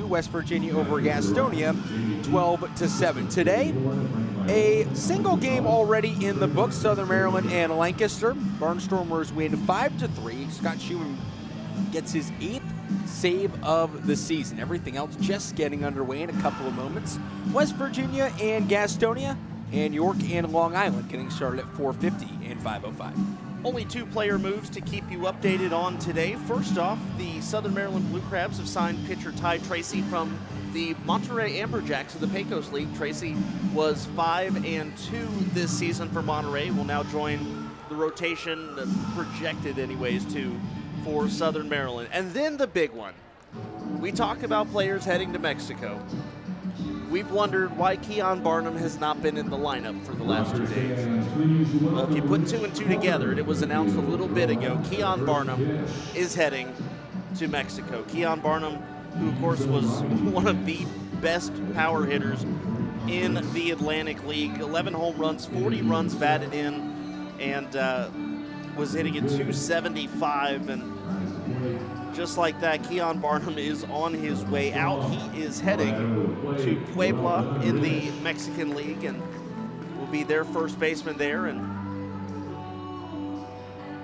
West Virginia over Gastonia, 12-7. Today, a single game already in the books. Southern Maryland and Lancaster. Barnstormers win 5-3. Scott Schumann gets his 8th save of the season. Everything else just getting underway in a couple of moments. West Virginia and Gastonia, and York and Long Island getting started at 4:50 and 5:05. Only 2 player moves to keep you updated on today. First off, the Southern Maryland Blue Crabs have signed pitcher Ty Tracy from the Monterey Amberjacks of the Pecos League. Tracy was 5-2 this season for Monterey. Will now join the rotation, projected anyways, for Southern Maryland. And then the big one. We talk about players heading to Mexico. We've wondered why Keon Barnum has not been in the lineup for the last 2 days. Well, if you put 2 and 2 together, and it was announced a little bit ago, Keon Barnum is heading to Mexico. Keon Barnum, who of course was one of the best power hitters in the Atlantic League. 11 home runs, 40 runs batted in, and was hitting at 275. And just like that, Keon Barnum is on his way out. He is heading to Puebla in the Mexican League and will be their first baseman there. And,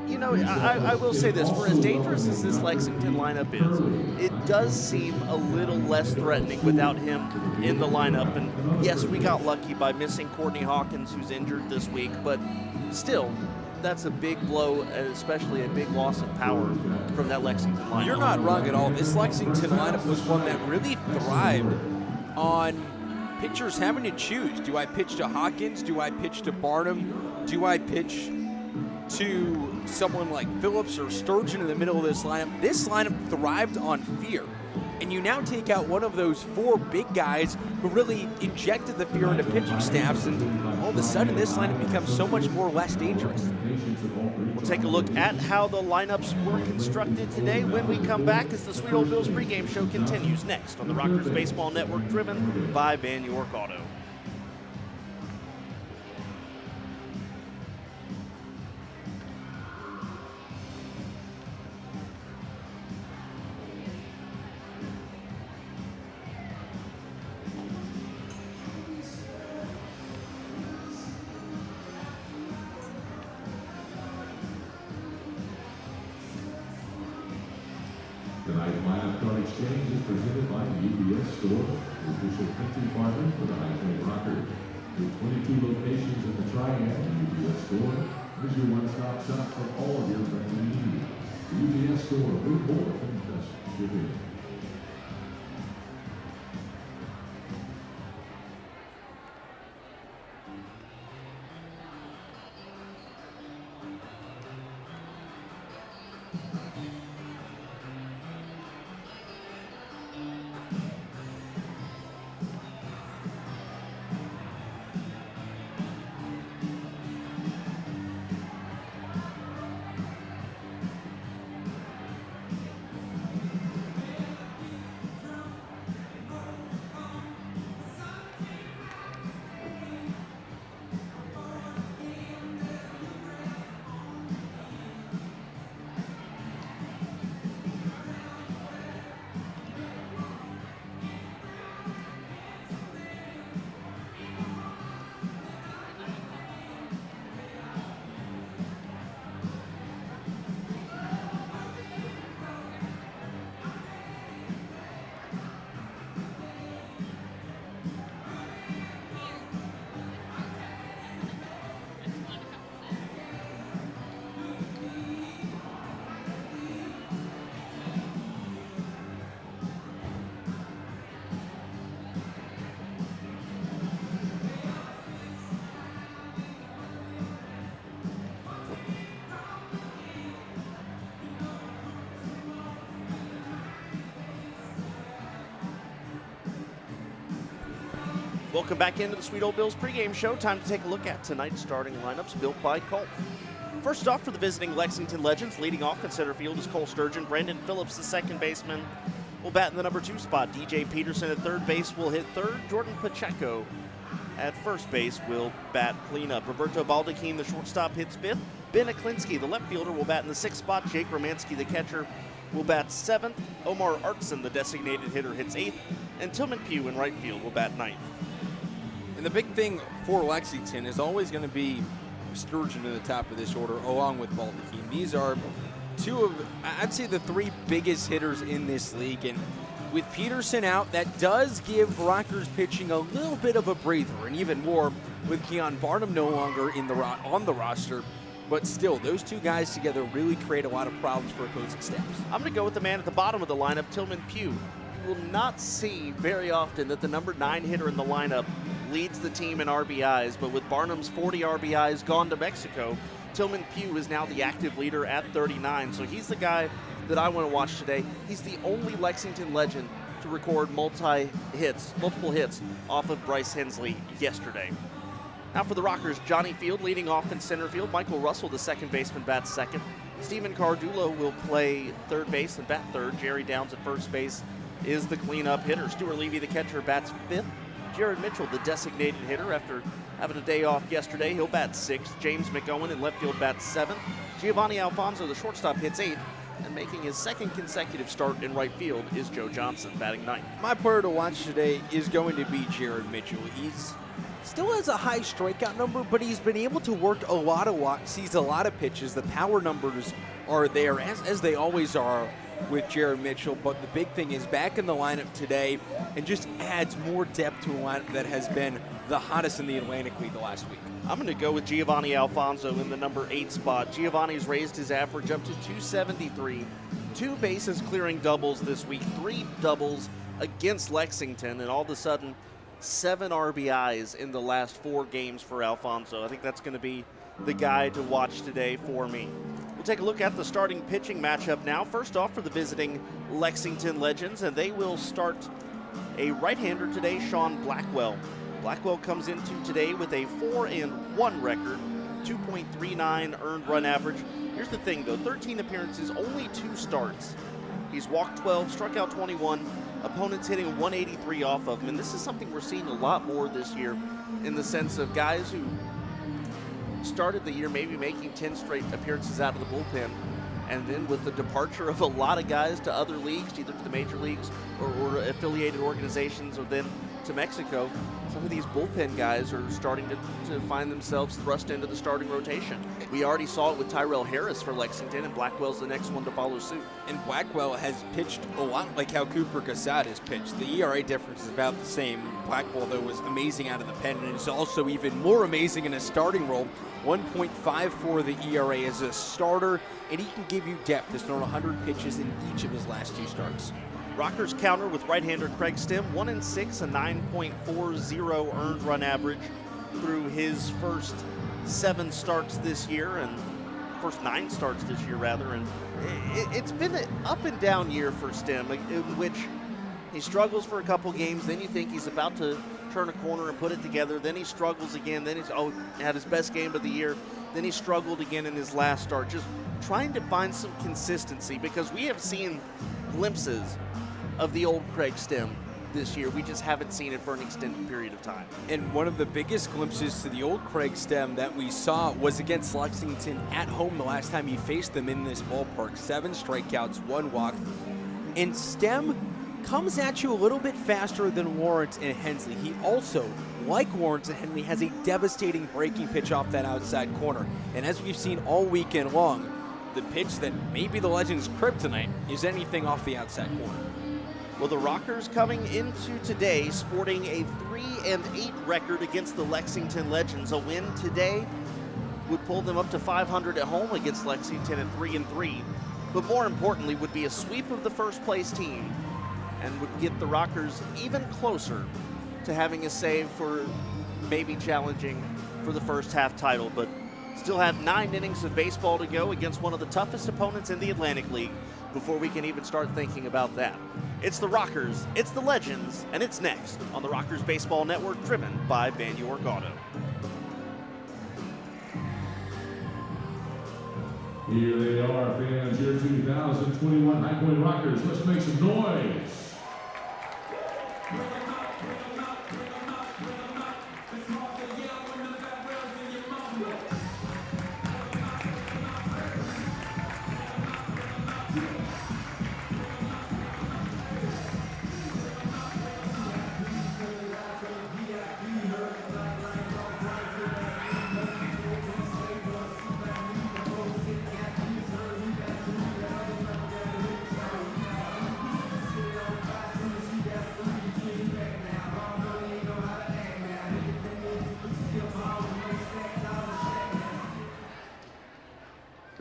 you know, I will say this, for as dangerous as this Lexington lineup is, it does seem a little less threatening without him in the lineup. And yes, we got lucky by missing Courtney Hawkins, who's injured this week, but still, that's a big blow, especially a big loss of power from that Lexington lineup. You're not wrong at all. This Lexington lineup was one that really thrived on pitchers having to choose. Do I pitch to Hawkins? Do I pitch to Barnum? Do I pitch to someone like Phillips or Sturgeon in the middle of this lineup? This lineup thrived on fear. And you now take out one of those 4 big guys who really injected the fear into pitching staffs, and all of a sudden this lineup becomes so much more less dangerous. We'll take a look at how the lineups were constructed today when we come back as the Sweet Old Bills pregame show continues next on the Rockers Baseball Network, driven by Van York Auto. Tonight's lineup card exchange is presented by the UBS Store, the official printing partner for the High Point Rockers. With 22 locations in the Triad, UBS Store is your one-stop shop for all of your printing needs. The UBS Store, with more than just shipping. Welcome back into the Sweet Old Bills pregame show. Time to take a look at tonight's starting lineups built by Colt. First off, for the visiting Lexington Legends, leading off in center field is Cole Sturgeon. Brandon Phillips, the second baseman, will bat in the number 2 spot. DJ Peterson at third base will hit third. Jordan Pacheco at first base will bat cleanup. Roberto Baldacchini, the shortstop, hits fifth. Ben Aklinski, the left fielder, will bat in the 6th spot. Jake Romanski, the catcher, will bat 7th. Omar Artson, the designated hitter, hits 8th. And Tillman Pugh in right field will bat 9th. And the big thing for Lexington is always going to be Sturgeon in the top of this order, along with Baldachin. These are two of, I'd say, the three biggest hitters in this league. And with Peterson out, that does give Rockers pitching a little bit of a breather, and even more with Keon Barnum no longer on the roster. But still, those two guys together really create a lot of problems for opposing staffs. I'm going to go with the man at the bottom of the lineup, Tillman Pugh. You will not see very often that the number 9 hitter in the lineup leads the team in RBIs, but with Barnum's 40 RBIs gone to Mexico, Tillman Pugh is now the active leader at 39. So he's the guy that I want to watch today. He's the only Lexington legend to record multiple hits off of Bryce Hensley yesterday. Now for the Rockers, Johnny Field leading off in center field. Michael Russell, the second baseman, bats second. Steven Cardulo will play third base and bat third. Jerry Downs at first base is the cleanup hitter. Stuart Levy, the catcher, bats fifth. Jared Mitchell, the designated hitter, after having a day off yesterday, he'll bat sixth. James McOwen in left field bats seventh. Giovanni Alfonso, the shortstop, hits eighth. And making his second consecutive start in right field is Joe Johnson, batting ninth. My player to watch today is going to be Jared Mitchell. He's still has a high strikeout number, but he's been able to work a lot of walks, sees a lot of pitches. The power numbers are there, as they always are with Jared Mitchell. But the big thing is back in the lineup today and just adds more depth to a lineup that has been the hottest in the Atlantic League the last week. I'm going to go with Giovanni Alfonso in the number 8 spot. Giovanni's raised his average up to 273. 2 bases clearing doubles this week, 3 doubles against Lexington, and all of a sudden 7 RBIs in the last 4 games for Alfonso. I think that's going to be the guy to watch today for me. We'll take a look at the starting pitching matchup now. First off for the visiting Lexington Legends, and they will start a right-hander today, Sean Blackwell. Blackwell comes into today with a 4-1 record, 2.39 earned run average. Here's the thing though, 13 appearances, only 2 starts. He's walked 12, struck out 21, opponents hitting 183 off of him. And this is something we're seeing a lot more this year in the sense of guys who started the year maybe making 10 straight appearances out of the bullpen. And then with the departure of a lot of guys to other leagues, either to the major leagues or affiliated organizations or then to Mexico, some of these bullpen guys are starting to find themselves thrust into the starting rotation. We already saw it with Tyrell Harris for Lexington, and Blackwell's the next one to follow suit. And Blackwell has pitched a lot like how Cooper Casad has pitched. The ERA difference is about the same. Blackwell, though, was amazing out of the pen, and is also even more amazing in a starting role. 1.54 the ERA as a starter, and he can give you depth. He's thrown 100 pitches in each of his last 2 starts. Rockers counter with right-hander Craig Stem, 1-6, a 9.40 earned run average through his first 7 starts this year, and first 9 starts this year rather. And it's been an up and down year for Stem, in which he struggles for a couple games, then you think he's about to turn a corner and put it together, then he struggles again, then he's had his best game of the year, then he struggled again in his last start. Just trying to find some consistency, because we have seen glimpses of the old Craig Stem this year. We just haven't seen it for an extended period of time. And one of the biggest glimpses to the old Craig Stem that we saw was against Lexington at home the last time he faced them in this ballpark. 7 strikeouts, 1 walk. And Stem comes at you a little bit faster than Lawrence and Hensley. He also, like Lawrence and Hensley, has a devastating breaking pitch off that outside corner. And as we've seen all weekend long, the pitch that may be the Legends' kryptonite is anything off the outside corner. Well, the Rockers coming into today sporting a 3-8 record against the Lexington Legends. A win today would pull them up to 500 at home against Lexington at 3-3. But more importantly, would be a sweep of the first place team and would get the Rockers even closer to having a save for maybe challenging for the first half title. But still have 9 innings of baseball to go against one of the toughest opponents in the Atlantic League before we can even start thinking about that. It's the Rockers, it's the Legends, and it's next on the Rockers Baseball Network, driven by Van York Auto. Here they are, fans. Your 2021 High Point Rockers. Let's make some noise.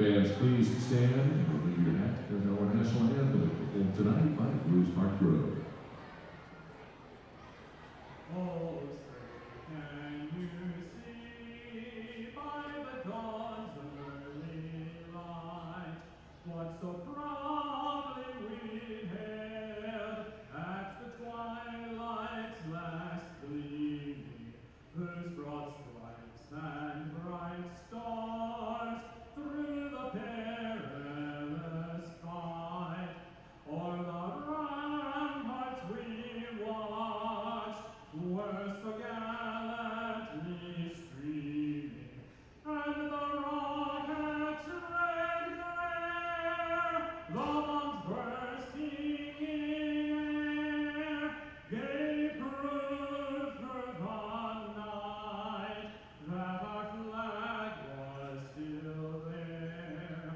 Fans, please stand and remove your hat during our national anthem performed tonight by Blues Park Road. Oh, say, can you see by the dawn's early light what so proudly we hailed at the twilight's last gleaming, whose broad stripes and bright stars through the perilous fight o'er the ramparts we watched were so gallantly streaming, and the rocket's red glare, the bombs bursting in air, gave proof through the night that our flag was still there.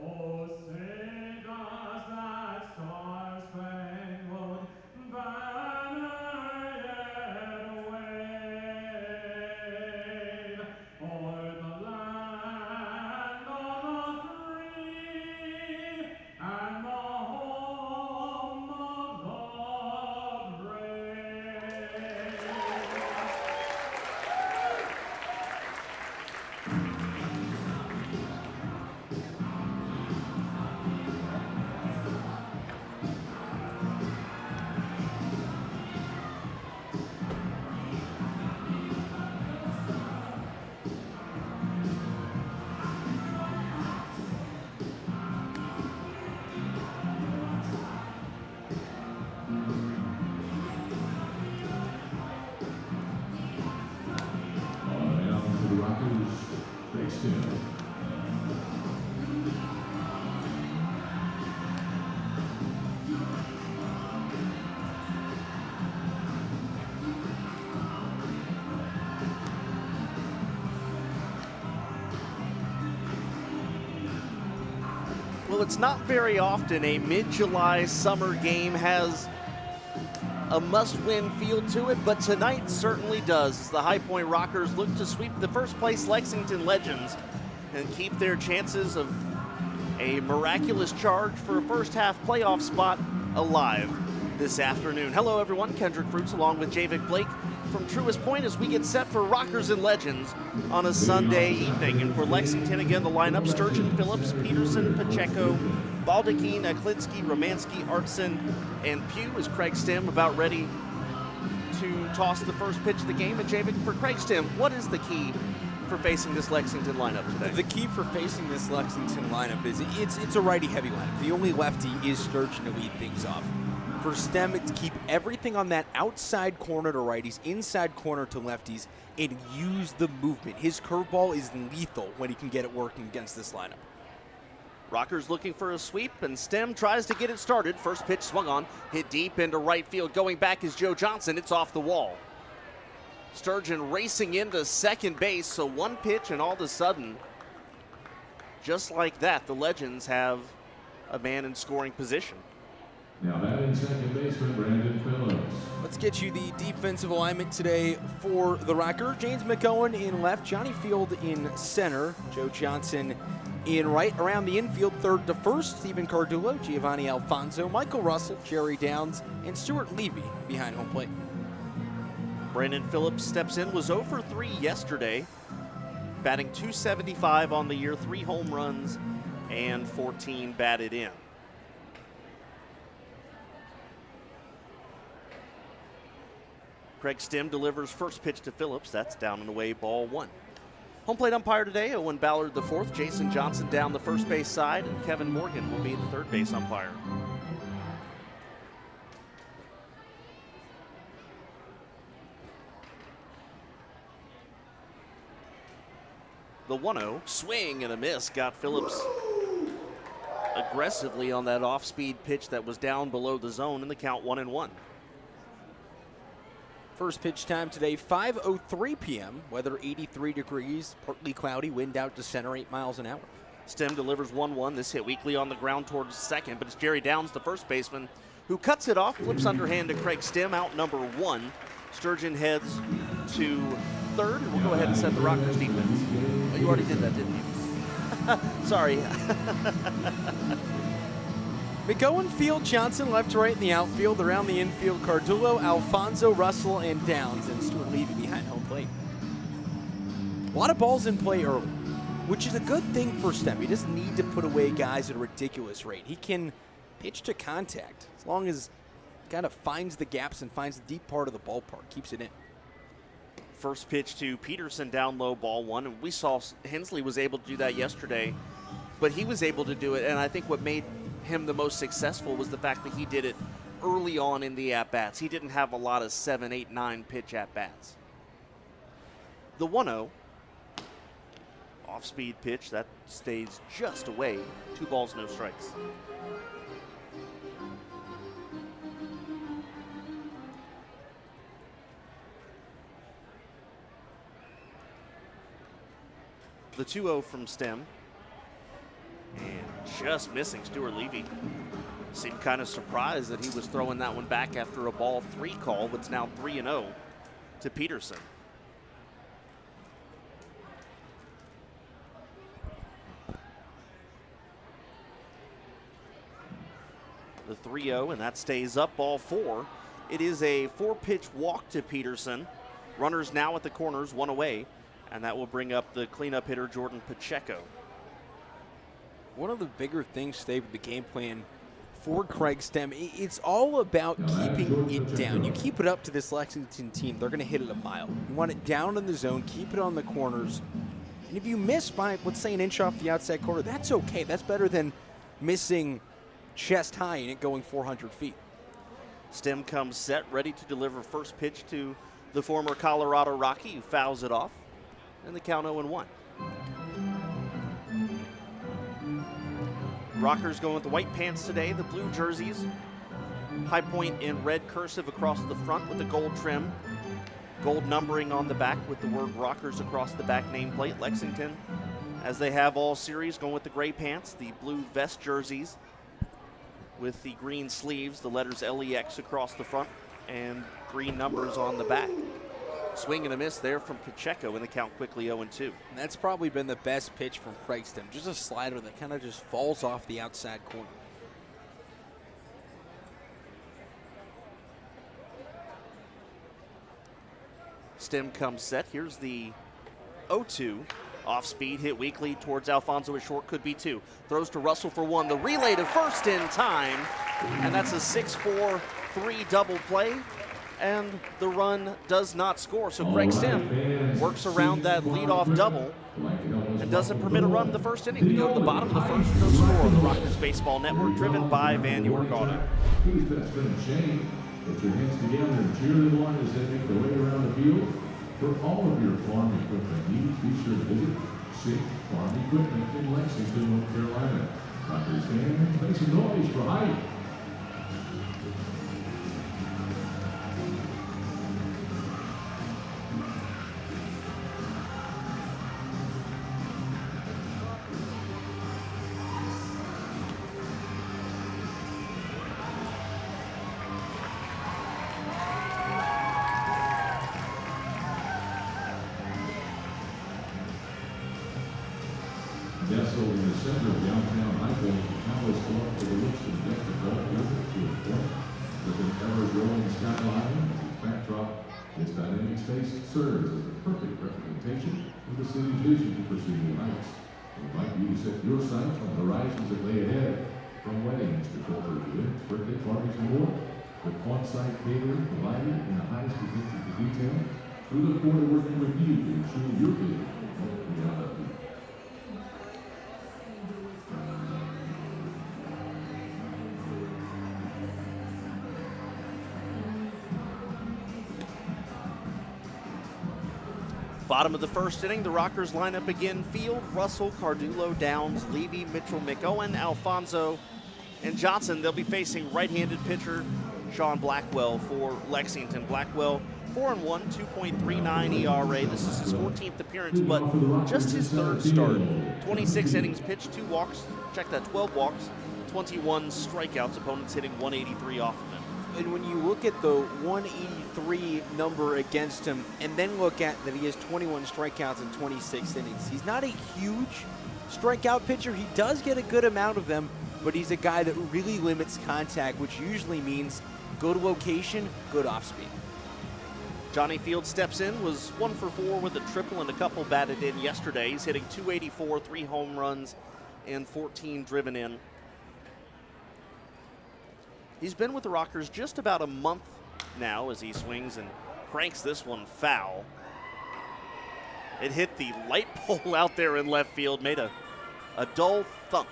Oh, say does that star-spangled banner yet wave o'er the land of the free and the home of the brave? Now for the Rockers, Lexington. Well, it's not very often a mid-July summer game has a must-win feel to it, but tonight certainly does, as the High Point Rockers look to sweep the first-place Lexington Legends and keep their chances of a miraculous charge for a first-half playoff spot alive this afternoon. Hello, everyone. Kendrick Fruits along with Javik Blake from Truist Point as we get set for Rockers and Legends on a Sunday evening. And for Lexington, again, the lineup: Sturgeon, Phillips, Peterson, Pacheco, Baldachin, Aklinsky, Romansky, Artson, and Pugh. Is Craig Stem about ready to toss the first pitch of the game? And Javik, for Craig Stem, what is the key for facing this Lexington lineup today? The key for facing this Lexington lineup is it's a righty-heavy lineup. The only lefty is Sturgeon to lead things off. For Stem, it's keep everything on that outside corner to righties, inside corner to lefties, and use the movement. His curveball is lethal when he can get it working against this lineup. Rockers looking for a sweep, and Stem tries to get it started. First pitch swung on, hit deep into right field. Going back is Joe Johnson. It's off the wall. Sturgeon racing into second base, so one pitch, and all of a sudden, just like that, the Legends have a man in scoring position. Now batting second baseman Brandon Phillips. Let's get you the defensive alignment today for the Rockers. James McOwen in left, Johnny Field in center, Joe Johnson in right. Around the infield, third to first, Stephen Cardullo, Giovanni Alfonso, Michael Russell, Jerry Downs, and Stuart Levy behind home plate. Brandon Phillips steps in, was 0 for 3 yesterday, batting .275 on the year, 3 home runs, and 14 batted in. Craig Stem delivers first pitch to Phillips. That's down and away, ball 1. Home plate umpire today, Owen Ballard IV. Jason Johnson down the first base side, and Kevin Morgan will be the third base umpire. The 1-0, swing and a miss, got Phillips aggressively on that off-speed pitch that was down below the zone, in the count 1-1. First pitch time today, 5:03 p.m. Weather 83 degrees, partly cloudy, wind out to center, 8 miles an hour. Stem delivers 1-1. This hit weakly on the ground towards second, but it's Jerry Downs, the first baseman, who cuts it off, flips underhand to Craig Stem, out number 1. Sturgeon heads to third, and we'll go ahead and set the Rockers defense. Oh, you already did that, didn't you? Sorry. McGowan, Field, Johnson, left to right in the outfield. Around the infield, Cardullo, Alfonso, Russell, and Downs. And Stuart Levy behind home plate. A lot of balls in play early, which is a good thing for Stem. He doesn't need to put away guys at a ridiculous rate. He can pitch to contact as long as he kind of finds the gaps and finds the deep part of the ballpark, keeps it in. First pitch to Peterson, down low, ball one. And we saw Hensley was able to do that yesterday, but he was able to do it. And I think what made him the most successful was the fact that he did it early on in the at-bats. He didn't have a lot of 7, 8, 9 pitch at-bats. The 1-0. Off-speed pitch, that stays just away. 2 balls, no strikes. The 2-0 from Stem. And just missing Stuart Levy. Seemed kind of surprised that he was throwing that one back after a ball 3 call, but it's now 3-0 to Peterson. The 3-0, and that stays up, ball 4. It is a 4-pitch walk to Peterson. Runners now at the corners, 1 away, and that will bring up the cleanup hitter, Jordan Pacheco. One of the bigger things today with the game plan for Craig Stem, it's all about keeping it down. You keep it up to this Lexington team, they're going to hit it a mile. You want it down in the zone, keep it on the corners. And if you miss by, let's say, an inch off the outside corner, that's okay. That's better than missing chest high and it going 400 feet. Stem comes set, ready to deliver first pitch to the former Colorado Rocky, who fouls it off. And the count 0-1. Rockers going with the white pants today, the blue jerseys. High point in red cursive across the front with the gold trim. Gold numbering on the back with the word Rockers across the back nameplate. Lexington, as they have all series, going with the gray pants, the blue vest jerseys with the green sleeves, the letters LEX across the front, and green numbers on the back. Swing and a miss there from Pacheco, and the count quickly 0-2. And that's probably been the best pitch from Craig Stem. Just a slider that kind of just falls off the outside corner. Stem comes set. Here's the 0-2. Off speed, hit weakly towards Alfonso. A short, could be 2. Throws to Russell for 1. The relay to first in time. And that's a 6-4-3 double play. And the run does not score. So Craig Stem works around that leadoff double and doesn't permit a run in the first inning. We go to the bottom of the first, no score on the Rockers Baseball Network, driven by Van York Auto. Please best friend Shane, put your hands together and cheer them on as they make their way around the field. For all of your farm equipment needs, be sure to visit Sick Farm Equipment in Lexington, North Carolina. Rockers fans, make some noise for Hyde. Nestled in the center of downtown Highway, the Palace Club overlooks the deck of Gulf River to a point with an ever-growing skyline as its backdrop. This dynamic space serves as the perfect representation of the city's vision to pursue new heights. We invite you to set your sights on the horizons that lay ahead, from weddings to corporate events, birthday parties, and more. With on-site catering provided in the highest attention to detail, we look forward to working with you to ensure your vision will be reality. Bottom of the first inning, the Rockers line up again. Field, Russell, Cardullo, Downs, Levy, Mitchell, McOwen, Alfonso, and Johnson. They'll be facing right-handed pitcher Sean Blackwell for Lexington. Blackwell 4-1, 2.39 ERA. This is his 14th appearance, but just his 3rd start. 26 innings pitched, 2 walks. Check that, 12 walks, 21 strikeouts. Opponents hitting 183 off of him. And when you look at the 183 number against him and then look at that he has 21 strikeouts in 26 innings, he's not a huge strikeout pitcher. He does get a good amount of them, but he's a guy that really limits contact, which usually means go to location, good off speed. Johnny Field steps in, was 1 for 4 with a triple and a couple batted in yesterday. He's hitting .284, 3 home runs, and 14 driven in. He's been with the Rockers just about a month now as he swings and cranks this one foul. It hit the light pole out there in left field, made a dull thunk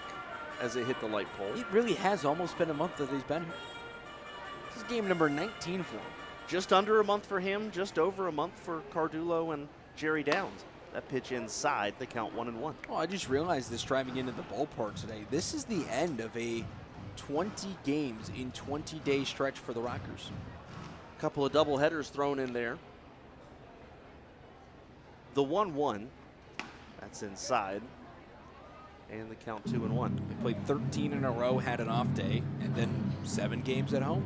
as it hit the light pole. It really has almost been a month that he's been here. This is game number 19 for him. Just under a month for him, just over a month for Cardullo and Jerry Downs. That pitch inside, the count 1-1. Oh, I just realized this driving into the ballpark today. This is the end of a 20 games in 20-day stretch for the Rockers. A couple of double headers thrown in there. The 1-1, that's inside, and the count 2-1. They played 13 in a row, had an off day, and then 7 games at home.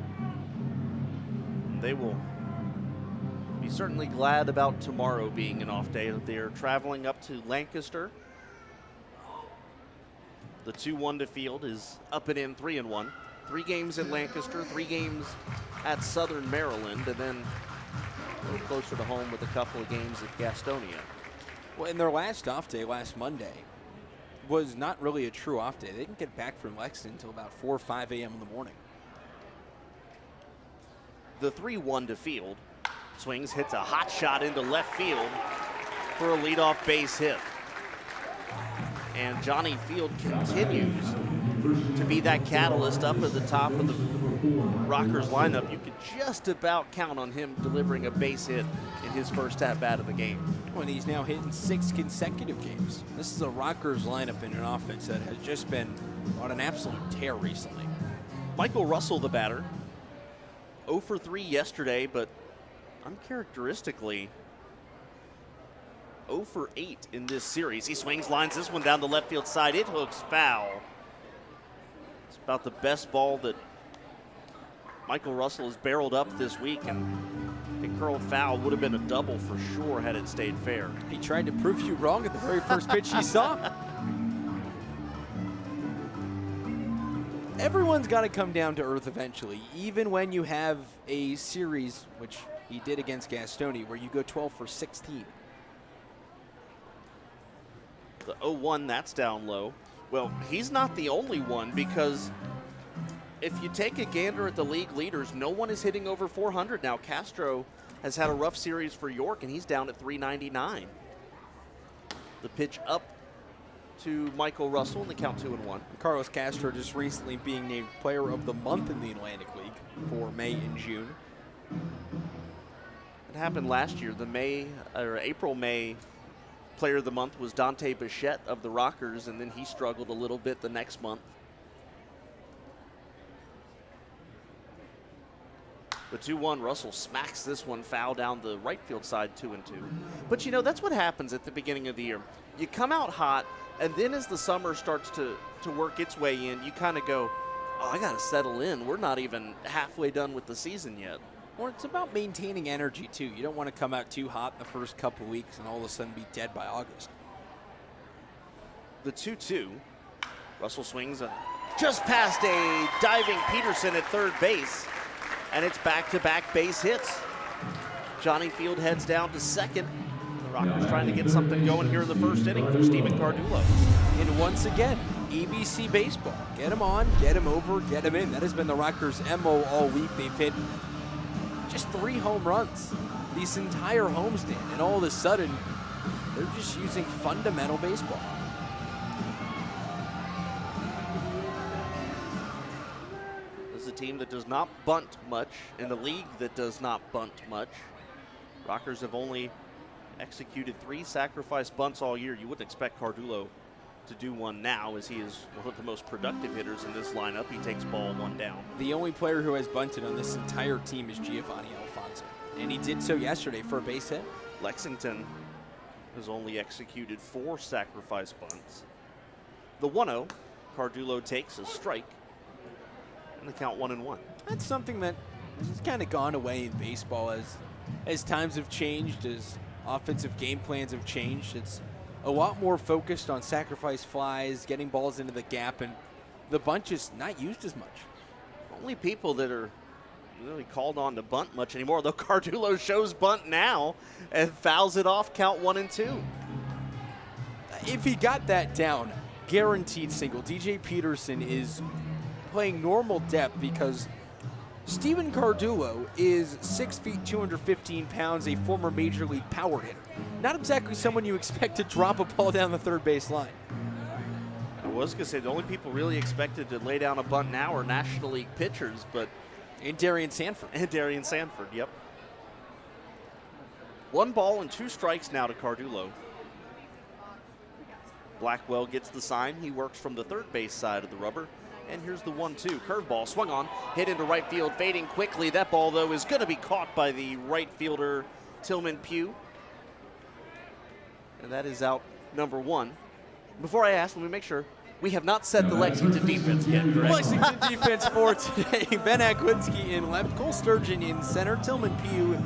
They will be certainly glad about tomorrow being an off day. They're traveling up to Lancaster. The 2-1 to Field is up and in 3-1. 3 games in Lancaster, 3 games at Southern Maryland, and then a little closer to home with a couple of games at Gastonia. Well, in their last off day, last Monday, was not really a true off day. They didn't get back from Lexington until about 4 or 5 a.m. in the morning. The 3-1 to Field. Swings, hits a hot shot into left field for a leadoff base hit. And Johnny Field continues to be that catalyst up at the top of the Rockers lineup. You could just about count on him delivering a base hit in his first at-bat of the game. When he's now hitting 6 consecutive games. This is a Rockers lineup in an offense that has just been on an absolute tear recently. Michael Russell, the batter. 0 for 3 yesterday, but uncharacteristically 0 for 8 in this series. He swings, lines this one down the left field side. It hooks foul. It's about the best ball that Michael Russell has barreled up this week, and it curled foul. Would have been a double for sure had it stayed fair. He tried to prove you wrong at the very first pitch he saw. Everyone's got to come down to earth eventually, even when you have a series, which he did against Gastonia, where you go 12 for 16. The 0-1, that's down low. Well, he's not the only one, because if you take a gander at the league leaders, no one is hitting over 400 now. Castro has had a rough series for York, and he's down at 399. The pitch up to Michael Russell, and the count 2-1. Carlos Castro just recently being named Player of the Month in the Atlantic League for May and June. It happened last year. The April-May Player of the Month was Dante Bichette of the Rockers, and then he struggled a little bit the next month. The 2-1, Russell smacks this one foul down the right field side, 2-2. But, you know, that's what happens at the beginning of the year. You come out hot, and then as the summer starts to work its way in, you kind of go, oh, I got to settle in. We're not even halfway done with the season yet. Well, it's about maintaining energy, too. You don't want to come out too hot the first couple weeks and all of a sudden be dead by August. The 2-2, Russell swings just past a diving Peterson at third base, and it's back-to-back base hits. Johnny Field heads down to second. The Rockers trying to get something going here in the first inning for Stephen Cardullo. And once again, ABC baseball. Get him on, get him over, get him in. That has been the Rockers' MO all week. They've hit just 3 home runs this entire homestand, and all of a sudden, they're just using fundamental baseball. This is a team that does not bunt much, in a league that does not bunt much. Rockers have only executed 3 sacrifice bunts all year. You wouldn't expect Cardullo to do one now, as he is one of the most productive hitters in this lineup. He takes ball 1 down. The only player who has bunted on this entire team is Giovanni Alfonso, and he did so yesterday for a base hit. Lexington has only executed 4 sacrifice bunts. The 1-0, Cardullo takes a strike, and the count 1-1. That's something that has kind of gone away in baseball as times have changed, as offensive game plans have changed. It's a lot more focused on sacrifice flies, getting balls into the gap, and the bunch is not used as much. Only people that are really called on to bunt much anymore, though Cardullo shows bunt now and fouls it off, count 1 and 2. If he got that down, guaranteed single. DJ Peterson is playing normal depth because Steven Cardullo is 6 feet, 215 pounds, a former major league power hitter. Not exactly someone you expect to drop a ball down the third base line. I was going to say the only people really expected to lay down a bunt now are National League pitchers, but And Darian Sanford. And Darian Sanford, yep. 1 ball and 2 strikes now to Cardullo. Blackwell gets the sign. He works from the third base side of the rubber. And here's the 1-2. Curveball swung on, hit into right field, fading quickly. That ball, though, is going to be caught by the right fielder, Tillman Pugh. And that is out number 1. Before I ask, let me make sure. We have not set the Lexington defense yet, correct? Lexington defense for today. Ben Aklinski in left, Cole Sturgeon in center, Tillman Pugh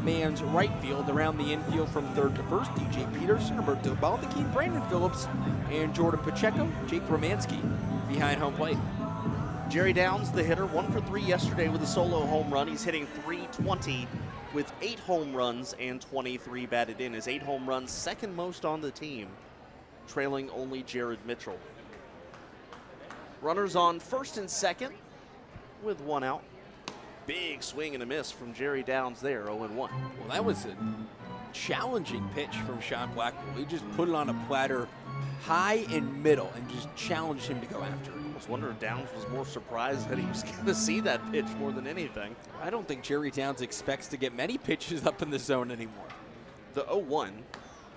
man's right field. Around the infield from third to first, DJ Peterson, Roberto Baldacchini, Brandon Phillips, and Jordan Pacheco. Jake Romanski behind home plate. Jerry Downs, the hitter, 1 for 3 yesterday with a solo home run. He's hitting .320 with 8 home runs and 23 batted in. His 8 home runs, second most on the team, trailing only Jared Mitchell. Runners on first and second with 1 out. Big swing and a miss from Jerry Downs there, 0-1. Well, that was a challenging pitch from Sean Blackwell. He just put it on a platter high and middle and just challenged him to go after it. I was wondering if Downs was more surprised that he was going to see that pitch more than anything. I don't think Jerry Downs expects to get many pitches up in the zone anymore. The 0-1.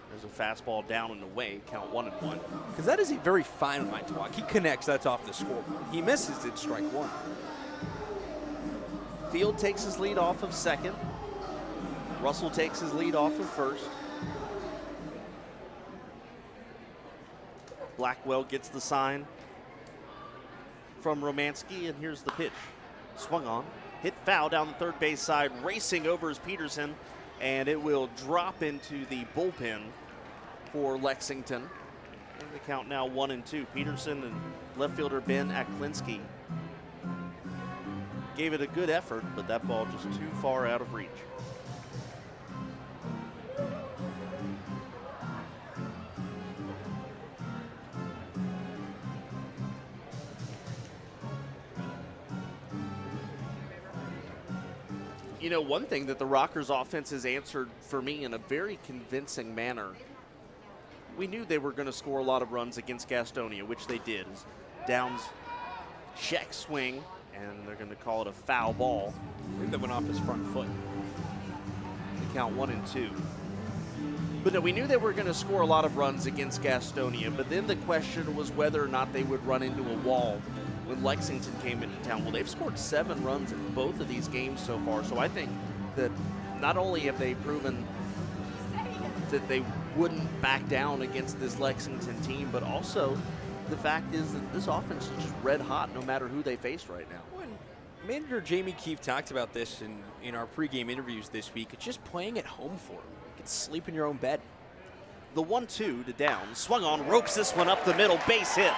There's a fastball down and away, count 1-1. Because that is a very fine line to walk. He connects, that's off the scoreboard. He misses, it's strike 1. Field takes his lead off of second. Russell takes his lead off of first. Blackwell gets the sign from Romanski, and here's the pitch. Swung on, hit foul down the third base side, racing over is Peterson, and it will drop into the bullpen for Lexington. And the count now 1-2. Peterson and left fielder Ben Aklinski gave it a good effort, but that ball just too far out of reach. You know, one thing that the Rockers offense has answered for me in a very convincing manner, we knew they were going to score a lot of runs against Gastonia, which they did. Downs check swing, and they're going to call it a foul ball. I think that went off his front foot. They count 1-2. But no, we knew they were going to score a lot of runs against Gastonia, but then the question was whether or not they would run into a wall when Lexington came into town. Well, they've scored 7 runs in both of these games so far, so I think that not only have they proven that they wouldn't back down against this Lexington team, but also the fact is that this offense is just red hot no matter who they face right now. When manager Jamie Keefe talked about this in our pregame interviews this week, it's just playing at home for him. You can sleep in your own bed. The 1-2 to Downs, swung on, ropes this one up the middle, base hit.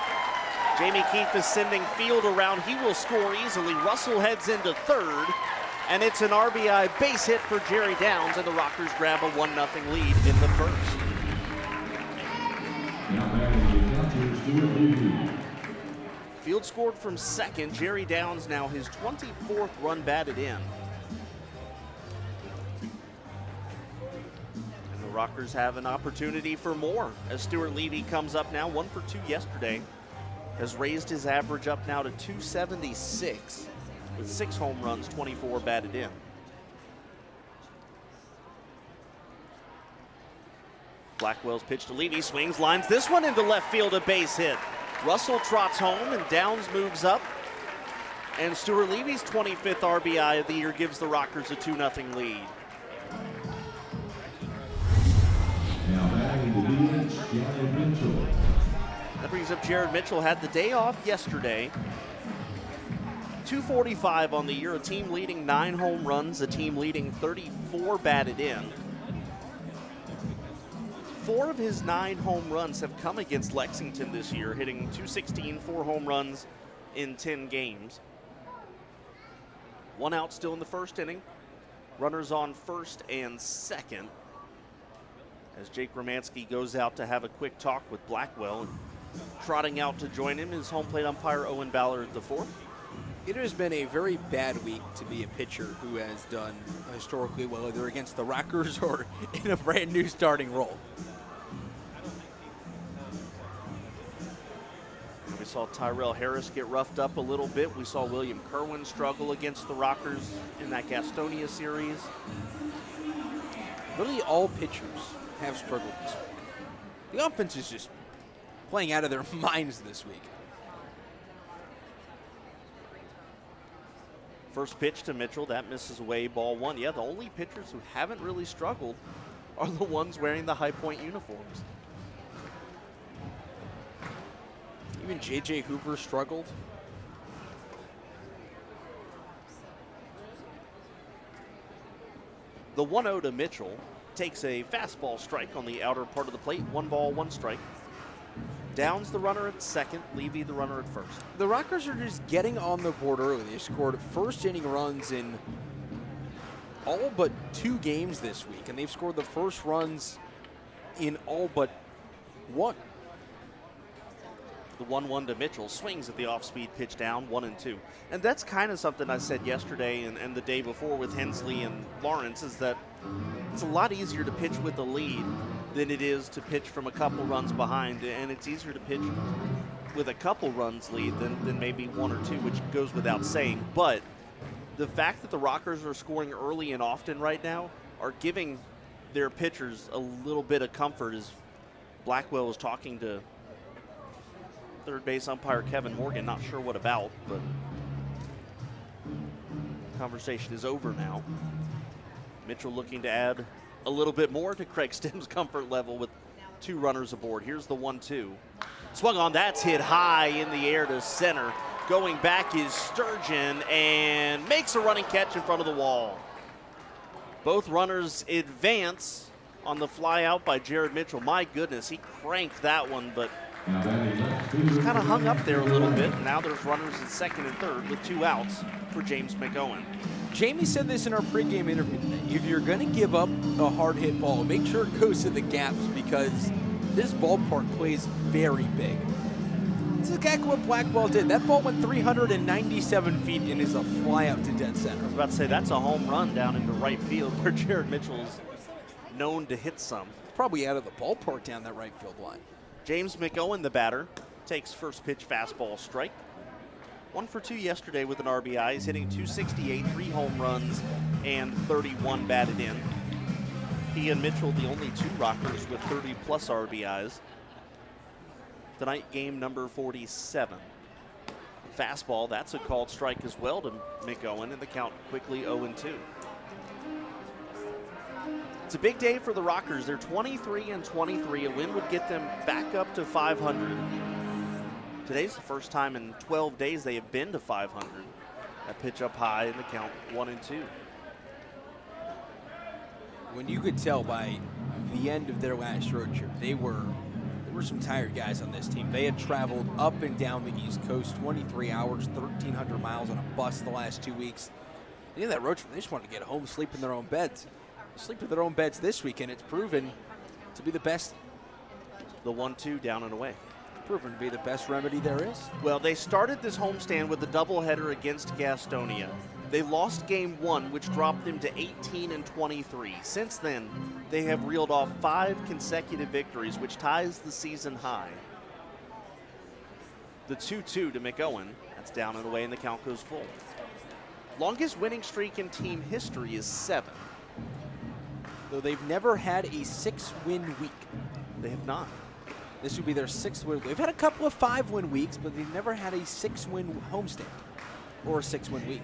Jamie Keefe is sending field around. He will score easily. Russell heads into third, and it's an RBI base hit for Jerry Downs, and the Rockers grab a 1-0 lead in the first. Now batting the catcher, Stuart Levy. Field scored from second. Jerry Downs now his 24th run batted in. And the Rockers have an opportunity for more as Stuart Levy comes up now. 1 for 2 yesterday. Has raised his average up now to 276 with 6 home runs, 24 batted in. Blackwell's pitch to Levy, swings, lines this one into left field, a base hit. Russell trots home and Downs moves up. And Stuart Levy's 25th RBI of the year gives the Rockers a 2-0 lead. Now batting the DH, Jared Mitchell. That brings up Jared Mitchell, had the day off yesterday. 245 on the year, a team leading 9 home runs, a team leading 34 batted in. 4 of his 9 home runs have come against Lexington this year, hitting .216, 4 home runs in 10 games. 1 out still in the first inning. Runners on first and second as Jake Romanski goes out to have a quick talk with Blackwell. And trotting out to join him is home plate umpire Owen Ballard IV. It has been a very bad week to be a pitcher who has done historically well, either against the Rockers or in a brand new starting role. We saw Tyrell Harris get roughed up a little bit. We saw William Kerwin struggle against the Rockers in that Gastonia series. Really, all pitchers have struggled this week. The offense is just playing out of their minds this week. First pitch to Mitchell, that misses away, ball 1. Yeah, the only pitchers who haven't really struggled are the ones wearing the High Point uniforms. Even J.J. Hoover struggled. The 1-0 to Mitchell takes a fastball strike on the outer part of the plate. 1 ball, 1 strike. Downs the runner at second, Levy the runner at first. The Rockers are just getting on the board early. They scored first inning runs in all but 2 games this week, and they've scored the first runs in all but 1. The 1-1 to Mitchell swings at the off-speed pitch down, 1-2. And that's kind of something I said yesterday and the day before with Hensley and Lawrence, is that it's a lot easier to pitch with a lead than it is to pitch from a couple runs behind. And it's easier to pitch with a couple runs lead than maybe 1 or 2, which goes without saying. But the fact that the Rockers are scoring early and often right now are giving their pitchers a little bit of comfort, as Blackwell is talking to third base umpire Kevin Morgan, not sure what about, but conversation is over now. Mitchell looking to add a little bit more to Craig Stem's comfort level with 2 runners aboard. Here's the 1-2. Swung on, that's hit high in the air to center. Going back is Sturgeon and makes a running catch in front of the wall. Both runners advance on the fly out by Jared Mitchell. My goodness, he cranked that one, but just kind of hung up there a little bit. Now there's runners at second and third with 2 outs for James McOwen. Jamie said this in our pregame interview today. If you're going to give up a hard hit ball, make sure it goes to the gaps, because this ballpark plays very big. This is exactly what Blackwell did. That ball went 397 feet and is a fly out to dead center. I was about to say, that's a home run down into right field where Jared Mitchell's known to hit some. Probably out of the ballpark down that right field line. James McOwen, the batter, takes first pitch fastball strike. 1 for 2 yesterday with an RBI. He's hitting .268, 3 home runs, and 31 batted in. He and Mitchell, the only 2 Rockers with 30-plus RBIs. Tonight, game number 47. Fastball, that's a called strike as well to McOwen, and the count quickly 0-2. It's a big day for the Rockers. They're 23-23. A win would get them back up to 500. Today's the first time in 12 days they have been to 500. That pitch up high in the count, 1-2. When you could tell by the end of their last road trip, there were some tired guys on this team. They had traveled up and down the East Coast, 23 hours, 1,300 miles on a bus the last 2 weeks. And in that road trip, they just wanted to get home, sleep in their own beds. Sleep in their own beds this week, and it's proven to be the best. The 1-2 down and away. Proven to be the best remedy there is. Well, they started this homestand with a doubleheader against Gastonia. They lost game 1, which dropped them to 18-23. Since then, they have reeled off 5 consecutive victories, which ties the season high. The 2-2 to McOwen, that's down and away, and the count goes full. Longest winning streak in team history is 7. Though they've never had a 6-win week. They have not. This would be their 6th win. They've had a couple of 5-win weeks, but they've never had a 6-win homestand or a 6-win week.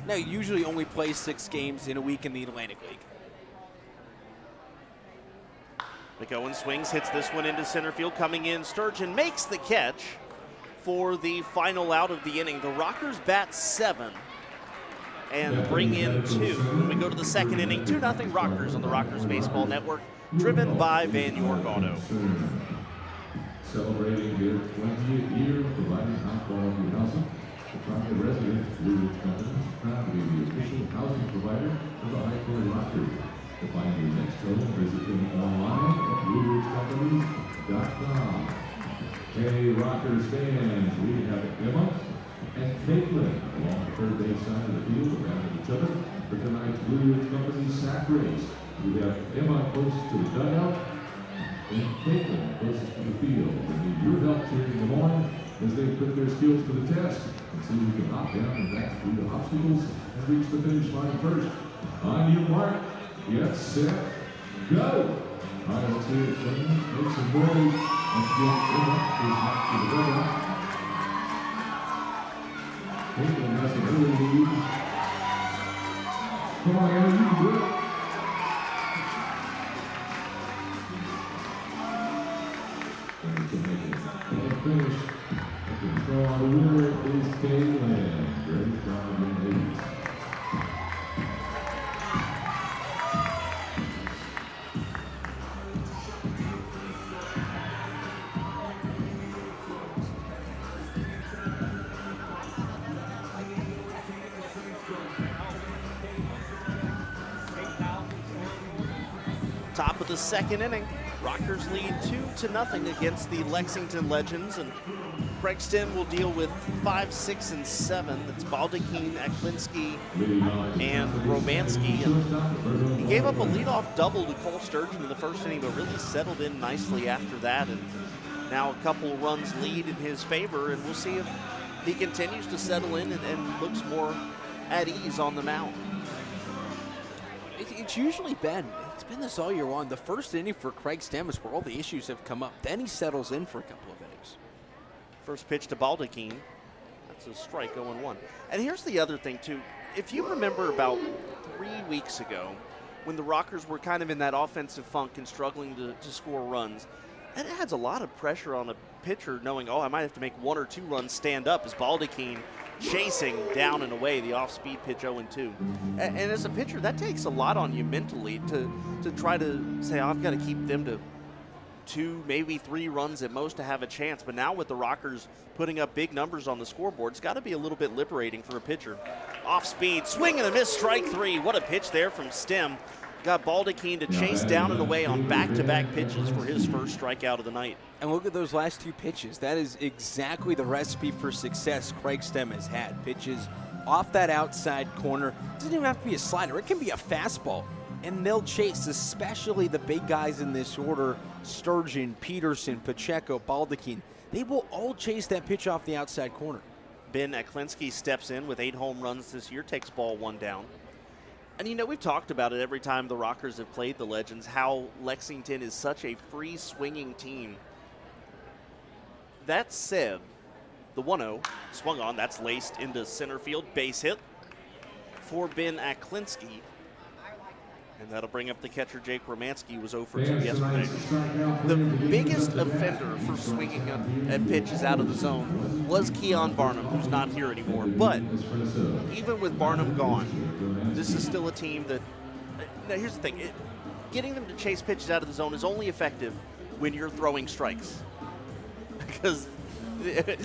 Now, you usually only play 6 games in a week in the Atlantic League. McOwen swings, hits this one into center field. Coming in, Sturgeon makes the catch for the final out of the inning. The Rockers bat 7. and bring in 2. When we go to the second inning, 2-0 Rockers on the Rockers Baseball Network, driven by Van York Auto. Celebrating their 20th year of providing high-quality housing, the property residents, Blue Ridge Company, is proud to be the official housing provider of the high-quality Rockers. To find your next home, visit them online at blueridgecompanys.com. Hey, Rockers fans, we have Emma and Caitlin along the third base side of the field around each other for tonight's Blue Ridge Company sack race. We have Emma closest to the dugout and Caitlin closest to the field. We need your help here in the morning as they put their skills to the test and see who can hop down and back through the obstacles and reach the finish line first. On your mark, get set, go! All right, let's hear it, Caitlin. Make some noise. Let's get Emma back to the dugout. Caitlin has an early lead. Come on, Emma, you can do it. And we can make it. And finish. The control winner is Caitlin. Great job, ladies. Top of the second inning, Rockers lead 2-0 against the Lexington Legends, and Craig Stem will deal with 5, 6, and 7. That's Baldachin, Aklinski, and Romanski. And he gave up a leadoff double to Cole Sturgeon in the first inning, but really settled in nicely after that. And now a couple runs lead in his favor, and we'll see if he continues to settle in and looks more at ease on the mound. It's usually been this all year long. The first inning for Craig Stem is where all the issues have come up. Then he settles in for a couple of innings. First pitch to Baldachin. That's a strike, 0-1. And here's the other thing, too. If you remember about 3 weeks ago, when the Rockers were kind of in that offensive funk and struggling to score runs, it adds a lot of pressure on a pitcher knowing, oh, I might have to make 1 or 2 runs stand up as Baldachin chasing down and away the off-speed pitch 0-2. And as a pitcher, that takes a lot on you mentally to try to say, oh, I've got to keep them to 2, maybe 3 runs at most to have a chance. But now with the Rockers putting up big numbers on the scoreboard, it's got to be a little bit liberating for a pitcher. Off-speed, swing and a miss, strike 3. What a pitch there from Stem. Got Baldachin to chase down and away on back-to-back pitches for his first strikeout of the night. And look at those last 2 pitches. That is exactly the recipe for success Craig Stem has had. Pitches off that outside corner. It doesn't even have to be a slider. It can be a fastball. And they'll chase, especially the big guys in this order, Sturgeon, Peterson, Pacheco, Baldachin. They will all chase that pitch off the outside corner. Ben Aklinski steps in with 8 home runs this year, takes ball 1 down. And, you know, we've talked about it every time the Rockers have played the Legends, how Lexington is such a free-swinging team. That said, the 1-0 swung on. That's laced into center field. Base hit for Ben Aklinski. And that'll bring up the catcher, Jake Romanski, who was 0 for 2 yesterday. The biggest offender for swinging at pitches out of the zone was Keon Barnum, who's not here anymore. But even with Barnum gone, this is still a team that, now here's the thing, getting them to chase pitches out of the zone is only effective when you're throwing strikes. Because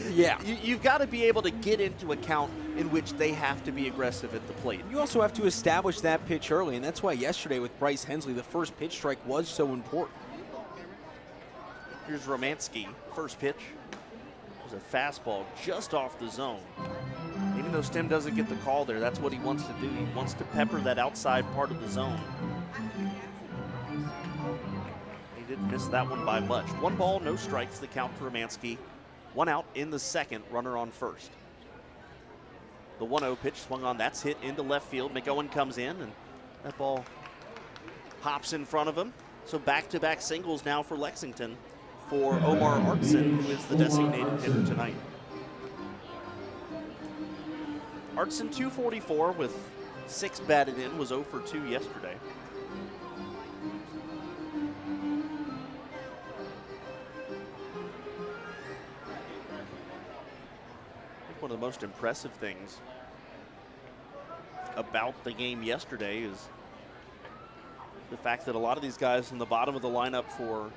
yeah, you've got to be able to get into a count in which they have to be aggressive at the plate. You also have to establish that pitch early, and that's why yesterday with Bryce Hensley, the first pitch strike was so important. Here's Romanski, first pitch. It was a fastball just off the zone. Even though Stem doesn't get the call there, that's what he wants to do. He wants to pepper that outside part of the zone. He didn't miss that one by much. 1 ball, no strikes, the count for Romanski. 1 out in the second, runner on first. The 1-0 pitch swung on, that's hit into left field. McOwen comes in, and that ball hops in front of him. So back-to-back singles now for Lexington for Omar Artson, who is the designated hitter tonight. Artson 244 with 6 batted in, was 0 for 2 yesterday. One of the most impressive things about the game yesterday is the fact that a lot of these guys in the bottom of the lineup for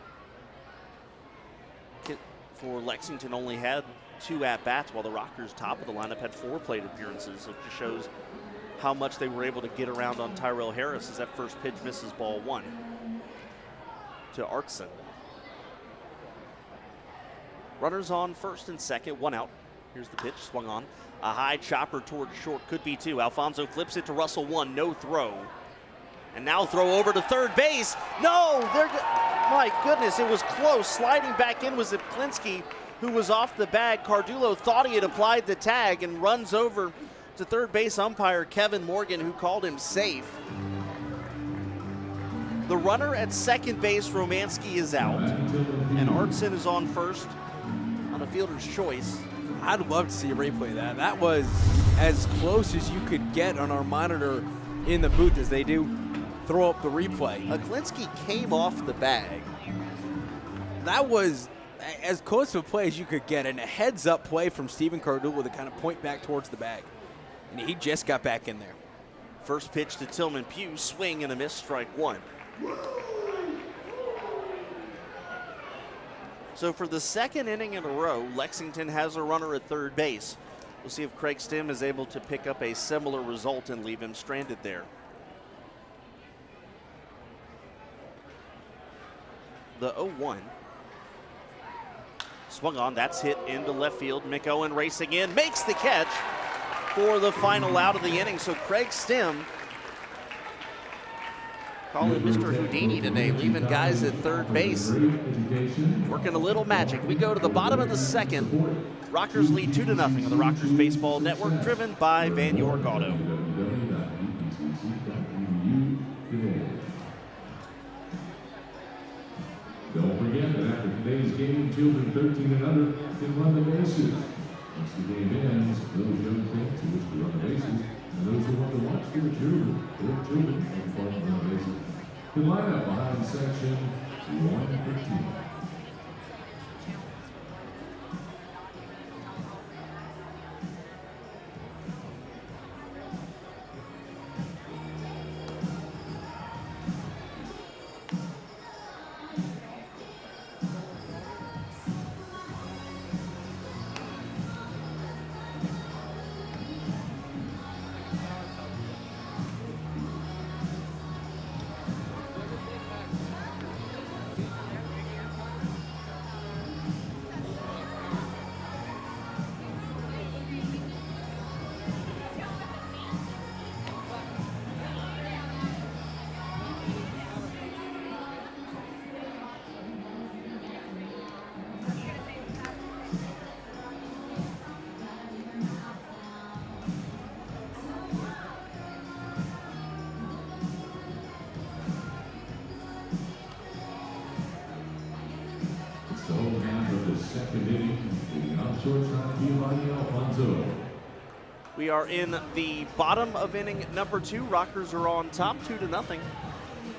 Lexington only had 2 at-bats, while the Rockers top of the lineup had 4 plate appearances. So it just shows how much they were able to get around on Tyrell Harris as that first pitch misses ball 1 to Artson. Runners on first and second, 1 out. Here's the pitch, swung on. A high chopper towards short, could be 2. Alfonso flips it to Russell, 1, no throw. And now throw over to third base. No, my goodness, it was close. Sliding back in was Zipklinski, who was off the bag. Cardullo thought he had applied the tag and runs over to third base umpire Kevin Morgan, who called him safe. The runner at second base, Romanski, is out, and Artson is on first on a fielder's choice. I'd love to see a replay of that. That was as close as you could get on our monitor in the booth as they do throw up the replay. Aklinski came off the bag. That was as close to a play as you could get, and a heads-up play from Stephen Cardullo to kind of point back towards the bag. And he just got back in there. First pitch to Tillman Pugh, swing and a miss, strike 1. So for the second inning in a row, Lexington has a runner at third base. We'll see if Craig Stim is able to pick up a similar result and leave him stranded there. The 0-1. Swung on, that's hit into left field. Mick Owen racing in, makes the catch for the final out of the inning. So Craig Stim, call him Mr. Houdini today, leaving guys at third base, working a little magic. We go to the bottom of the second. Rockers lead 2-0 on the Rockers Baseball Network, driven by Van York Auto. Don't forget that after today's game, children 13 and under can run the bases. Once the game ends, those young kids who wish to run the bases and those who want to watch their children and fun run the bases can line up behind section 115. We are in the bottom of inning number 2. Rockers are on top 2-0.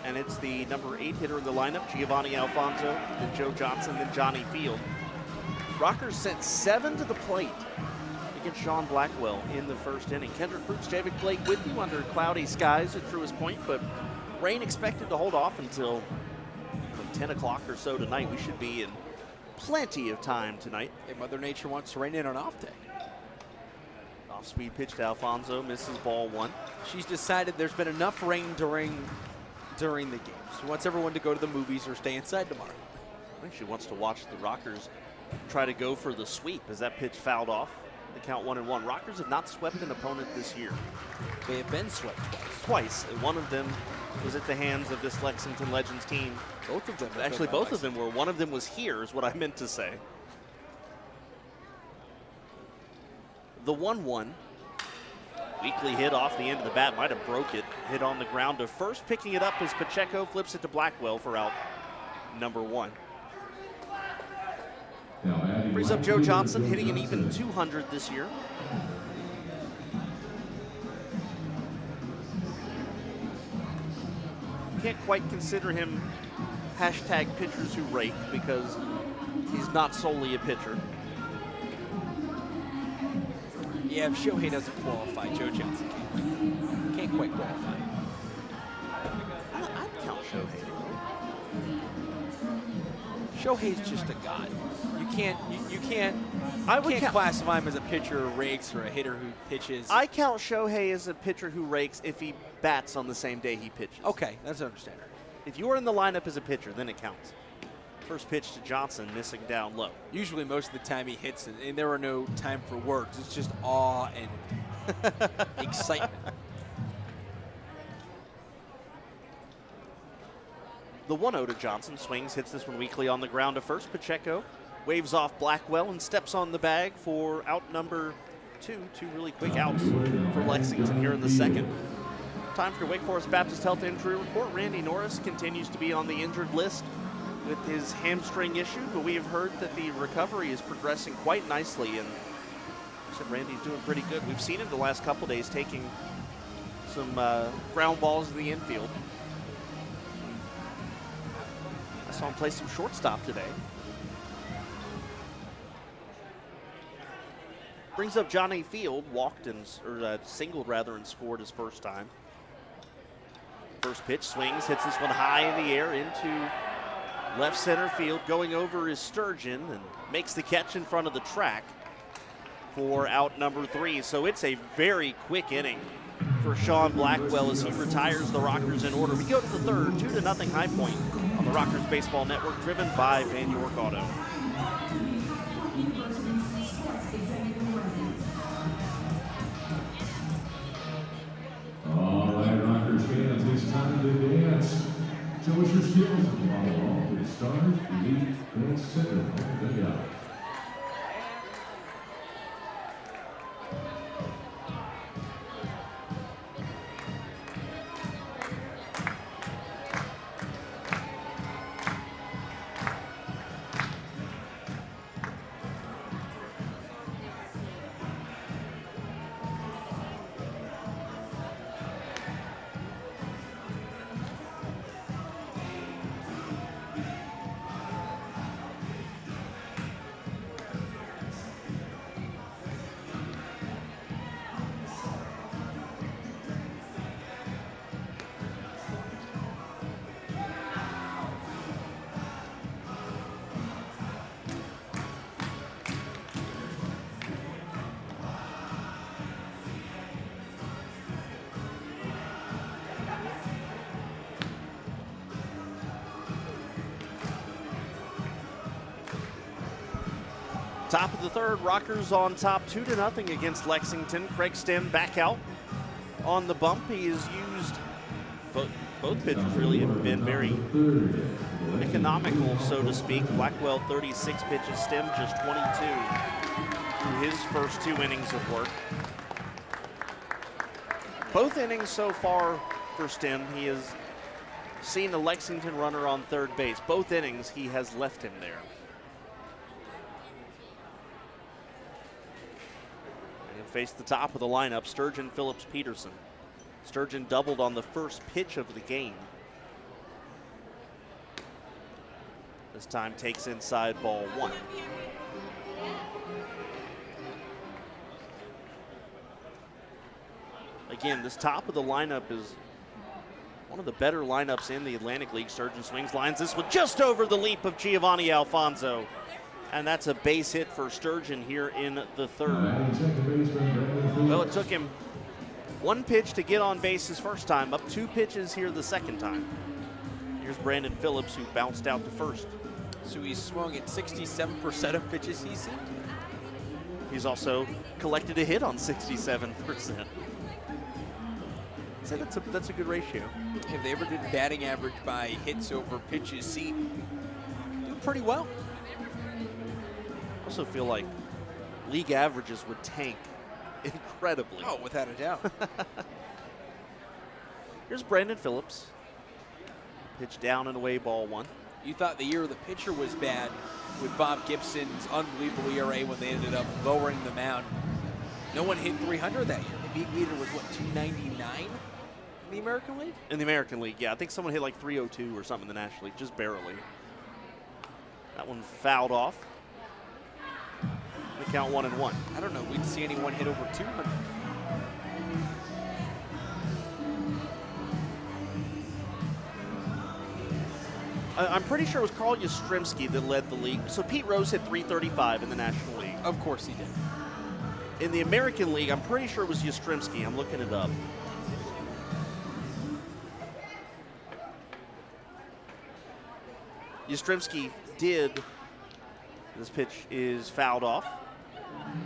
And it's the number 8 hitter in the lineup, Giovanni Alfonso, then Joe Johnson, then Johnny Field. Rockers sent 7 to the plate against Sean Blackwell in the first inning. Kendrick Fruits, Javik Blake with you under cloudy skies at Truist Point, but rain expected to hold off until 10 o'clock or so tonight. We should be in plenty of time tonight. Hey, Mother Nature wants to rain in on off day. Off-speed pitch to Alfonso, misses ball 1. She's decided there's been enough rain during the game. She wants everyone to go to the movies or stay inside tomorrow. I think she wants to watch the Rockers try to go for the sweep as that pitch fouled off. The count 1-1. Rockers have not swept an opponent this year. They have been swept Twice. And one of them was at the hands of this Lexington Legends team. Both of them. Actually, both of them were. One of them was here, is what I meant to say. The 1-1. Weakly hit off the end of the bat. Might have broke it. Hit on the ground to first. Picking it up as Pacheco flips it to Blackwell for out number 1. Brings up Joe Johnson, hitting an even 200 this year. Can't quite consider him hashtag pitchers who rake because he's not solely a pitcher. Yeah, if Shohei doesn't qualify, Joe Johnson can. can't quite qualify. I'd count Shohei. Shohei's just a god. You can't count- classify him as a pitcher who rakes or a hitter who pitches. I count Shohei as a pitcher who rakes if he bats on the same day he pitches. Okay, that's understandable. If you are in the lineup as a pitcher, then it counts. First pitch to Johnson, missing down low. Usually most of the time he hits it, and there are no time for words. It's just awe and excitement. The 1-0 to Johnson. Swings, hits this one weakly on the ground to first. Pacheco waves off Blackwell and steps on the bag for out number 2. 2 really quick outs for Lexington here in the second. Time for Wake Forest Baptist Health Injury Report. Randy Norris continues to be on the injured list with his hamstring issue, but we have heard that the recovery is progressing quite nicely, and I said Randy's doing pretty good. We've seen him the last couple days taking some ground balls in the infield. I saw him play some shortstop today. Brings up Johnny Field, singled rather, and scored his first time. First pitch, swings, hits this one high in the air into left center field. Going over is Sturgeon and makes the catch in front of the track for out number 3. So it's a very quick inning for Sean Blackwell as he retires the Rockers in order. We go to the third, 2-0 High Point on the Rockers Baseball Network, driven by Van York Auto. All right, Rockers fans, it's time to dance. Show us your skills and follow along with Stars, Elite, and Center on the dugout. Top of the third, Rockers on top 2-0 against Lexington. Craig Stem back out on the bump. He has used, both pitchers really have been very economical, so to speak. Blackwell 36 pitches, Stem just 22 through his first 2 innings of work. Both innings so far for Stem, he has seen the Lexington runner on third base. Both innings he has left him there. Face the top of the lineup, Sturgeon, Phillips, Peterson. Sturgeon doubled on the first pitch of the game. This time takes inside ball 1. Again, this top of the lineup is one of the better lineups in the Atlantic League. Sturgeon swings, lines this one just over the leap of Giovanni Alfonso. And that's a base hit for Sturgeon here in the third. Well, it took him 1 pitch to get on base his first time, up 2 pitches here the second time. Here's Brandon Phillips, who bounced out to first. So he's swung at 67% of pitches he's seen. He's also collected a hit on 67%. So that's a good ratio. If they ever did batting average by hits over pitches seen, do pretty well. I also feel like league averages would tank incredibly. Oh, without a doubt. Here's Brandon Phillips. Pitch down and away, ball 1. You thought the year of the pitcher was bad with Bob Gibson's unbelievable ERA when they ended up lowering the mound. No one hit 300 that year. The league leader was, what, 299 in the American League? In the American League, yeah. I think someone hit like 302 or something in the National League, just barely. That one fouled off. The count 1-1. I don't know if we'd see anyone hit over 200. I'm pretty sure it was Carl Yastrzemski that led the league. So Pete Rose hit 335 in the National League. Of course he did. In the American League, I'm pretty sure it was Yastrzemski. I'm looking it up. Yastrzemski did. This pitch is fouled off.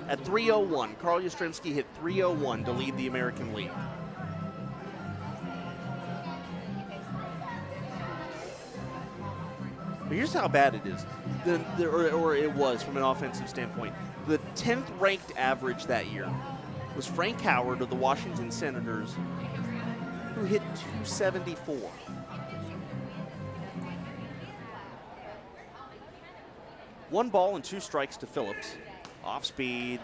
At 3:01, Carl Yastrzemski hit 3:01 to lead the American League. But here's how bad it is, or it was from an offensive standpoint. The 10th ranked average that year was Frank Howard of the Washington Senators, who hit 274. One ball and 2 strikes to Phillips. Off speed,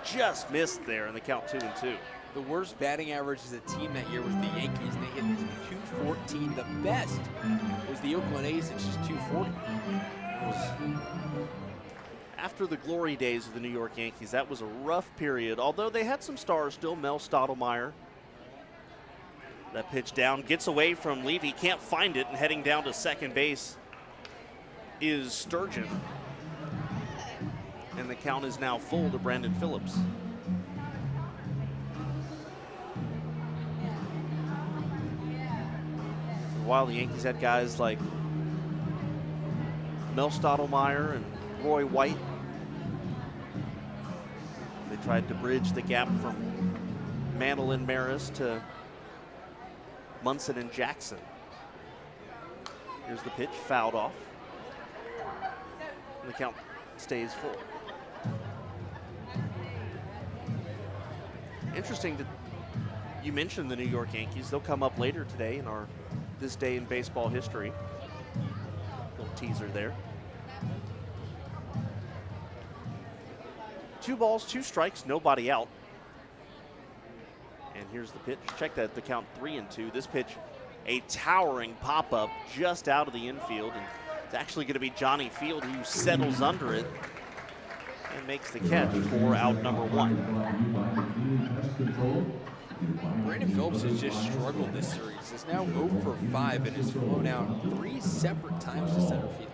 just missed there in the count 2-2. The worst batting average as a team that year was the Yankees. They hit 214. The best was the Oakland A's, it's just 240. After the glory days of the New York Yankees, that was a rough period, although they had some stars still. Mel Stottlemyre. That pitch down, gets away from Levy, can't find it, and heading down to second base is Sturgeon. And the count is now full to Brandon Phillips. For a while, the Yankees had guys like Mel Stottlemyre and Roy White. They tried to bridge the gap from Mantle and Maris to Munson and Jackson. Here's the pitch, fouled off. And the count stays full. Interesting that you mentioned the New York Yankees. They'll come up later today in our This Day in Baseball History. Little teaser there. 2 balls, 2 strikes, nobody out. And here's the pitch. Check that, the count 3-2. This pitch, a towering pop-up just out of the infield. And it's actually going to be Johnny Field who settles under it and makes the catch for out number 1. Brandon Phillips has just struggled this series. He's now 0 for 5 and has flown out 3 separate times to center field.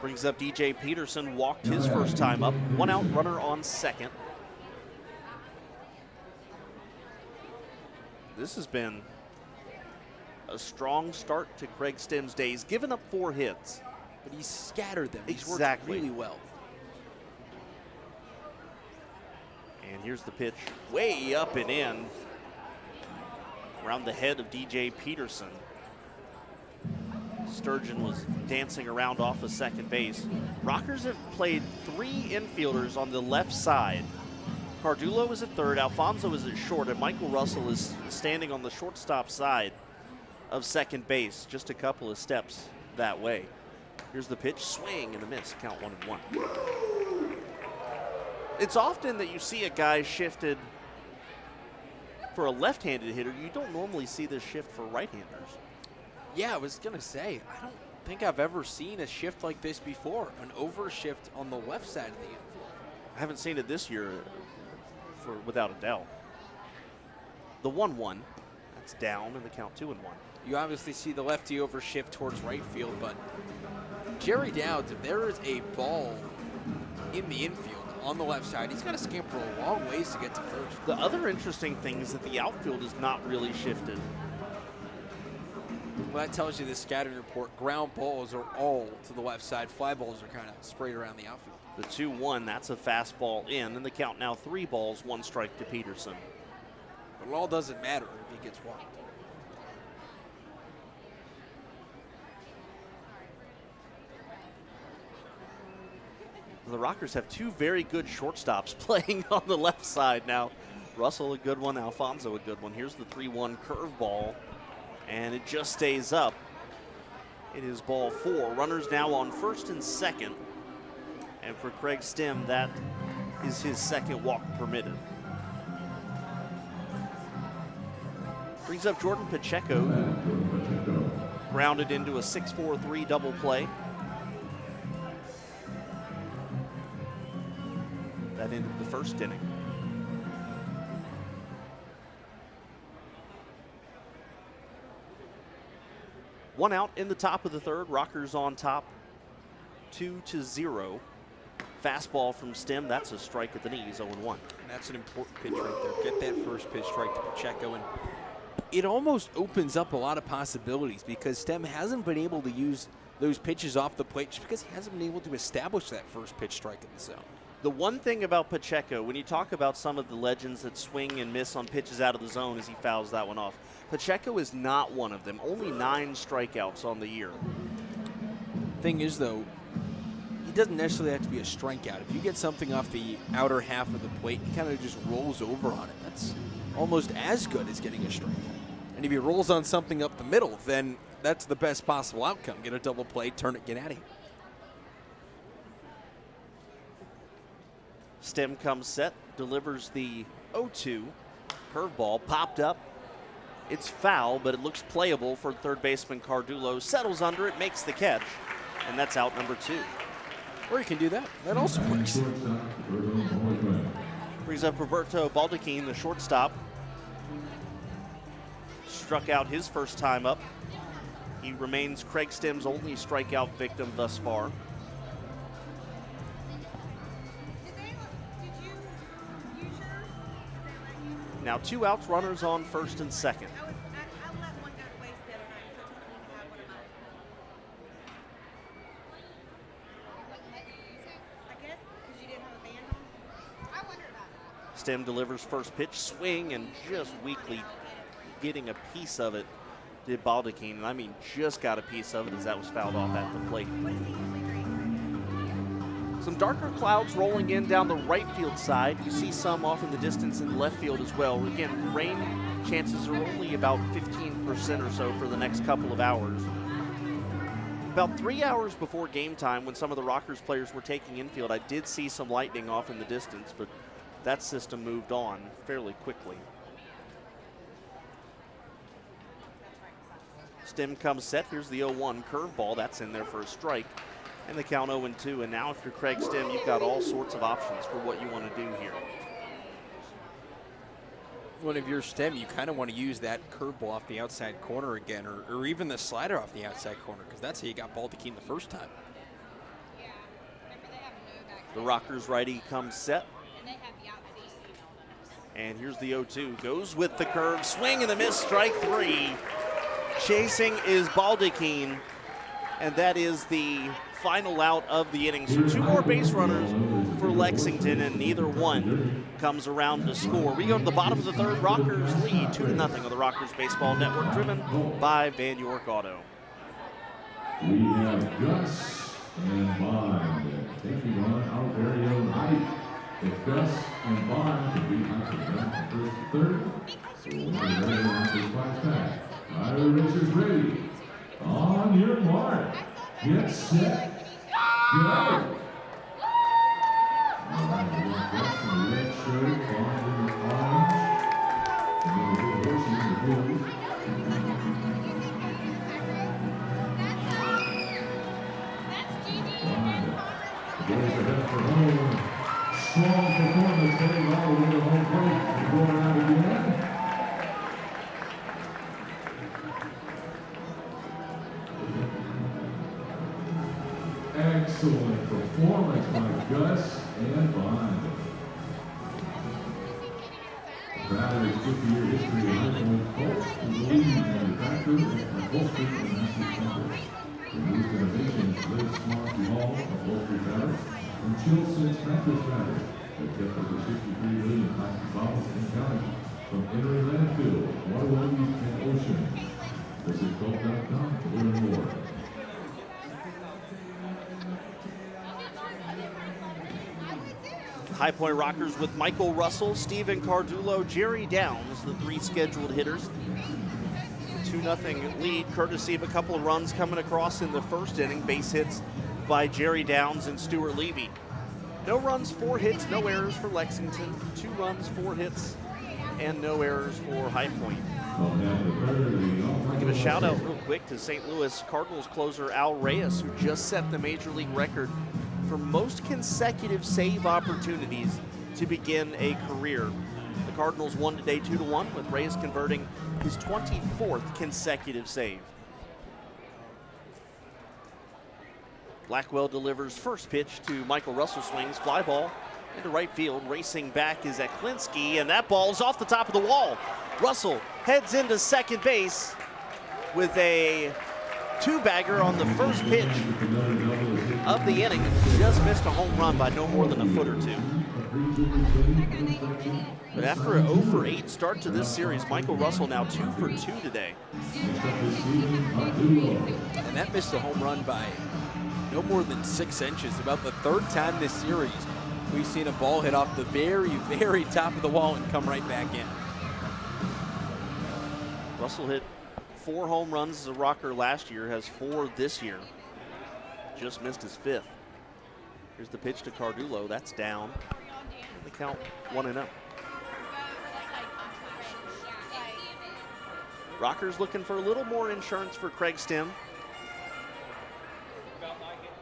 Brings up DJ Peterson, walked his first time up. 1 out, runner on second. This has been a strong start to Craig Stem's day. He's given up 4 hits. But he's scattered them. He's Exactly. worked really well. And here's the pitch, way up and in, around the head of DJ Peterson. Sturgeon was dancing around off of second base. Rockers have played 3 infielders on the left side. Cardullo is at third, Alfonso is at short, and Michael Russell is standing on the shortstop side of second base, just a couple of steps that way. Here's the pitch, swing and a miss, count 1-1. It's often that you see a guy shifted for a left-handed hitter. You don't normally see this shift for right-handers. Yeah, I was going to say, I don't think I've ever seen a shift like this before, an overshift on the left side of the infield. I haven't seen it this year, without a doubt. The 1-1, that's down, and the count 2-1. You obviously see the lefty overshift towards right field, but Jerry Dowds, if there is a ball in the infield on the left side, he's got to scamper a long ways to get to first. The other interesting thing is that the outfield is not really shifted. Well, that tells you the scouting report. Ground balls are all to the left side. Fly balls are kind of sprayed around the outfield. The 2-1, that's a fastball in, and the count now 3 balls, 1 strike to Peterson. But it all doesn't matter if he gets walked. The Rockers have 2 very good shortstops playing on the left side now. Russell a good one, Alfonso a good one. Here's the 3-1 curveball, and it just stays up. It is ball 4. Runners now on first and second. And for Craig Stem, that is his second walk permitted. Brings up Jordan Pacheco. Grounded into a 6-4-3 double play. That ended the first inning. One out in the top of the third. Rockers on top, 2-0. Fastball from Stem. That's a strike at the knees, 0-1. That's an important pitch right there. Get that first pitch strike to Pacheco, and it almost opens up a lot of possibilities because Stem hasn't been able to use those pitches off the plate just because he hasn't been able to establish that first pitch strike in the zone. The one thing about Pacheco, when you talk about some of the legends that swing and miss on pitches out of the zone as he fouls that one off, Pacheco is not one of them. Only 9 strikeouts on the year. Thing is, though, he doesn't necessarily have to be a strikeout. If you get something off the outer half of the plate, he kind of just rolls over on it. That's almost as good as getting a strikeout. And if he rolls on something up the middle, then that's the best possible outcome. Get a double play, turn it, get out of here. Stem comes set, delivers the 0-2. Curveball popped up. It's foul, but it looks playable for third baseman Cardullo. Settles under it, makes the catch, and that's out number 2. Or you can do that. That also works. Brings up Roberto Baldacchini, the shortstop. Struck out his first time up. He remains Craig Stem's only strikeout victim thus far. Now 2 outs, runners on first and second. Stem delivers first pitch, swing, and just weakly getting a piece of it did Baldacchini. And I mean just got a piece of it as that was fouled off at the plate. Some darker clouds rolling in down the right field side. You see some off in the distance in left field as well. Again, rain chances are only about 15% or so for the next couple of hours. About 3 hours before game time, when some of the Rockers players were taking infield, I did see some lightning off in the distance, but that system moved on fairly quickly. Stem comes set. Here's the 0-1 curveball. That's in there for a strike. And the count 0-2. And now if you're Craig Stem, you've got all sorts of options for what you want to do here. Well, if you're Stem, you kind of want to use that curveball off the outside corner again, or even the slider off the outside corner, because that's how you got Baldacchini the first time. The Rockers righty comes set. And here's the 0-2. Goes with the curve. Swing and a miss. Strike 3. Chasing is Baldacchini. And that is the final out of the inning. So 2 more base runners for Lexington, and neither one comes around to score. We go to the bottom of the third. Rockers lead 2-0 on the Rockers Baseball Network, driven by Van York Auto. We have Gus and Bond taking on our very own Ike. If Gus and Bond can be out from first to third, so we'll be ready on this fight back. Tyler Richards ready. On your mark. Get set. Go. All right, Gus in the red shirt, Bond in the orange, and then the little horse in the blue. Bond goes ahead for home. Strong performance getting all the way to home plate. Going out again. Excellent performance by Gus and Bond. Valley's 50-year history of high-point Colts is the leading manufacturer of upholstery and domestic comforts. The newest innovations live Swansea Hall upholstery fabric and Chill 6 mattress fabric that kept over 63 million plastic bottles and counting from entering landfill, waterways, and oceans. Visit Gulf.com to learn more. High Point Rockers with Michael Russell, Steven Cardullo, Jerry Downs, the 3 scheduled hitters. 2-0 lead, courtesy of a couple of runs coming across in the first inning. Base hits by Jerry Downs and Stuart Levy. No runs, 4 hits, no errors for Lexington. 2 runs, 4 hits, and no errors for High Point. I'll give a shout out real quick to St. Louis Cardinals closer Al Reyes, who just set the major league record for most consecutive save opportunities to begin a career. The Cardinals won today 2-1, with Reyes converting his 24th consecutive save. Blackwell delivers first pitch to Michael Russell, swings, fly ball into right field. Racing back is Eklinski, and that ball is off the top of the wall. Russell heads into second base with a two-bagger on the first pitch of the inning. Just missed a home run by no more than a foot or two. But after a 0 for 8 start to this series, Michael Russell now 2 for 2 today. And that missed a home run by no more than 6 inches. About the third time this series we've seen a ball hit off the very, very top of the wall and come right back in. Russell hit 4 home runs as a Rocker last year, has 4 this year. Just missed his 5th. Here's the pitch to Cardullo. That's down. The count 1-0. Rockers looking for a little more insurance for Craig Stem,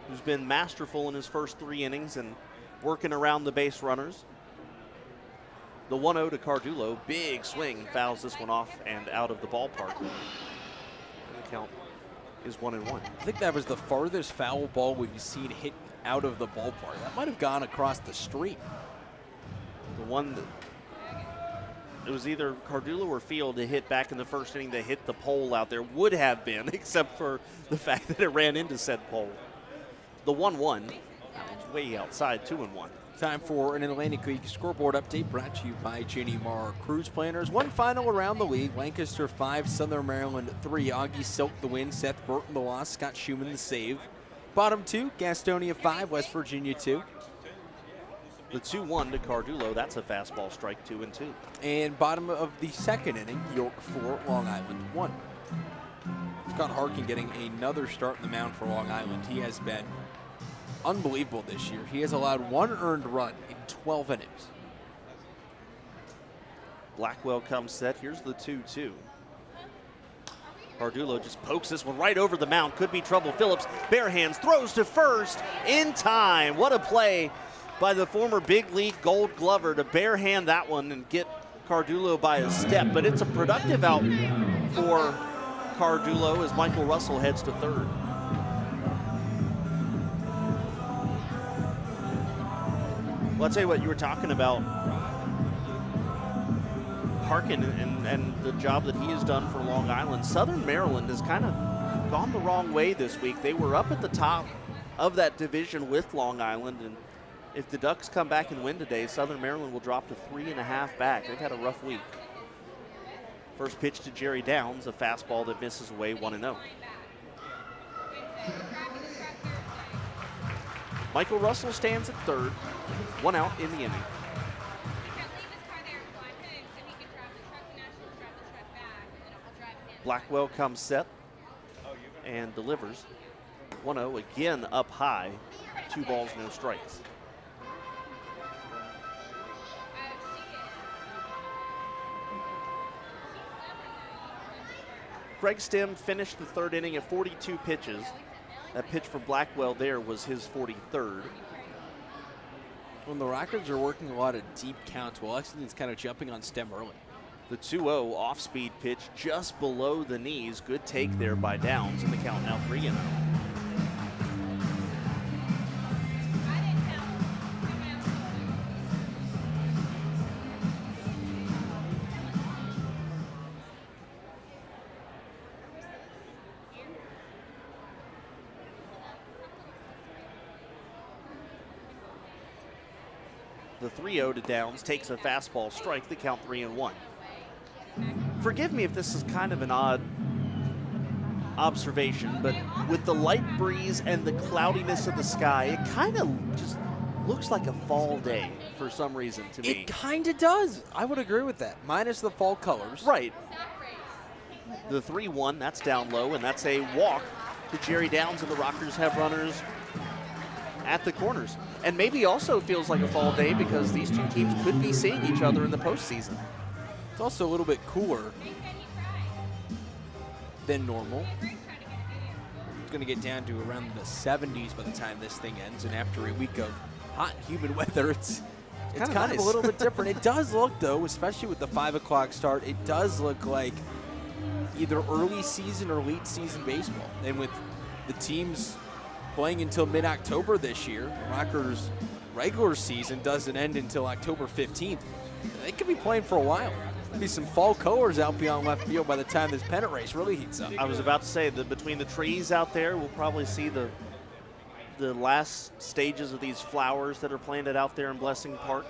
who's been masterful in his first 3 innings and working around the base runners. The 1-0 to Cardullo. Big swing, fouls this one off and out of the ballpark. And the count is 1-1. I think that was the farthest foul ball we've seen hit out of the ballpark. That might have gone across the street. The one that it was either Cardullo or Field to hit back in the first inning that hit the pole out there. Would have been, except for the fact that it ran into said pole. The 1-1, that was way outside, 2-1. Time for an Atlantic League scoreboard update brought to you by J.D. Marr Cruise Planners. One final around the league. Lancaster 5, Southern Maryland 3. Augie Silk the win, Seth Burton the loss, Scott Schumann the save. Bottom 2, Gastonia 5, West Virginia 2. The 2-1 to Cardullo, that's a fastball strike, 2-2. And bottom of the second inning, York 4, Long Island 1. Scott Harkin getting another start in the mound for Long Island. He has been unbelievable this year. He has allowed 1 earned run in 12 innings. Blackwell comes set. Here's the 2-2. Cardullo just pokes this one right over the mound. Could be trouble. Phillips, bare hands, throws to first in time. What a play by the former big league Gold Glover to bare hand that one and get Cardullo by a step. But it's a productive out for Cardullo as Michael Russell heads to third. Well, I'll tell you what, you were talking about Harkin and the job that he has done for Long Island. Southern Maryland has kind of gone the wrong way this week. They were up at the top of that division with Long Island, and if the Ducks come back and win today, Southern Maryland will drop to 3.5 back. They've had a rough week. First pitch to Jerry Downs, a fastball that misses away, 1-0. Michael Russell stands at third, 1 out in the inning. Blackwell comes set and delivers. 1-0 again up high, 2 balls, no strikes. Craig Stem finished the third inning at 42 pitches. That pitch for Blackwell there was his 43rd. When the Rockets are working a lot of deep counts, well, Lexington's kind of jumping on Stem early. The 2-0 off-speed pitch just below the knees. Good take there by Downs, and the count now 3-0. The 3-0 to Downs takes a fastball strike, the count 3-1. Forgive me if this is kind of an odd observation, but with the light breeze and the cloudiness of the sky, it kind of just looks like a fall day for some reason to me. It kind of does. I would agree with that, minus the fall colors. Right. The 3-1, that's down low, and that's a walk to Jerry Downs, and the Rockers have runners at the corners. And maybe also feels like a fall day because these two teams could be seeing each other in the postseason. It's also a little bit cooler than normal. It's going to get down to around the 70s by the time this thing ends, and after a week of hot and humid weather, it's kind nice. of a little bit different. It does look, though, especially with the 5 o'clock start, it does look like either early season or late season baseball. And with the teams playing until mid-October this year. The Rockers' regular season doesn't end until October 15th. They could be playing for a while. There'll be some fall colors out beyond left field by the time this pennant race really heats up. I was about to say that between the trees out there, we'll probably see the last stages of these flowers that are planted out there in Blessing Park.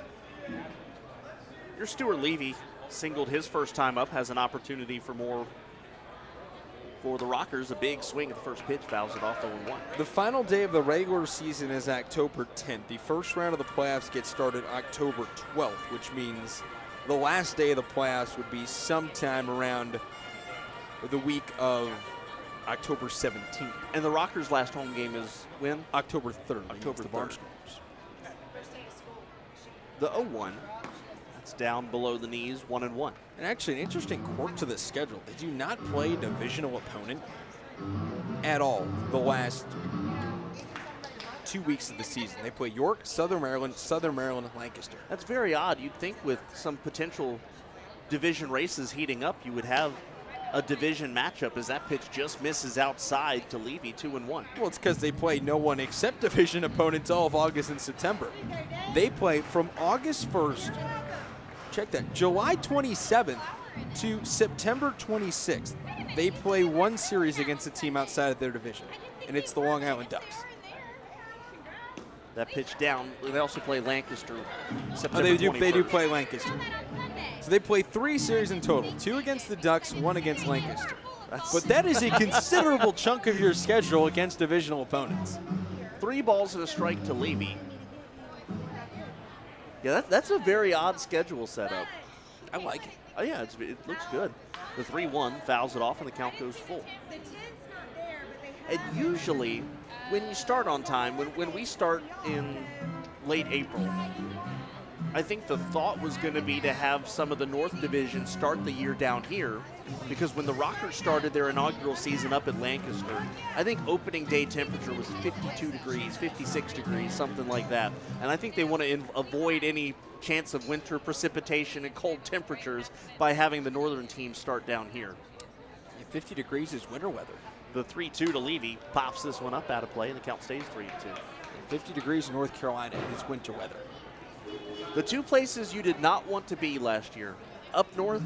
Your Stuart Levy singled his first time up, has an opportunity for more for the Rockers. A big swing at the first pitch, fouls it off 0-1. The final day of the regular season is October 10th. The first round of the playoffs gets started October 12th, which means the last day of the playoffs would be sometime around the week of October 17th. And the Rockers' last home game is when? October 3rd. October the 3rd. Barnstormers. The 0-1. That's down below the knees, 1-1. And actually, an interesting quirk to the schedule. They do not play a divisional opponent at all the last 2 weeks of the season. They play York, Southern Maryland, and Lancaster. That's very odd. You'd think with some potential division races heating up, you would have a division matchup as that pitch just misses outside to Levy, 2-1. Well, it's because they play no one except division opponents all of August and September. They play from August 1st, check that, July 27th to September 26th. They play one series against a team outside of their division, and it's the Long Island Ducks. That pitch down. They also play Lancaster September They 21st. do play Lancaster. So they play 3 series in total, 2 against the Ducks, 1 against Lancaster. But that is a considerable chunk of your schedule against divisional opponents. 3 balls and a strike to Levy. Yeah, that's a very odd schedule setup. I like it. Oh, yeah, it looks good. The 3-1 fouls it off, and the count goes full. And usually, when you start on time, when we start in late April, I think the thought was going to be to have some of the North Division start the year down here, because when the Rockers started their inaugural season up at Lancaster, I think opening day temperature was 52 degrees, 56 degrees, something like that. And I think they want to avoid any chance of winter precipitation and cold temperatures by having the northern team start down here. 50 degrees is winter weather. The 3-2 to Levy pops this one up out of play, and the count stays 3-2. 50 degrees in North Carolina is winter weather. The 2 places you did not want to be last year, up north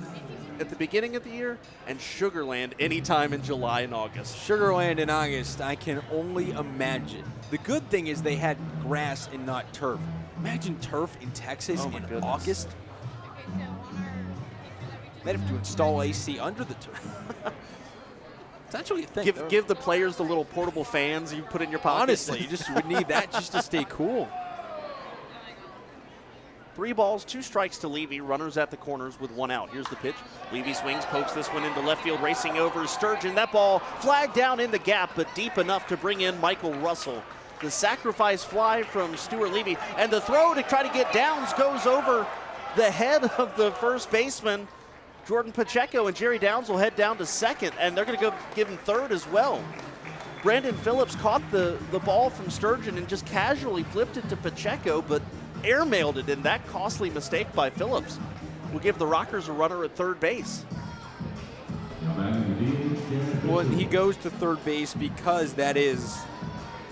at the beginning of the year, and Sugarland anytime in July and August. Sugarland in August, I can only imagine. The good thing is they had grass and not turf. Imagine turf in Texas in goodness. August. They'd have to install AC under the turf. It's actually a thing. Give the players the little portable fans you put in your pocket. Honestly, you just would need that just to stay cool. 3 balls, 2 strikes to Levy. Runners at the corners with 1 out. Here's the pitch. Levy swings, pokes this one into left field, racing over Sturgeon. That ball flagged down in the gap, but deep enough to bring in Michael Russell. The sacrifice fly from Stuart Levy, and the throw to try to get Downs goes over the head of the first baseman, Jordan Pacheco, and Jerry Downs will head down to second, and they're going to go give him third as well. Brandon Phillips caught the ball from Sturgeon and just casually flipped it to Pacheco, but airmailed it, and that costly mistake by Phillips will give the Rockers a runner at third base. Well, he goes to third base because that is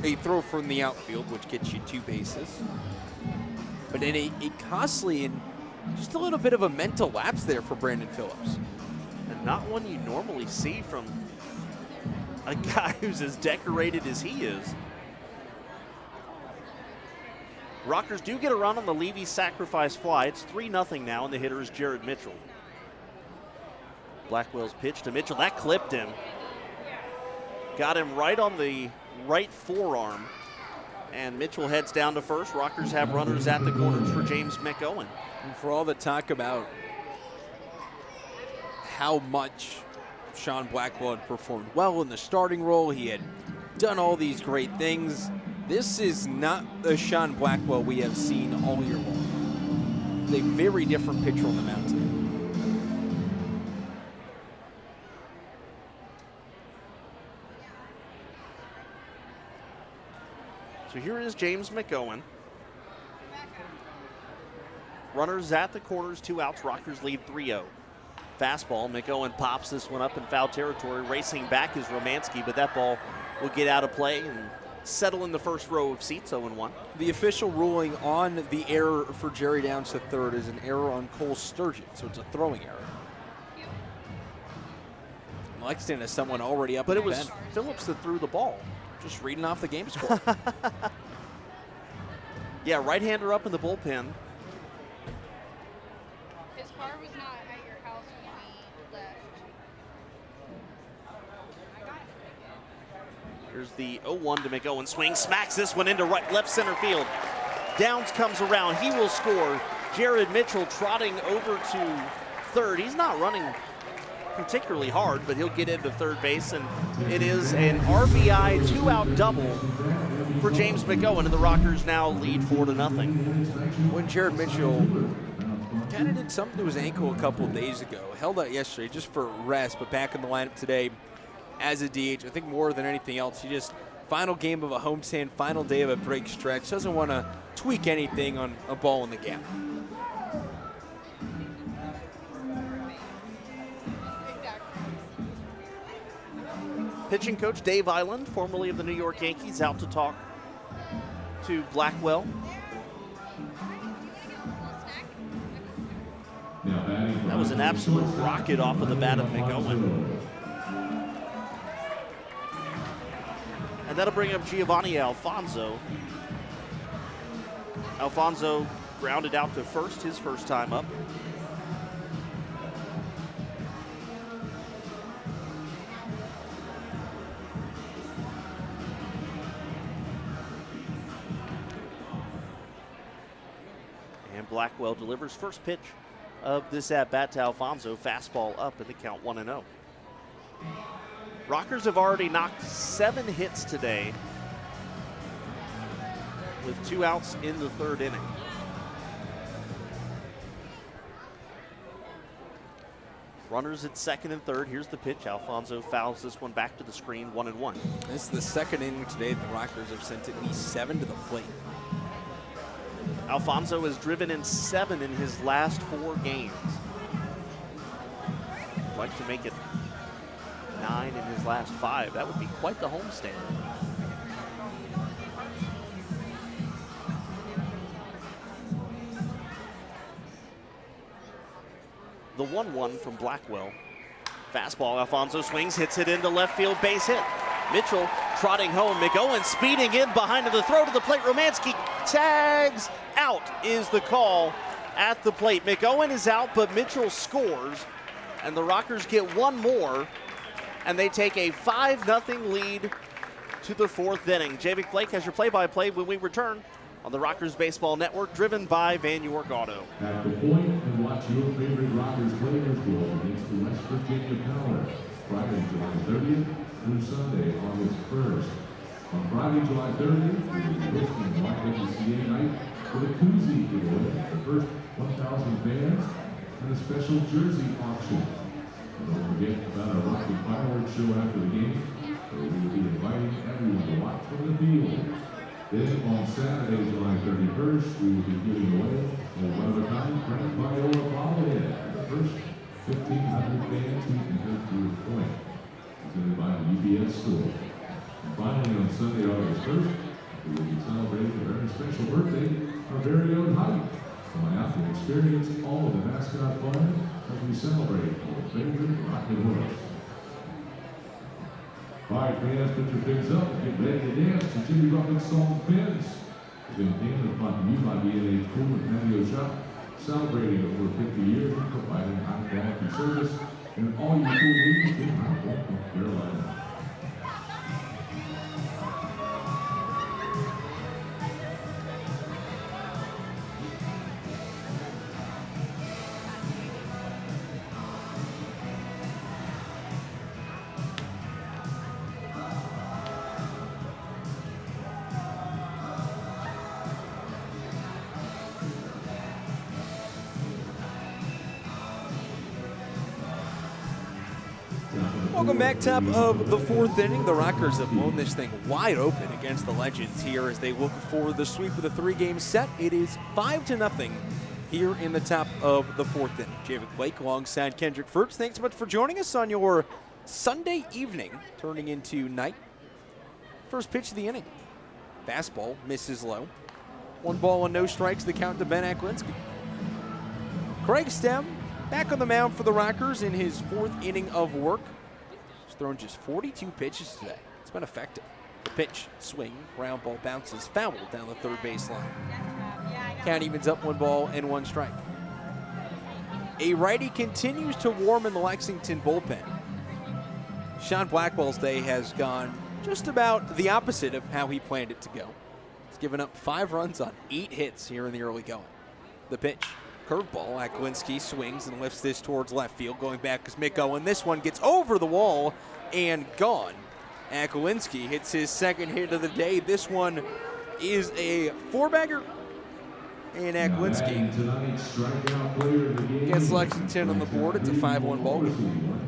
a throw from the outfield, which gets you 2 bases. But in a costly and just a little bit of a mental lapse there for Brandon Phillips. And not one you normally see from a guy who's as decorated as he is. Rockers do get a run on the Levy sacrifice fly. It's 3-0 now, and the hitter is Jared Mitchell. Blackwell's pitch to Mitchell. That clipped him. Got him right on the right forearm. And Mitchell heads down to first. Rockers have runners at the corners for James McOwen. And for all the talk about how much Sean Blackwell had performed well in the starting role, he had done all these great things. This is not the Sean Blackwell we have seen all year long. He's a very different pitcher on the mound today. So here is James McOwen. Runners at the corners, 2 outs. Rockers lead 3-0. Fastball, McOwen pops this one up in foul territory. Racing back is Romansky, but that ball will get out of play, and settle in the first row of seats, 0-1. The official ruling on the error for Jerry Downs to third is an error on Cole Sturgeon, so it's a throwing error. Lexington has someone already up. But in it the was pen. Phillips that threw the ball. Just reading off the game score. Yeah, right-hander up in the bullpen. His car was not at your house when we left. Here's the 0-1 to McOwen. Swing, smacks this one into left center field. Downs comes around. He will score. Jared Mitchell trotting over to third. He's not running particularly hard, but he'll get into third base, and it is an RBI two-out double for James McOwen, and the Rockers now lead 4-0. When Jared Mitchell kind of did something to his ankle a couple of days ago, held out yesterday just for rest, but back in the lineup today as a DH. I think more than anything else, he just, final game of a homestand, final day of a break stretch, doesn't want to tweak anything on a ball in the gap. Pitching coach Dave Island, formerly of the New York Yankees, out to talk to Blackwell. That was an absolute rocket off of the bat of McOwen. And that'll bring up Giovanni Alfonso. Alfonso grounded out to first, his first time up. And Blackwell delivers first pitch of this at-bat to Alfonso. Fastball up in the count 1-0. Rockers have already knocked 7 hits today with 2 outs in the third inning. Runners at second and third. Here's the pitch. Alfonso fouls this one back to the screen, 1-1. This is the second inning today the Rockers have sent at least 7 to the plate. Alfonso has driven in 7 in his last 4 games. I'd like to make it 9 in his last 5. That would be quite the homestand. The 1-1 from Blackwell. Fastball, Alfonso swings, hits it into left field, base hit. Mitchell trotting home. McOwen speeding in behind the throw to the plate. Romanski tags out is the call at the plate. McOwen is out, but Mitchell scores, and the Rockers get one more, and they take a 5-0 lead to the 4th inning. Javik Blake has your play-by-play when we return on the Rockers Baseball Network, driven by Van York Auto. At the point and watch your favorite Rockers players go against the West Virginia Power, Friday, July 30th through Sunday, August 1st. On Friday, July 30th, we will be hosting YWCA night with a koozie giveaway, the first 1,000 fans, and a special jersey auction. And don't forget about our Rocky fireworks show after the game, where we will be inviting everyone to watch from the field. Then on Saturday, July 31st, we will be giving away a one-of-a-kind Frank Viola bobblehead for the first 1,500 fans who can head to the point, presented by the UBS store. And finally, on Sunday, August 1st, we will be celebrating a very special birthday, our very own Hype. Come out and experience all of the mascot fun as we celebrate our favorite Rocket Horse. All right, fans, put your figs up and get ready to dance to Jimmy Buffett's song Fins. It's been handed upon you by B&H Pool and Patio Shop, celebrating over 50 years of providing high-quality service and all your pool needs in North Carolina. Welcome back, top of the 4th inning. The Rockers have blown this thing wide open against the Legends here as they look for the sweep of the 3-game set. It is 5-0 here in the top of the 4th inning. Javik Blake alongside Kendrick Furch. Thanks so much for joining us on your Sunday evening, turning into night. First pitch of the inning. Fastball misses low. 1 ball and no strikes, the count to Ben Aklinski. Craig Stem back on the mound for the Rockers in his 4th inning of work. He's thrown just 42 pitches today. It's been effective. The pitch, swing, ground ball bounces, foul down the third baseline. Count evens up 1 ball and 1 strike. A righty continues to warm in the Lexington bullpen. Sean Blackwell's day has gone just about the opposite of how he planned it to go. He's given up 5 runs on 8 hits here in the early going. The pitch, curveball. Aklinski swings and lifts this towards left field. Going back is Miko, and this one gets over the wall and gone. Aklinski hits his 2nd hit of the day. This one is a 4-bagger. And Aklinski gets Lexington on the board. It's a 5-1 ball game.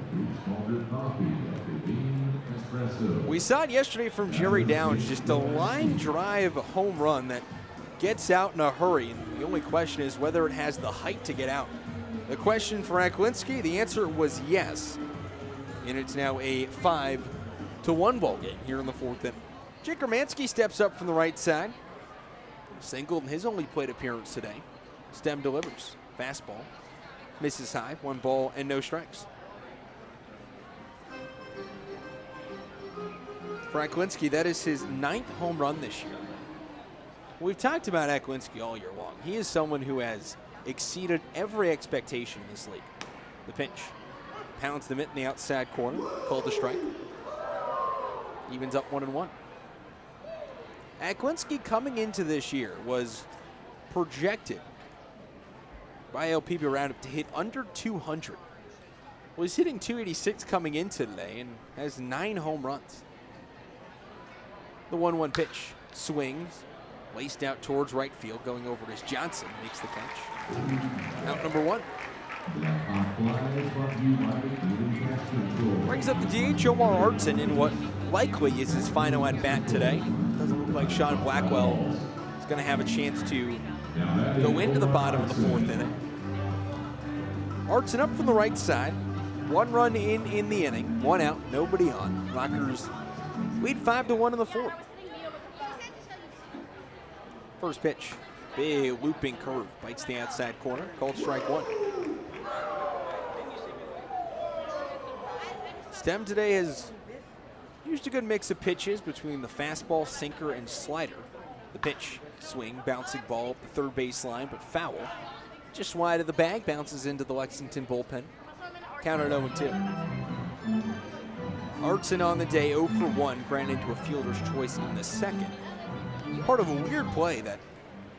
We saw it yesterday from Jerry Downs, just a line drive home run that gets out in a hurry. And the only question is whether it has the height to get out. The question for Aklinski, the answer was yes. And it's now a 5-1 ball game here in the 4th inning. Jake Romanski steps up from the right side. Singled in his only plate appearance today. Stem delivers. Fastball. Misses high. 1 ball and no strikes. For Aklinski, that is his 9th home run this year. We've talked about Aklinski all year long. He is someone who has exceeded every expectation in this league. The pitch. Pounds the mitt in the outside corner. Called a strike. Evens up 1-1. Aklinski coming into this year was projected by LPB Roundup to hit under 200. Well, he's hitting 286 coming into today and has 9 home runs. The 1-1 pitch swings, laced out towards right field, going over to Johnson, makes the catch. Out number 1. Brings up the DH Omar Artson in what likely is his final at bat today. Doesn't look like Sean Blackwell is going to have a chance to go into the bottom of the 4th inning. Artson up from the right side. 1 run in the inning. 1 out, nobody on. Rockers lead 5-1 in the 4th. First pitch, big looping curve, bites the outside corner, called strike 1. Stem today has used a good mix of pitches between the fastball, sinker, and slider. The pitch, swing, bouncing ball up the third baseline, but foul. Just wide of the bag, bounces into the Lexington bullpen. Counted 0-2. Artson on the day 0 for 1, granted to a fielder's choice in the 2nd. Part of a weird play that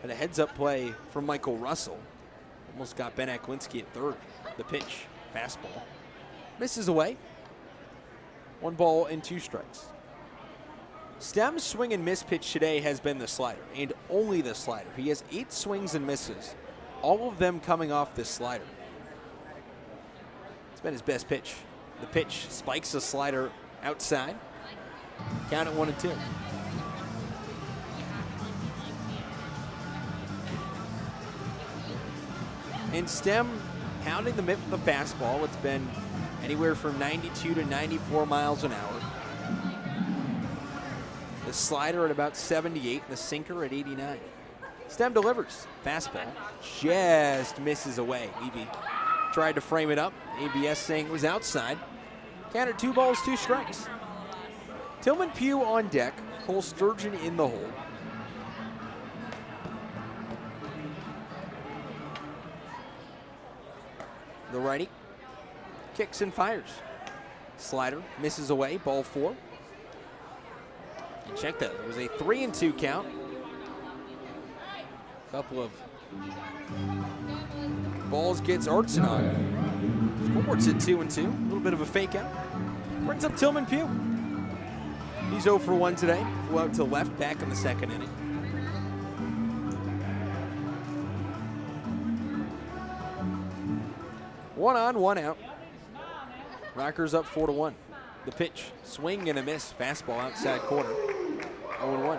had a heads-up play from Michael Russell. Almost got Ben Aklinski at 3rd. The pitch, fastball. Misses away. 1 ball and 2 strikes. Stem's swing and miss pitch today has been the slider, and only the slider. He has 8 swings and misses, all of them coming off this slider. It's been his best pitch. The pitch spikes the slider outside. Count it 1-2. And Stem pounding the mitt with the fastball. It's been anywhere from 92 to 94 miles an hour. The slider at about 78, and the sinker at 89. Stem delivers. Fastball just misses away. Levy tried to frame it up. ABS saying it was outside. Counted 2 balls, 2 strikes. Tillman Pugh on deck. Cole Sturgeon in the hole. The righty kicks and fires. Slider misses away, ball 4. And check that, it was a 3-2 count. Couple of balls gets Artson on. Scoreboard at 2-2, a little bit of a fake out. Brings up Tillman Pugh. He's 0 for 1 today. Flew out to left, back in the 2nd inning. One on, 1 out. Rockers up 4-1. The pitch, swing and a miss. Fastball outside corner. 0-1.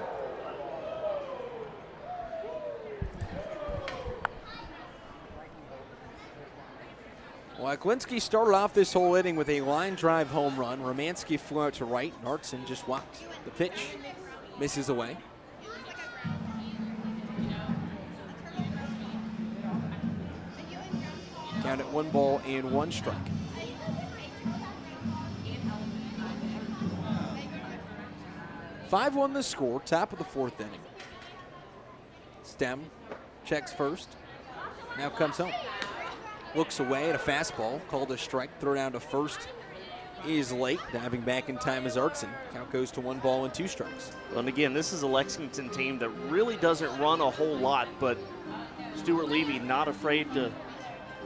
Well, Aklinski started off this whole inning with a line drive home run. Romanski flew out to right, and Artson just walked. The pitch misses away. Count at 1 ball and 1 strike. Five-1 the score, top of the 4th inning. Stem checks first, now comes home. Looks away at a fastball, called a strike, throw down to first is late. Diving back in time is Artson. Count goes to 1 ball and 2 strikes. Well, and again, this is a Lexington team that really doesn't run a whole lot, but Stuart Levy not afraid to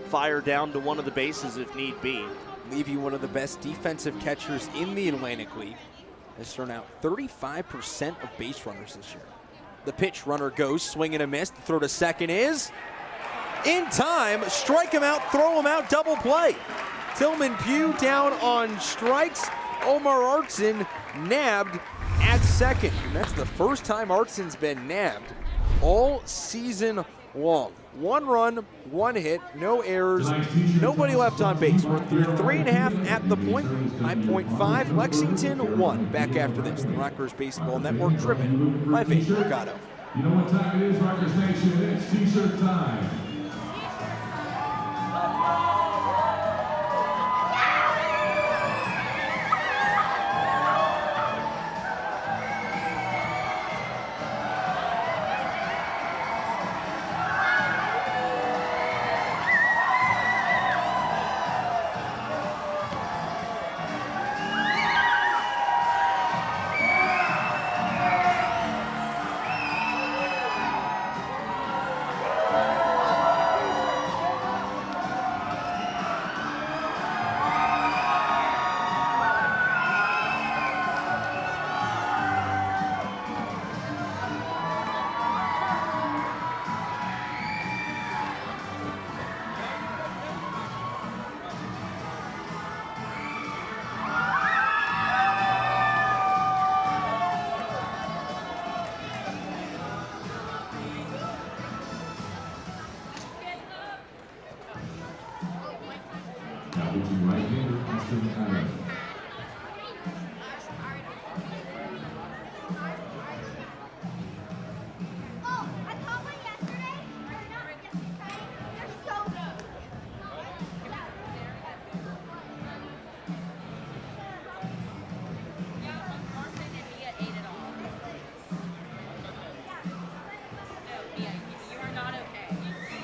fire down to one of the bases if need be. Levy, one of the best defensive catchers in the Atlantic League, has thrown out 35% of base runners this year. The pitch, runner goes, swing and a miss. The throw to second is in time. Strike him out, throw him out, double play. Tillman Pugh down on strikes. Omar Artson nabbed at second. And that's the first time Artson's been nabbed all season long. 1 run, 1 hit, no errors, nobody left on base. We're through 3.5 at the point. High Point 5, Lexington 1. Back after this, the Rockers Baseball Network, driven by Faith Mercado. You know what time it is, Rockers Nation? It's T-shirt time.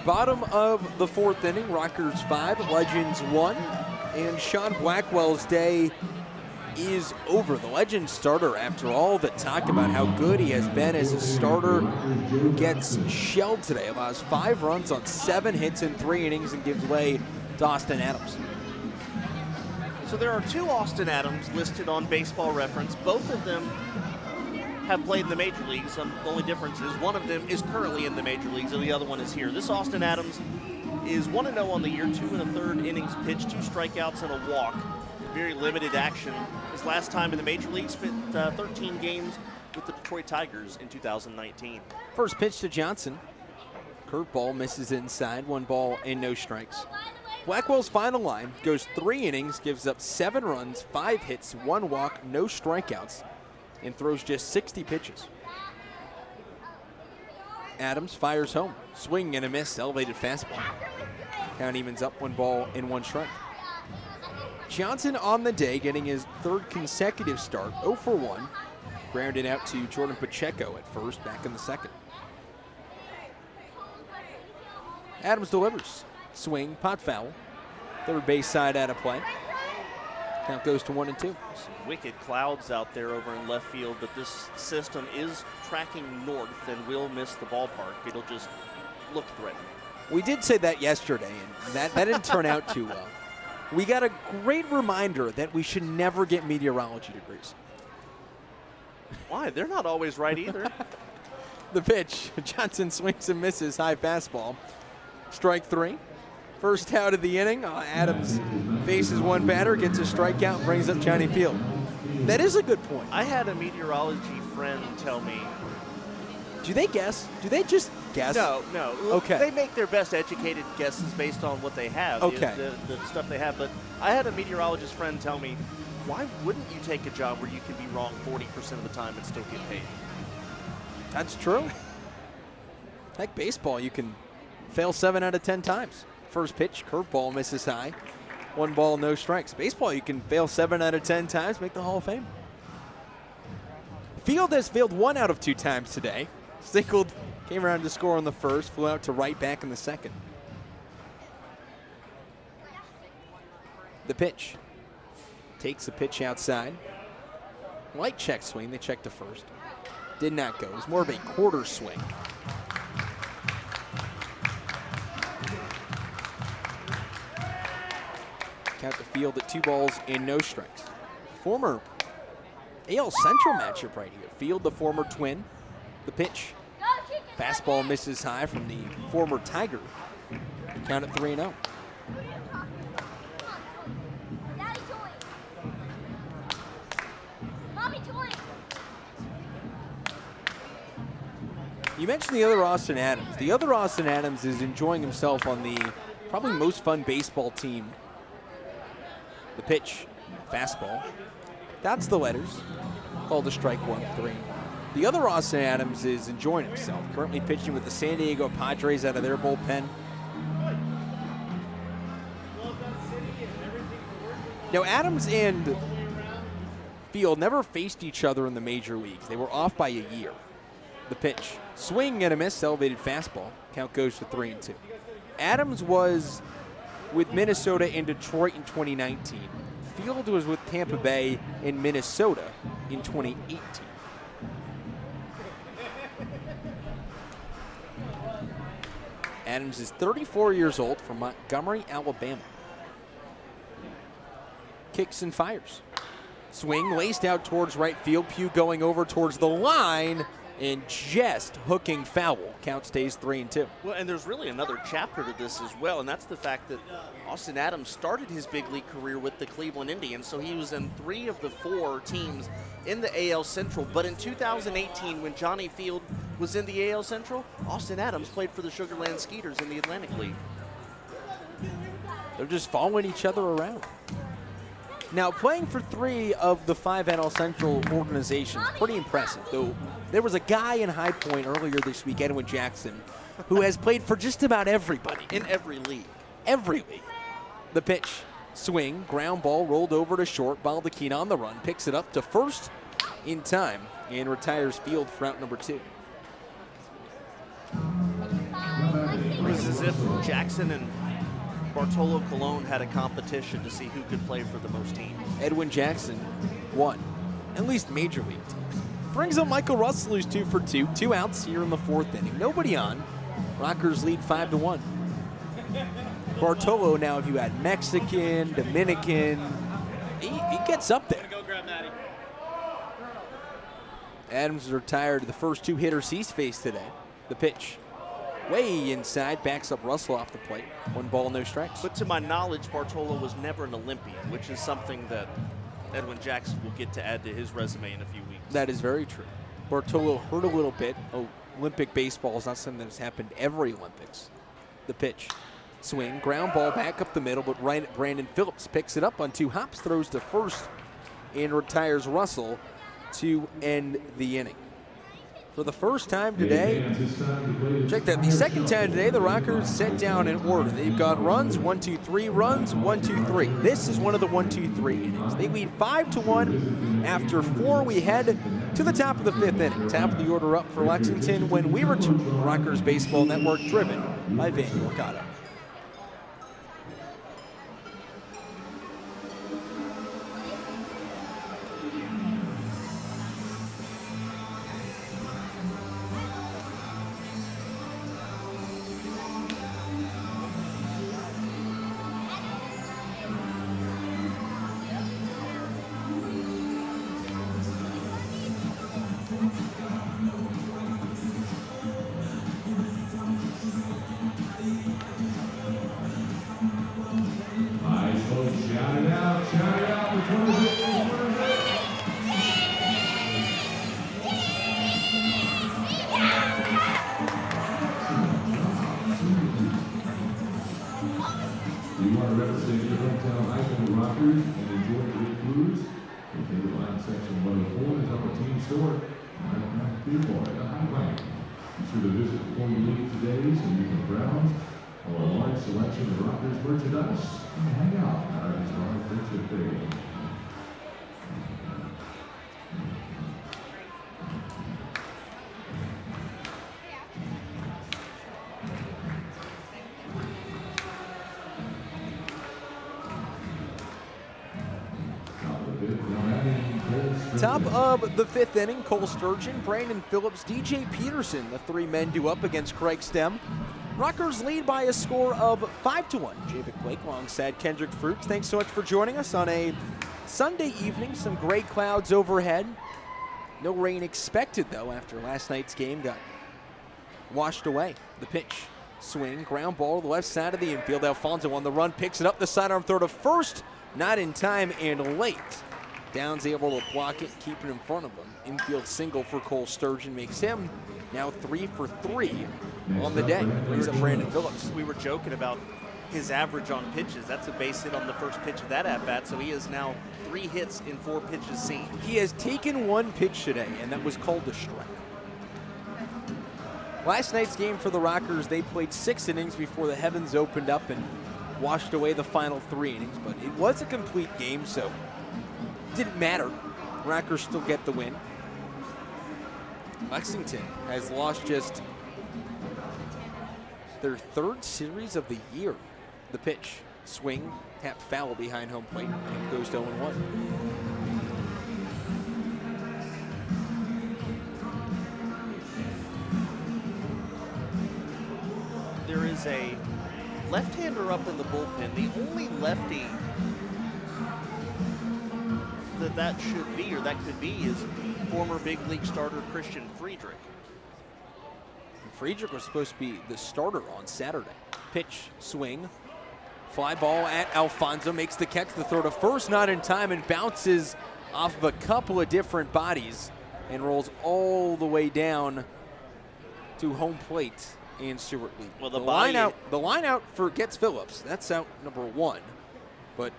Bottom of the 4th inning, Rockers 5, Legends 1, and Sean Blackwell's day is over. The Legends starter, after all the talk about how good he has been as a starter, gets shelled today. Allows 5 runs on 7 hits in 3 innings and gives way to Austin Adams. So there are 2 Austin Adams listed on Baseball Reference. Both of them have played in the major leagues. The only difference is one of them is currently in the major leagues and the other one is here. This Austin Adams is 1-0 on the year, 2 1/3 innings pitched, 2 strikeouts and a walk. Very limited action. His last time in the major league, spent 13 games with the Detroit Tigers in 2019. First pitch to Johnson. Curveball misses inside, 1 ball and no strikes. Blackwell's final line goes 3 innings, gives up 7 runs, 5 hits, 1 walk, no strikeouts, and throws just 60 pitches. Adams fires home. Swing and a miss, elevated fastball. Count evens up, 1 ball and 1 strike. Johnson on the day, getting his 3rd consecutive start, 0 for 1. Grounded out to Jordan Pacheco at first, back in the 2nd. Adams delivers. Swing, pot foul. 3rd base side out of play. Count goes to 1 and 2. Some wicked clouds out there over in left field, but this system is tracking north and will miss the ballpark. It'll just look threatening. We did say that yesterday, and that didn't turn out too well. We got a great reminder that we should never get meteorology degrees. Why? They're not always right either. The pitch, Johnson swings and misses, high fastball. Strike 3. First out of the inning, Adams faces 1 batter, gets a strikeout, and brings up Johnny Field. That is a good point. I had a meteorology friend tell me. Do they guess? Do they just guess? No. Okay. They make their best educated guesses based on what they have, okay, the stuff they have. But I had a meteorologist friend tell me, why wouldn't you take a job where you can be wrong 40% of the time and still get paid? That's true. Like baseball, you can fail 7 out of 10 times. First pitch, curveball misses high. 1 ball, no strikes. Baseball, you can fail 7 out of 10 times, make the Hall of Fame. Field has failed 1 out of 2 times today. Singled, came around to score on the first, flew out to right back in the second. The pitch. Takes the pitch outside. Light check swing, they check to first. Did not go, it was more of a quarter swing. Count the field at 2 balls and no strikes. Former AL Central matchup right here. Field, the former Twin. The pitch. Fastball misses high from the former Tiger. Count at 3-0. You mentioned the other Austin Adams. The other Austin Adams is enjoying himself on the probably most fun baseball team. The pitch, fastball. That's the letters. Called a strike 1-3. The other Austin Adams is enjoying himself. Currently pitching with the San Diego Padres out of their bullpen. Now, Adams and Field never faced each other in the major leagues. They were off by a year. The pitch, swing and a miss, elevated fastball. Count goes to 3-2. Adams was with Minnesota and Detroit in 2019. Field was with Tampa Bay and Minnesota in 2018. Adams is 34 years old from Montgomery, Alabama. Kicks and fires. Swing laced out towards right field. Pugh going over towards the line and just hooking foul. Count stays 3-2. Well, and there's really another chapter to this as well, and that's the fact that Austin Adams started his big league career with the Cleveland Indians, so he was in 3 of the 4 teams in the AL Central. But in 2018, when Johnny Field was in the AL Central, Austin Adams played for the Sugar Land Skeeters in the Atlantic League. They're just following each other around. Now, playing for 3 of the 5 NL Central organizations, pretty impressive. Though there was a guy in High Point earlier this week, Edwin Jackson, who has played for just about everybody. In every league. Every league. The pitch, swing, ground ball, rolled over to short. Baldacchino on the run, picks it up to first in time, and retires Field for out number 2. It's as if Jackson and Bartolo Colon had a competition to see who could play for the most teams. Edwin Jackson won, at least major league teams. Brings up Michael Russell, who's 2 for 2. 2 outs here in the 4th inning. Nobody on. Rockers lead 5-1. Bartolo now, if you add Mexican, Dominican, he gets up there. Go grab Matty. Adams is retired. The first 2 hitters he's faced today. The pitch. Way inside, backs up Russell off the plate. 1 ball, no strikes. But to my knowledge, Bartolo was never an Olympian, which is something that Edwin Jackson will get to add to his resume in a few weeks. That is very true. Bartolo hurt a little bit. Olympic baseball is not something that's happened every Olympics. The pitch. Swing, ground ball back up the middle, but Brandon Phillips picks it up on 2 hops, throws to first, and retires Russell to end the inning. For the first time today, check that, the second time today, the Rockers set down in order. They've got runs, 1-2-3, runs, 1-2-3. This is one of the 1-2-3 innings. They lead 5-1. After 4, we head to the top of the 5th inning. Top of the order up for Lexington when we return to the Rockers Baseball Network, driven by Van York. A large selection of Rockers merchandise and hang out at our historic Picture Pregame. Top of the 5th inning, Cole Sturgeon, Brandon Phillips, DJ Peterson, the 3 men due up against Craig Stem. Rockers lead by a score of 5-1. Javik Blake alongside Kendrick Fruits. Thanks so much for joining us on a Sunday evening. Some gray clouds overhead. No rain expected, though, after last night's game got washed away. The pitch, swing, ground ball to the left side of the infield. Alfonso on the run, picks it up the sidearm throw to first. Not in time and late. Downs able to block it, keep it in front of him. Infield single for Cole Sturgeon makes him now 3 for 3 on the day. Brings up Brandon Phillips. We were joking about his average on pitches. That's a base hit on the first pitch of that at-bat, so he is now 3 hits in 4 pitches seen. He has taken 1 pitch today, and that was called a strike. Last night's game for the Rockers, they played 6 innings before the heavens opened up and washed away the final 3 innings, but it was a complete game, so it didn't matter. Rockers still get the win. Lexington has lost just their 3rd series of the year. The pitch, swing, tapped foul behind home plate, and goes to 0-1. There is a left-hander up in the bullpen. The only lefty that should be, or that could be, is former big league starter Christian Friedrich. Friedrich was supposed to be the starter on Saturday. Pitch, swing, fly ball at Alfonso, makes the catch, the throw to first, not in time, and bounces off of a couple of different bodies and rolls all the way down to home plate and Stuart Lee. Well, the line out for gets Phillips. That's out number 1, but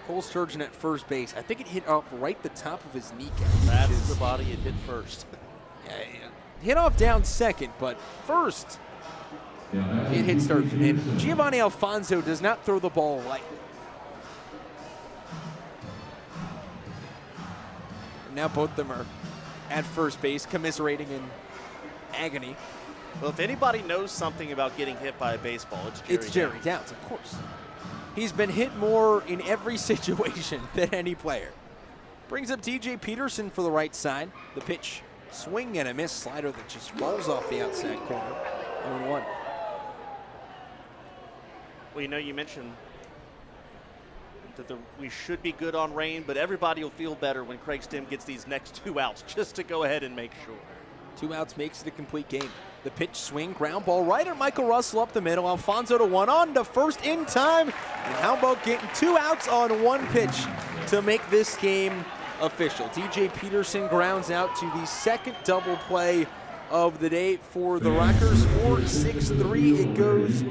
Cole Sturgeon at first base. I think it hit off right the top of his kneecap. That's the body it hit first. Hit off down second, but first it hit Sturgeon. And Giovanni Alfonso does not throw the ball lightly. Now both of them are at first base, commiserating in agony. Well, if anybody knows something about getting hit by a baseball, it's Jerry Downs, of course. He's been hit more in every situation than any player. Brings up DJ Peterson for the right side. The pitch, swing and a miss, slider that just falls off the outside corner. 0-1. Well, you know, you mentioned that we should be good on rain, but everybody will feel better when Craig Stem gets these next 2 outs, just to go ahead and make sure. 2 outs makes it a complete game. The pitch, swing, ground ball right at Michael Russell up the middle. Alfonso to 1 on to first in time. And how about getting 2 outs on 1 pitch to make this game official? DJ Peterson grounds out to the 2nd double play of the day for the Rockers. 4-6-3 it goes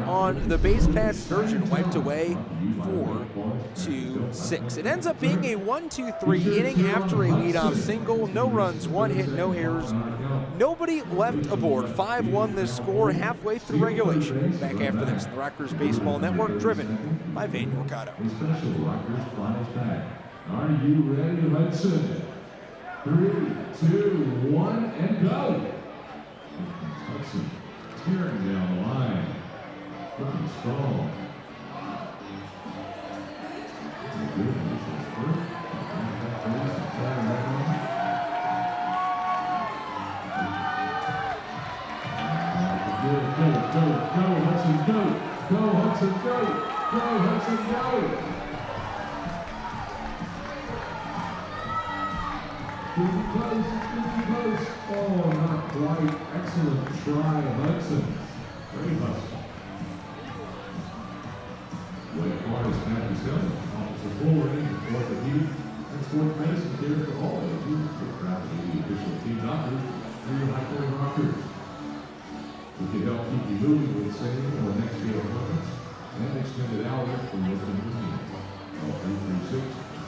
on the base pass. Sturgeon wiped away 4-2-6. It ends up being a 1-2-3 inning after a leadoff single. No runs, 1 hit, no errors. Nobody left aboard. 5-1 the score halfway through regulation. Back after this, the Rockers Baseball Network, driven by Van Yorkado. Special Rockers flies back. Are you ready, Hudson? 3, 2, 1, and go. Hudson tearing down the line. Looking strong. Go, Hudson, go! Go, Hudson, go! Go, Hudson, go! Close. Oh, not quite. Excellent try, Hudson. Great hustle. Way far as Matthew Selden. Officer forward in the 4th of heat. And sport medicine care for all of you. We're proud to be the official team doctors for your High Court Rockers. We can help keep you moving with same or next day appointments and extended hours for your convenience. Call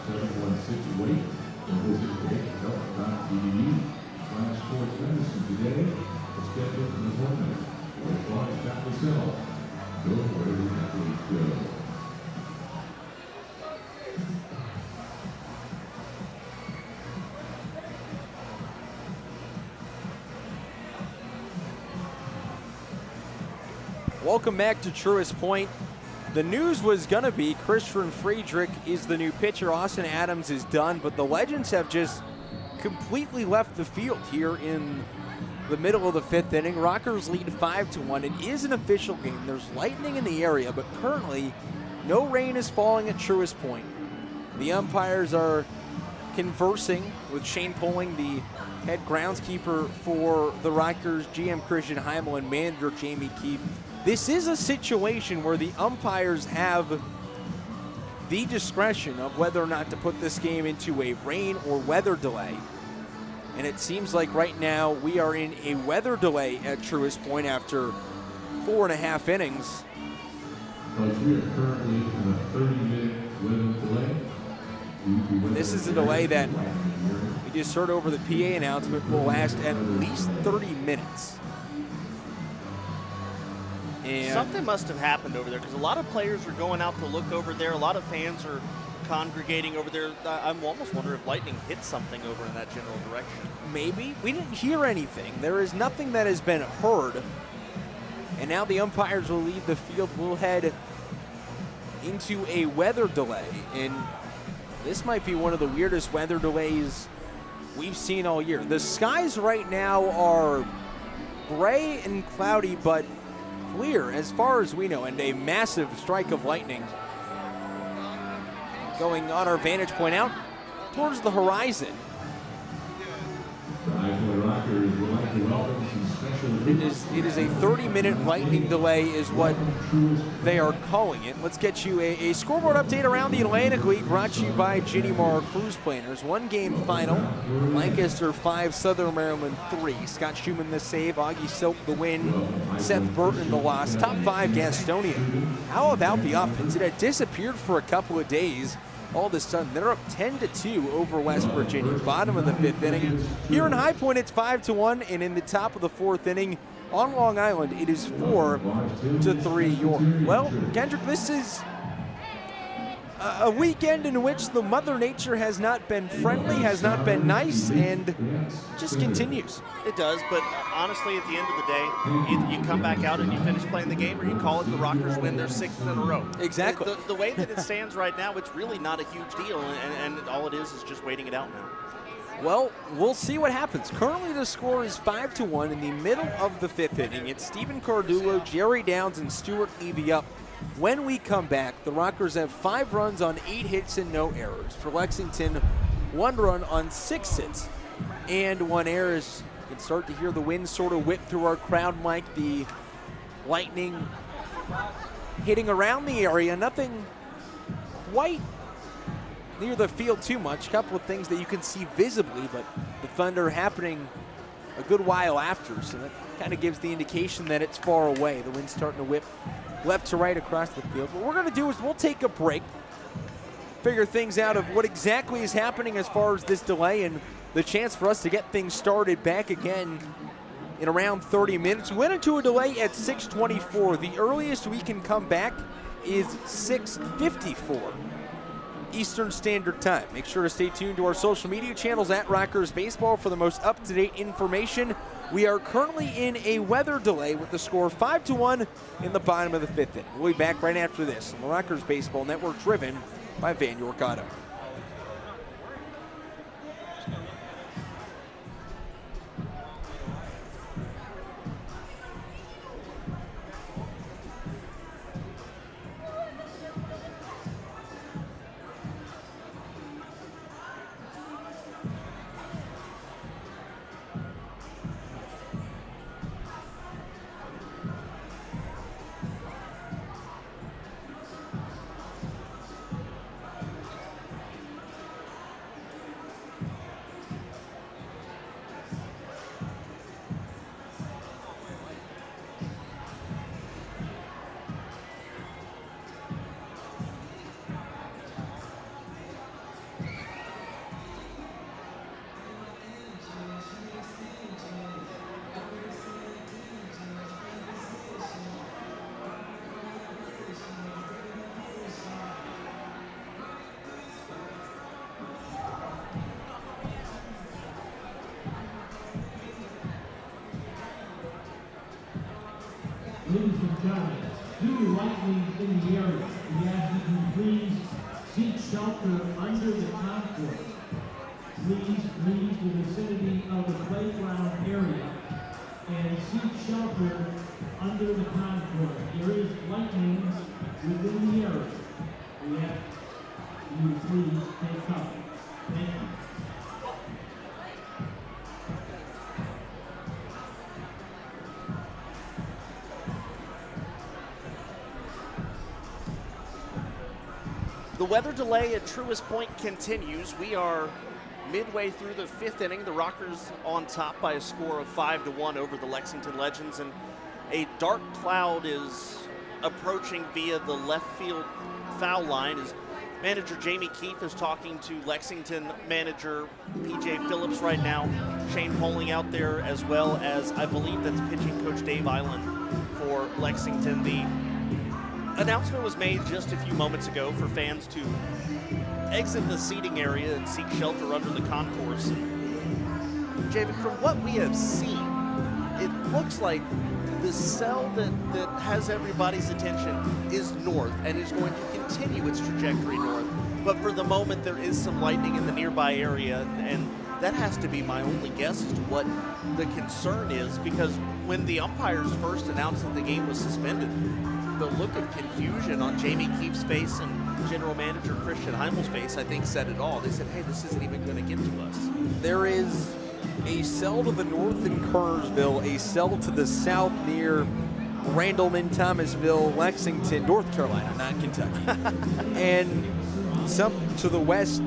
336-716-WAIT or visit health.edu/sports medicine today to schedule an appointment. yourself. Go where the athletes go. Welcome back to Truist Point. The news was going to be Christian Friedrich is the new pitcher. Austin Adams is done, but the Legends have just completely left the field here in the middle of the fifth inning. Rockers lead 5-1. It is an official game. There's lightning in the area, but currently no rain is falling at Truist Point. The umpires are conversing with Shane Poling, the head groundskeeper for the Rockers, GM Christian Heimel, and manager Jamie Keefe. This is a situation where the umpires have the discretion of whether or not to put this game into a rain or weather delay. And it seems like right now we are in a weather delay at Truist Point after 4.5 innings. But we are currently in a 30-minute weather delay. And this is a delay that we just heard over the PA announcement will last at least 30 minutes. And something must have happened over there because a lot of players are going out to look over there. A lot of fans are congregating over there. I'm almost wondering if lightning hit something over in that general direction. Maybe. We didn't hear anything. There is nothing that has been heard. And now the umpires will leave the field. We'll head into a weather delay. And this might be one of the weirdest weather delays we've seen all year. The skies right now are gray and cloudy, but clear as far as we know, and a massive strike of lightning going on our vantage point out towards the horizon. The High Rockers would like to welcome some special. It is a 30-minute lightning delay is what they are calling it. Let's get you a scoreboard update around the Atlantic League, brought to you by Ginny Marr Cruise Planners. 1-game final, Lancaster 5, Southern Maryland 3. Scott Schumann the save, Augie Silk the win, Seth Burton the loss. Top 5 Gastonia. How about the offense? It had disappeared for a couple of days. All of a sudden, they're up 10-2 over West Virginia. Bottom of the fifth inning. Here in High Point, it's 5-1, and in the top of the fourth inning on Long Island, it is 4-3 York. Well, Kendrick, this is a weekend in which the Mother Nature has not been friendly, has not been nice, and just continues. It does, but honestly, at the end of the day, either you come back out and you finish playing the game, or you call it the Rockers win their 6th in a row. Exactly. The way that it stands right now, it's really not a huge deal, and all it is just waiting it out now. Well, we'll see what happens. Currently, the score is 5-1 in the middle of the fifth inning. It's Stephen Cardullo, Jerry Downs, and Stuart Levy up. When we come back, the Rockers have 5 runs on 8 hits and no errors. For Lexington, 1 run on 6 hits and 1 error. You can start to hear the wind sort of whip through our crowd mic, the lightning hitting around the area. Nothing quite near the field too much. A couple of things that you can see visibly, but the thunder happening a good while after, so that kind of gives the indication that it's far away. The wind's starting to whip left to right across the field. What we're going to do is we'll take a break, figure things out of what exactly is happening as far as this delay and the chance for us to get things started back again in around 30 minutes. We went into a delay at 6:24. The earliest we can come back is 6:54 Eastern Standard Time. Make sure to stay tuned to our social media channels at Rockers Baseball for the most up-to-date information. We are currently in a weather delay with the score 5-1 in the bottom of the fifth inning. We'll be back right after this on the Rockers Baseball Network, driven by Van York Auto. Ladies and gentlemen, due to lightning in the area, we ask that you please seek shelter under the concourse. Please leave the vicinity of the playground area and seek shelter under the concourse. There is lightning within the area. We ask you please take cover. Thank you. The weather delay at Truist Point continues. We are midway through the 5th inning. The Rockers on top by a score of 5-1 over the Lexington Legends, and a dark cloud is approaching via the left field foul line as manager Jamie Keefe is talking to Lexington manager P.J. Phillips right now. Shane Poling out there, as well as I believe that's pitching coach Dave Island for Lexington. The announcement was made just a few moments ago for fans to exit the seating area and seek shelter under the concourse. And Javen, from what we have seen, it looks like the cell that has everybody's attention is north and is going to continue its trajectory north. But for the moment, there is some lightning in the nearby area, and that has to be my only guess as to what the concern is, because when the umpires first announced that the game was suspended, the look of confusion on Jamie Keefe's face and general manager Christian Heimel's face, I think, said it all. They said, hey, this isn't even going to get to us. There is a cell to the north in Kernersville, a cell to the south near Randleman, Thomasville, Lexington, North Carolina, not Kentucky. And some to the west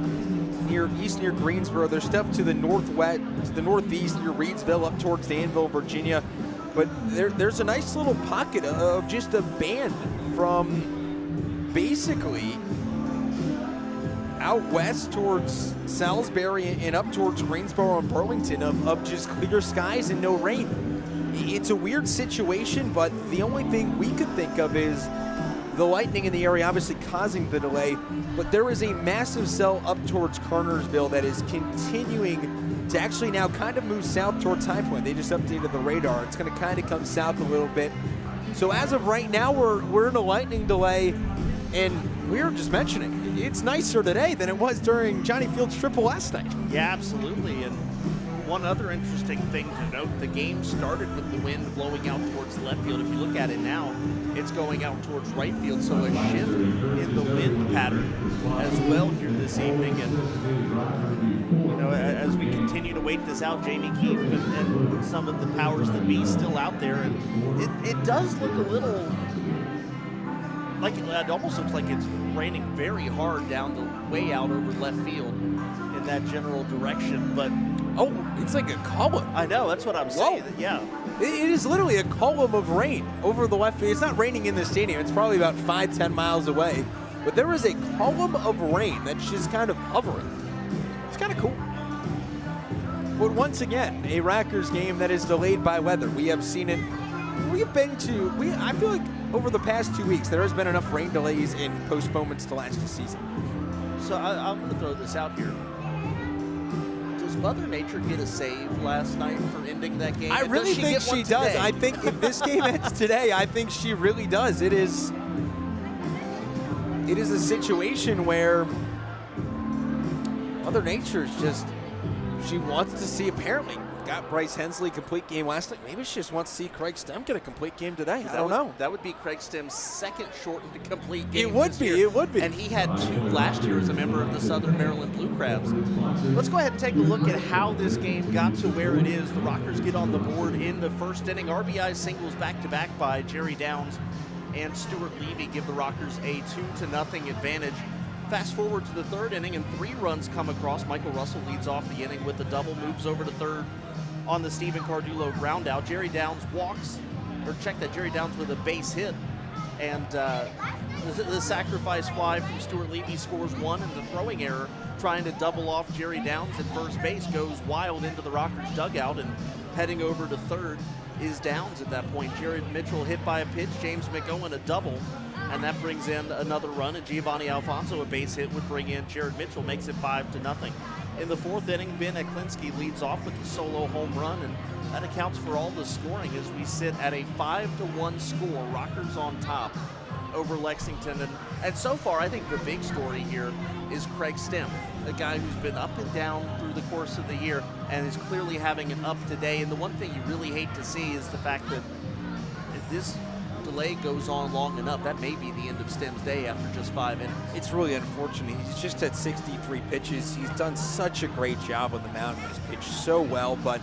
east near Greensboro. There's stuff to the northwest, to the northeast near Reedsville, up towards Danville, Virginia. But there's a nice little pocket of just a band from basically out west towards Salisbury and up towards Greensboro and Burlington of just clear skies and no rain. It's a weird situation, but the only thing we could think of is the lightning in the area obviously causing the delay, but there is a massive cell up towards Kernersville that is continuing to actually now kind of move south towards High Point. They just updated the radar. It's going to kind of come south a little bit. So as of right now, we're in a lightning delay, and we were just mentioning, it's nicer today than it was during Johnny Field's triple last night. Yeah, absolutely. And one other interesting thing to note, the game started with the wind blowing out towards left field. If you look at it now, it's going out towards right field, so a shift in the wind pattern as well here this evening. And you know, as we continue to wait this out, Jamie Keefe and some of the powers that be still out there, and it does look a little like it almost looks like it's raining very hard down the way out over left field in that general direction. But oh, it's like a column. I know, that's what I'm saying. Yeah. It is literally a column of rain over the left field. It's not raining in the stadium. It's probably about 5-10 miles away. But there is a column of rain that's just kind of hovering. It's kind of cool. But once again, a Rockers game that is delayed by weather. We have seen it. I feel like over the past 2 weeks, there has been enough rain delays and postponements to last the season. So I'm going to throw this out here. Does Mother Nature get a save last night for ending that game? I really think she does. I think if this game ends today, I think she really does. It is a situation where Mother Nature is just, she wants to see, apparently, got Bryce Hensley complete game last night. Maybe she just wants to see Craig Stem get a complete game today. I don't know. That would be Craig Stem's second shortened complete game. It would be. And he had 2 last year as a member of the Southern Maryland Blue Crabs. Let's go ahead and take a look at how this game got to where it is. The Rockers get on the board in the first inning. RBI singles back-to-back by Jerry Downs and Stuart Levy give the Rockers a 2-0 advantage. Fast forward to the third inning, and 3 runs come across. Michael Russell leads off the inning with a double, moves over to third on the Stephen Cardulo ground out. Jerry Downs Jerry Downs with a base hit, and the sacrifice fly from Stuart Levy scores 1, and the throwing error trying to double off Jerry Downs at first base goes wild into the Rockers dugout, and heading over to third is Downs at that point. Jared Mitchell hit by a pitch, James McOwen a double, and that brings in another run, and Giovanni Alfonso, a base hit, would bring in Jared Mitchell, makes it 5-0. In the fourth inning, Ben Eklinski leads off with the solo home run, and that accounts for all the scoring as we sit at a 5-1 score. Rockers on top over Lexington. And so far, I think the big story here is Craig Stem, a guy who's been up and down through the course of the year and is clearly having an up today. And the one thing you really hate to see is the fact that if this delay goes on long enough, that may be the end of Stem's day after just 5 innings. It's really unfortunate. He's just at 63 pitches. He's done such a great job on the mound. He's pitched so well, but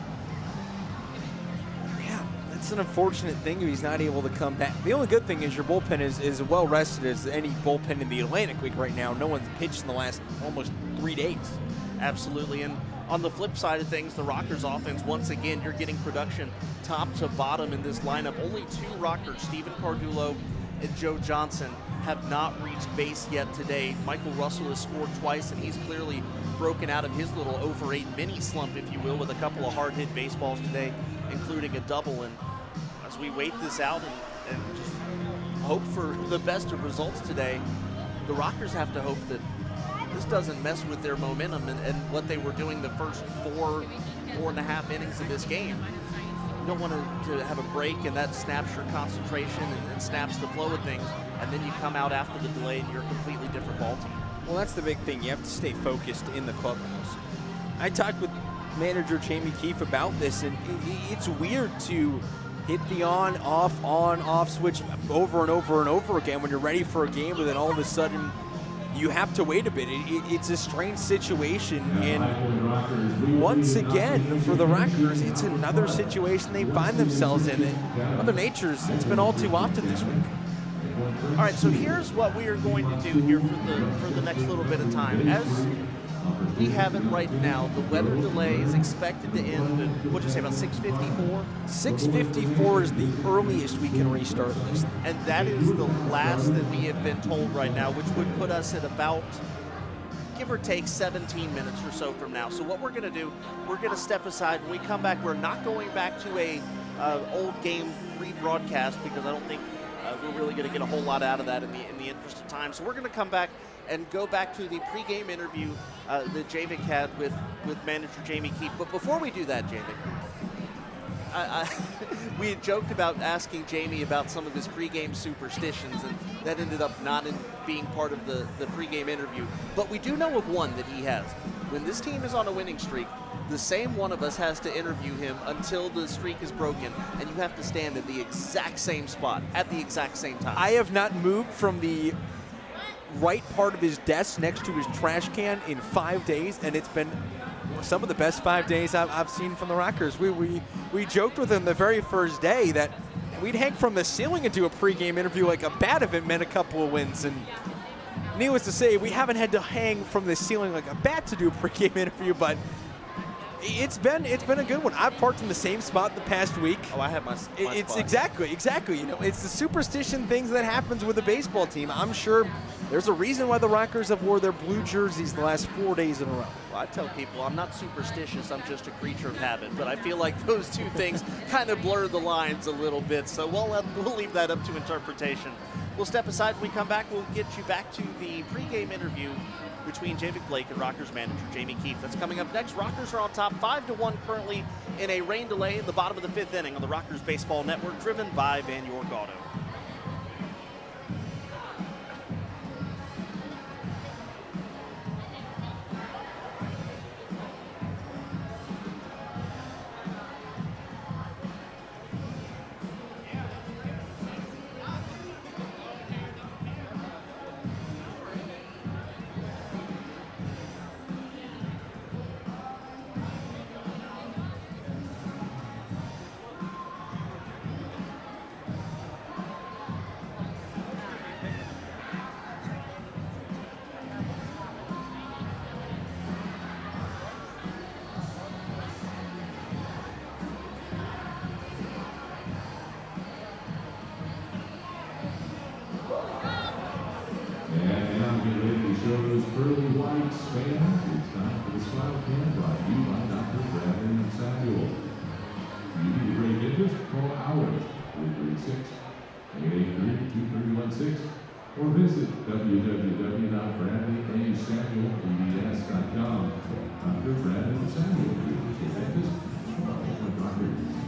yeah, that's an unfortunate thing. He's not able to come back. The only good thing is your bullpen is as well rested as any bullpen in the Atlantic League right now. No one's pitched in the last almost 3 days. Absolutely. And on the flip side of things, the Rockers offense, once again, you're getting production top to bottom in this lineup. Only 2 Rockers, Steven Cardullo and Joe Johnson, have not reached base yet today. Michael Russell has scored twice, and he's clearly broken out of his little over 8 mini slump, if you will, with a couple of hard hit baseballs today, including a double. And as we wait this out and just hope for the best of results today, the Rockers have to hope that this doesn't mess with their momentum and what they were doing the first 4.5 innings of this game. You don't want to have a break, and that snaps your concentration and snaps the flow of things, and then you come out after the delay and you're a completely different ball team. Well, that's the big thing. You have to stay focused in the clubhouse. I talked with manager Jamie Keefe about this, and it's weird to hit the on-off switch over and over and over again when you're ready for a game, and then all of a sudden you have to wait a bit. It's a strange situation, and once again, for the Rockers, it's another situation they find themselves in. Mother Nature's, it's been all too often this week. All right, so here's what we are going to do here for the next little bit of time. As we have it right now, the weather delay is expected to end at, what'd you say, about 6:54? 6:54 is the earliest we can restart this. And that is the last that we have been told right now, which would put us at about, give or take, 17 minutes or so from now. So what we're going to do, we're going to step aside. When we come back, we're not going back to a old game rebroadcast, because I don't think we're really going to get a whole lot out of that in the interest of time. So we're going to come back and go back to the pregame interview that Javik had with manager Jamie Keefe. But before we do that, Javik, we had joked about asking Jamie about some of his pregame superstitions, and that ended up not being part of the pregame interview. But we do know of one that he has. When this team is on a winning streak, the same one of us has to interview him until the streak is broken, and you have to stand at the exact same spot at the exact same time. I have not moved from the right part of his desk next to his trash can in 5 days, and it's been some of the best 5 days I've seen from the Rockers. We joked with him the very first day that we'd hang from the ceiling and do a pregame interview like a bat if it meant a couple of wins. And needless to say, we haven't had to hang from the ceiling like a bat to do a pregame interview, but it's been a good one. I've parked in the same spot the past week. Oh, I have my It's spot. exactly. You know, it's the superstition things that happens with a baseball team. I'm sure there's a reason why the Rockers have wore their blue jerseys the last 4 days in a row. Well, I tell people I'm not superstitious, I'm just a creature of habit. But I feel like those two things kind of blur the lines a little bit. So we'll leave that up to interpretation. We'll step aside. When we come back, we'll get you back to the pregame interview between Javik Blake and Rockers manager Jamie Keefe. That's coming up next. Rockers are on top 5-1 currently in a rain delay in the bottom of the 5th inning on the Rockers Baseball Network, driven by Van York Auto. Shows Pearly White's fan. It's time for the Smile Can, brought to you by Dr. Bradley and Samuel. You need a great interest? Call ours, 336-883-2316, or visit www.bradleyandsamuelpbs.com. Dr. Brandon Samuel, physical therapist, for Rockers.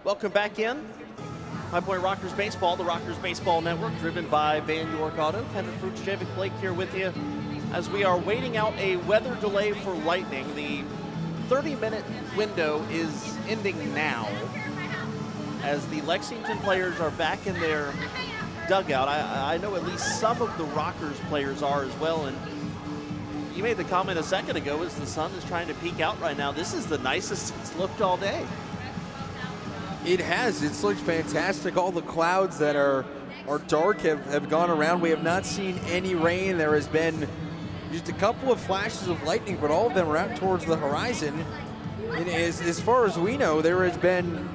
Welcome back in. High Point Rockers Baseball, the Rockers Baseball Network, driven by Van York Auto. Kendrick Fruits, Javik Blake here with you as we are waiting out a weather delay for Lightning. The 30-minute window is ending now as the Lexington players are back in their dugout. I know at least some of the Rockers players are as well, and you made the comment a second ago as the sun is trying to peek out right now. This is the nicest it's looked all day. It has. It's looked fantastic. All the clouds that are dark have gone around. We have not seen any rain. There has been just a couple of flashes of lightning, but all of them are out towards the horizon. And as far as we know, there has been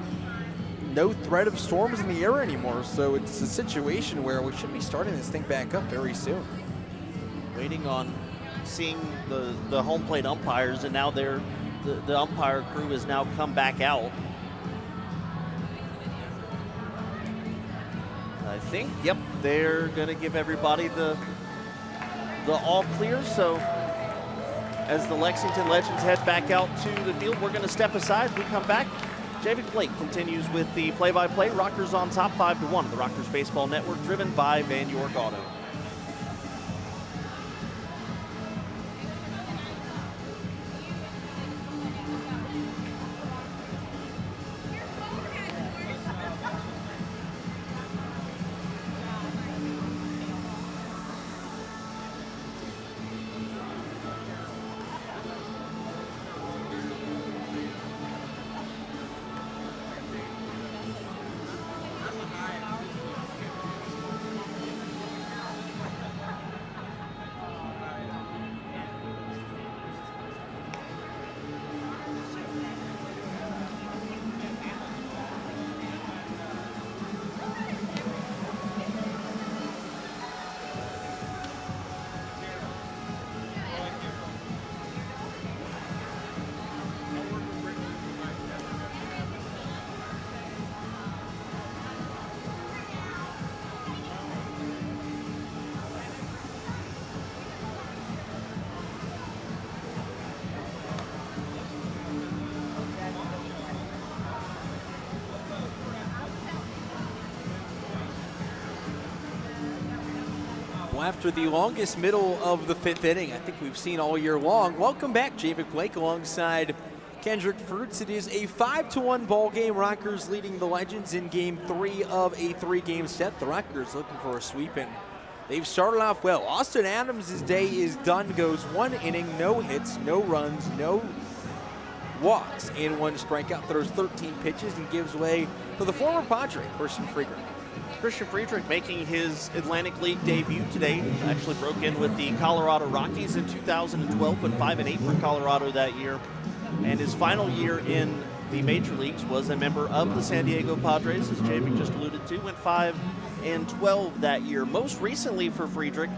no threat of storms in the air anymore. So it's a situation where we should be starting this thing back up very soon. Waiting on seeing the home plate umpires, and now the umpire crew has now come back out. I think, yep, they're going to give everybody the all clear. So as the Lexington Legends head back out to the field, we're going to step aside. We come back. Javik Blake continues with the play-by-play. Rockers on top 5-1. The Rockers Baseball Network, driven by Van York Auto. After the longest middle of the fifth inning I think we've seen all year long. Welcome back, Javik Blake alongside Kendrick Fruits. It is a 5-1 ball game. Rockers leading the Legends in game 3 of a 3-game set. The Rockers looking for a sweep, and they've started off well. Austin Adams' day is done, goes 1 inning, no hits, no runs, no walks, and 1 strikeout, throws 13 pitches, and gives way to the former Padre, Christian Friedrich. Christian Friedrich making his Atlantic League debut today. Actually broke in with the Colorado Rockies in 2012, went 5-8 for Colorado that year. And his final year in the major leagues was a member of the San Diego Padres, as Javik just alluded to, went 5-12 that year. Most recently for Friedrich,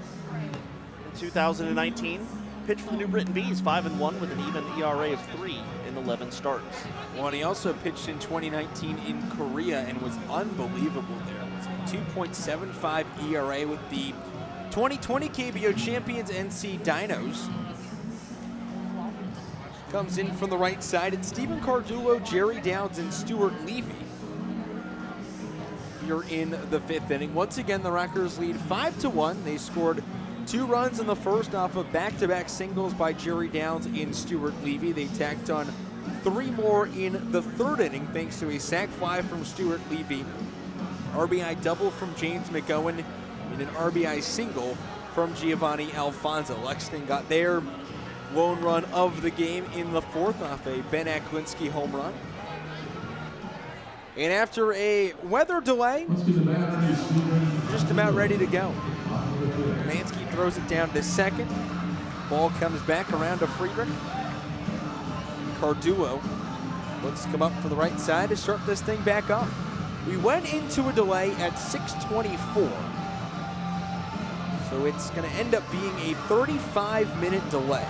in 2019, pitched for the New Britain Bees, 5-1 with an even ERA of 3 in 11 starts. Well, and he also pitched in 2019 in Korea and was unbelievable there. 2.75 ERA with the 2020 KBO champions NC Dinos. Comes in from the right side. It's Stephen Cardullo, Jerry Downs, and Stuart Levy. You're in the 5th inning. Once again, the Rockers lead 5-1. They scored 2 runs in the first off of back-to-back singles by Jerry Downs and Stuart Levy. They tacked on 3 more in the 3rd inning thanks to a sac fly from Stuart Levy, RBI double from James McGowan, and an RBI single from Giovanni Alfonso. Lexington got their lone run of the game in the 4th off a Ben Aklinski home run. And after a weather delay, Let's get the batter to speed ready. just about ready to go. Mansky throws it down to second. Ball comes back around to Friedrich. Cardulo looks to come up for the right side to start this thing back up. We went into a delay at 6:24. So it's going to end up being a 35-minute delay.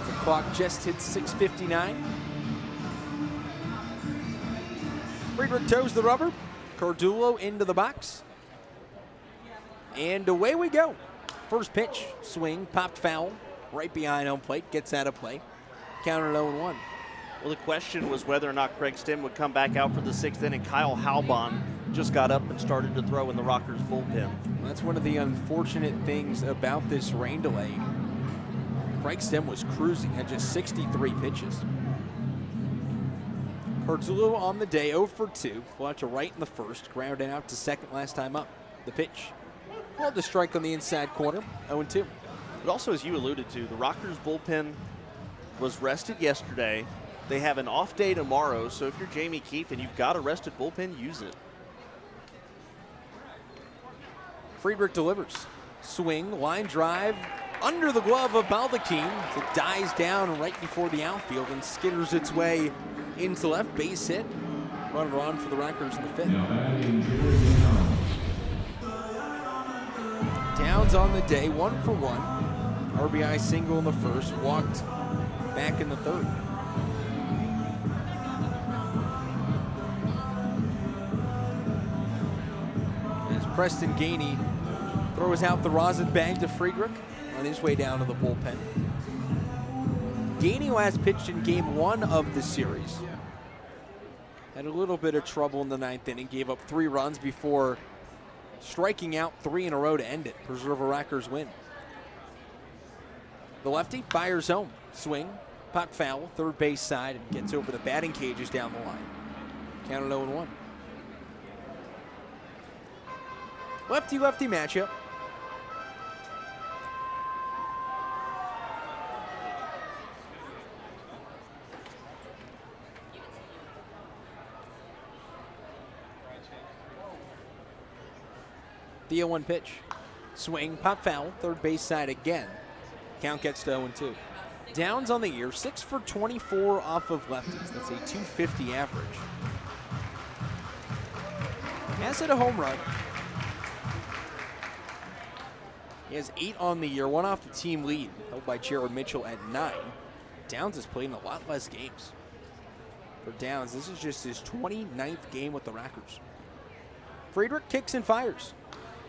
The clock just hit 6:59. Friedrich toes the rubber. Cardulo into the box. And away we go. First pitch, swing, popped foul, right behind home plate, gets out of play. Counter 0-1. Well, the question was whether or not Craig Stem would come back out for the 6th inning. Kyle Halbon just got up and started to throw in the Rockers bullpen. That's one of the unfortunate things about this rain delay. Craig Stem was cruising at just 63 pitches. Cardulo on the day, 0 for 2. Flew to right in the first, grounded out to second last time up. The pitch. Called the strike on the inside corner, 0-2. But also, as you alluded to, the Rockers bullpen was rested yesterday. They have an off day tomorrow, so if you're Jamie Keefe and you've got a rested bullpen, use it. Friedrich delivers. Swing, line drive, under the glove of Baldachin. It dies down right before the outfield and skitters its way into left. Base hit. Runner on for the Rockers in the 5th. Now batting Jerry Downs. Downs on the day, 1 for 1. RBI single in the first, walked back in the 3rd. As Preston Gainey throws out the rosin bag to Friedrich on his way down to the bullpen. Gainey last pitched in game 1 of the series. Had a little bit of trouble in the 9th inning, gave up 3 runs before striking out 3 in a row to end it. Preserve a Rockers win. The lefty fires home. Swing, pop foul, third base side, and gets over the batting cages down the line. Counted 0-1. Lefty-lefty matchup. The 0-1 pitch. Swing, pop foul, third base side again. Count gets to 0-2. Downs on the year, 6 for 24 off of lefties. That's a 250 average. Has hit a home run. He has 8 on the year, 1 off the team lead, held by Jared Mitchell at 9. Downs has played in a lot less games. For Downs, this is just his 29th game with the Rockers. Friedrich kicks and fires.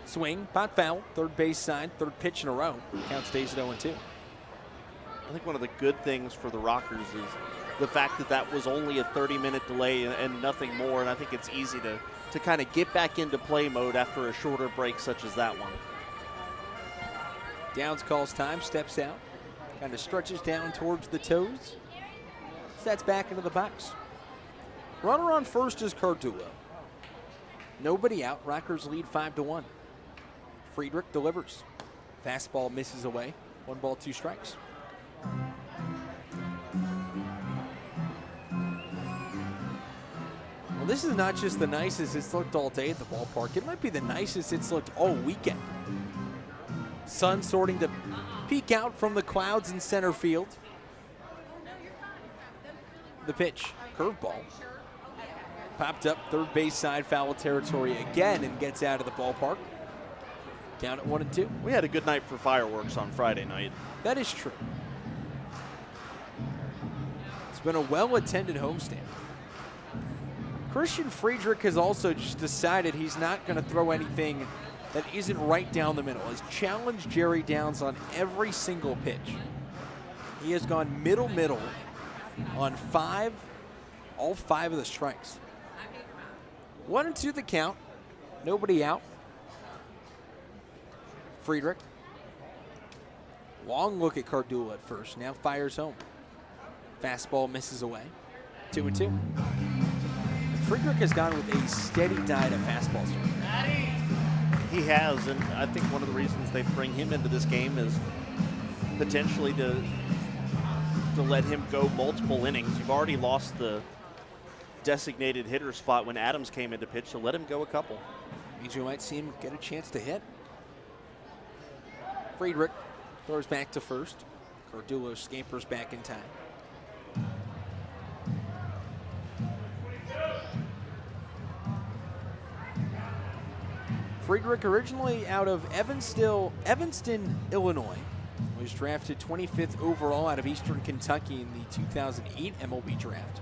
Swing, pot foul, third base side, third pitch in a row. Count stays at 0-2. I think one of the good things for the Rockers is the fact that that was only a 30-minute delay and nothing more, and I think it's easy to kind of get back into play mode after a shorter break such as that one. Downs calls time, steps out, kind of stretches down towards the toes, sets back into the box. Runner on first is Cardulo. Nobody out, Rockers lead 5-1. Friedrich delivers. Fastball misses away, 1 ball, 2 strikes. Well, this is not just the nicest it's looked all day at the ballpark. It might be the nicest it's looked all weekend. Sun starting to peek out from the clouds in center field. The pitch, curveball. Popped up third base side, foul territory again, and gets out of the ballpark. Down at 1-2. We had a good night for fireworks on Friday night. That is true. It's been a well-attended homestand. Christian Friedrich has also just decided he's not going to throw anything that isn't right down the middle. He's challenged Jerry Downs on every single pitch. He has gone middle on all 5 of the strikes. 1-2 the count. Nobody out. Friedrich. Long look at Cardulo at first. Now fires home. Fastball misses away. 2-2. Friedrich has gone with a steady diet of fastballs. He has, and I think one of the reasons they bring him into this game is potentially to have to let him go multiple innings. You've already lost the designated hitter spot when Adams came into pitch, so let him go a couple. Means you might see him get a chance to hit. Friedrich throws back to first. Cardullo scampers back in time. Friedrich, originally out of Evanston, Illinois, was drafted 25th overall out of Eastern Kentucky in the 2008 MLB draft.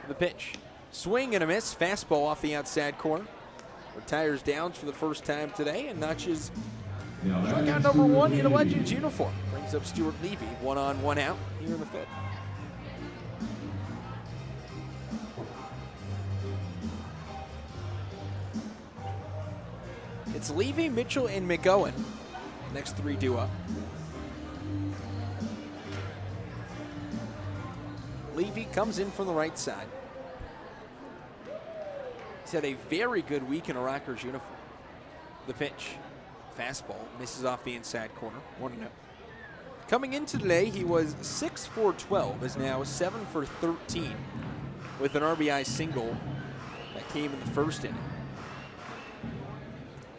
The pitch. Swing and a miss. Fastball off the outside corner. Retires Downs for the first time today and notches strikeout number 1 in a Legends uniform. Brings up Stuart Levy, 1 on, 1 out here in the 5th. It's Levy, Mitchell, and McGowan. Next 3 due up. Levy comes in from the right side. He's had a very good week in a Rockers uniform. The pitch. Fastball misses off the inside corner. 1-0. Coming into today, he was 6 for 12, is now 7 for 13 with an RBI single that came in the first inning.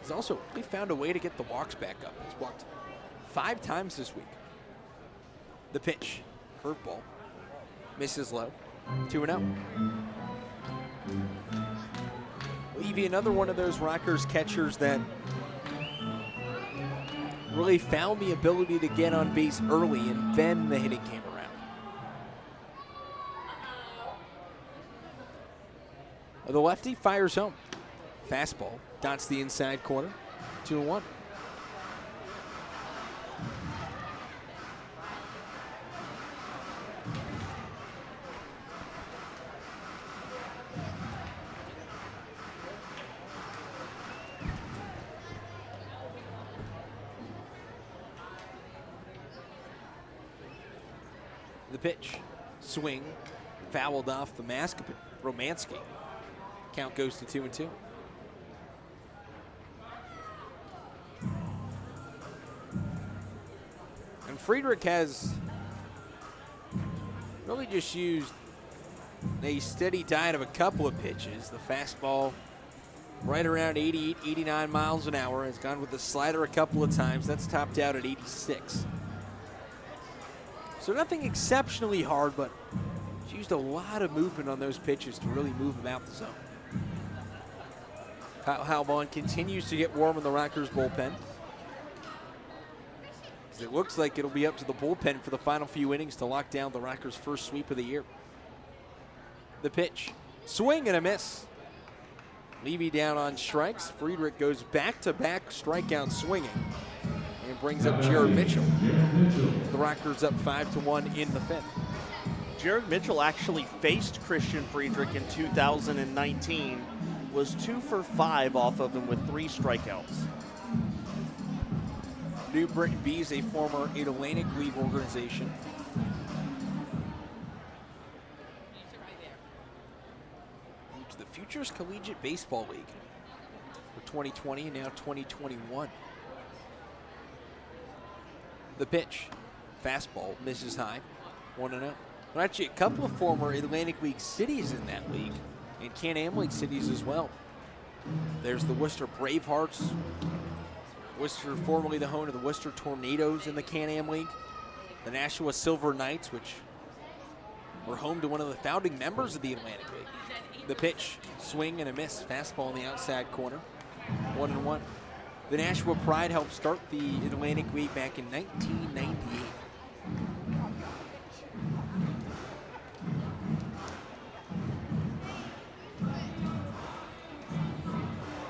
He's also really found a way to get the walks back up. He's walked 5 times this week. The pitch. Curveball. Misses low. 2-0. Levy, another one of those Rockers catchers that really found the ability to get on base early, and then the hitting came around. The lefty fires home. Fastball dots the inside corner. 2-1. The pitch, swing, fouled off the mask of Romanski. Count goes to 2-2. And Friedrich has really just used a steady diet of a couple of pitches. The fastball right around 88, 89 miles an hour. Has gone with the slider a couple of times. That's topped out at 86. So nothing exceptionally hard, but he's used a lot of movement on those pitches to really move them out the zone. Kyle Halbon continues to get warm in the Rockers bullpen. It looks like it'll be up to the bullpen for the final few innings to lock down the Rockers' first sweep of the year. The pitch, swing and a miss. Levy down on strikes. Friedrich goes back-to-back strikeout swinging and brings up Jared Mitchell. The Rockers up 5-1 in the 5th. Jared Mitchell actually faced Christian Friedrich in 2019, was 2 for 5 off of him with 3 strikeouts. New Britain B is a former Atlantic League organization. To the Futures Collegiate Baseball League for 2020 and now 2021. The pitch, fastball, misses high, 1-0. Well, actually, a couple of former Atlantic League cities in that league, and Can-Am League cities as well. There's the Worcester Bravehearts, Worcester, formerly the home of the Worcester Tornadoes in the Can-Am League, the Nashua Silver Knights, which were home to one of the founding members of the Atlantic League. The pitch, swing and a miss, fastball in the outside corner, 1-1. The Nashua Pride helped start the Atlantic League back in 1998.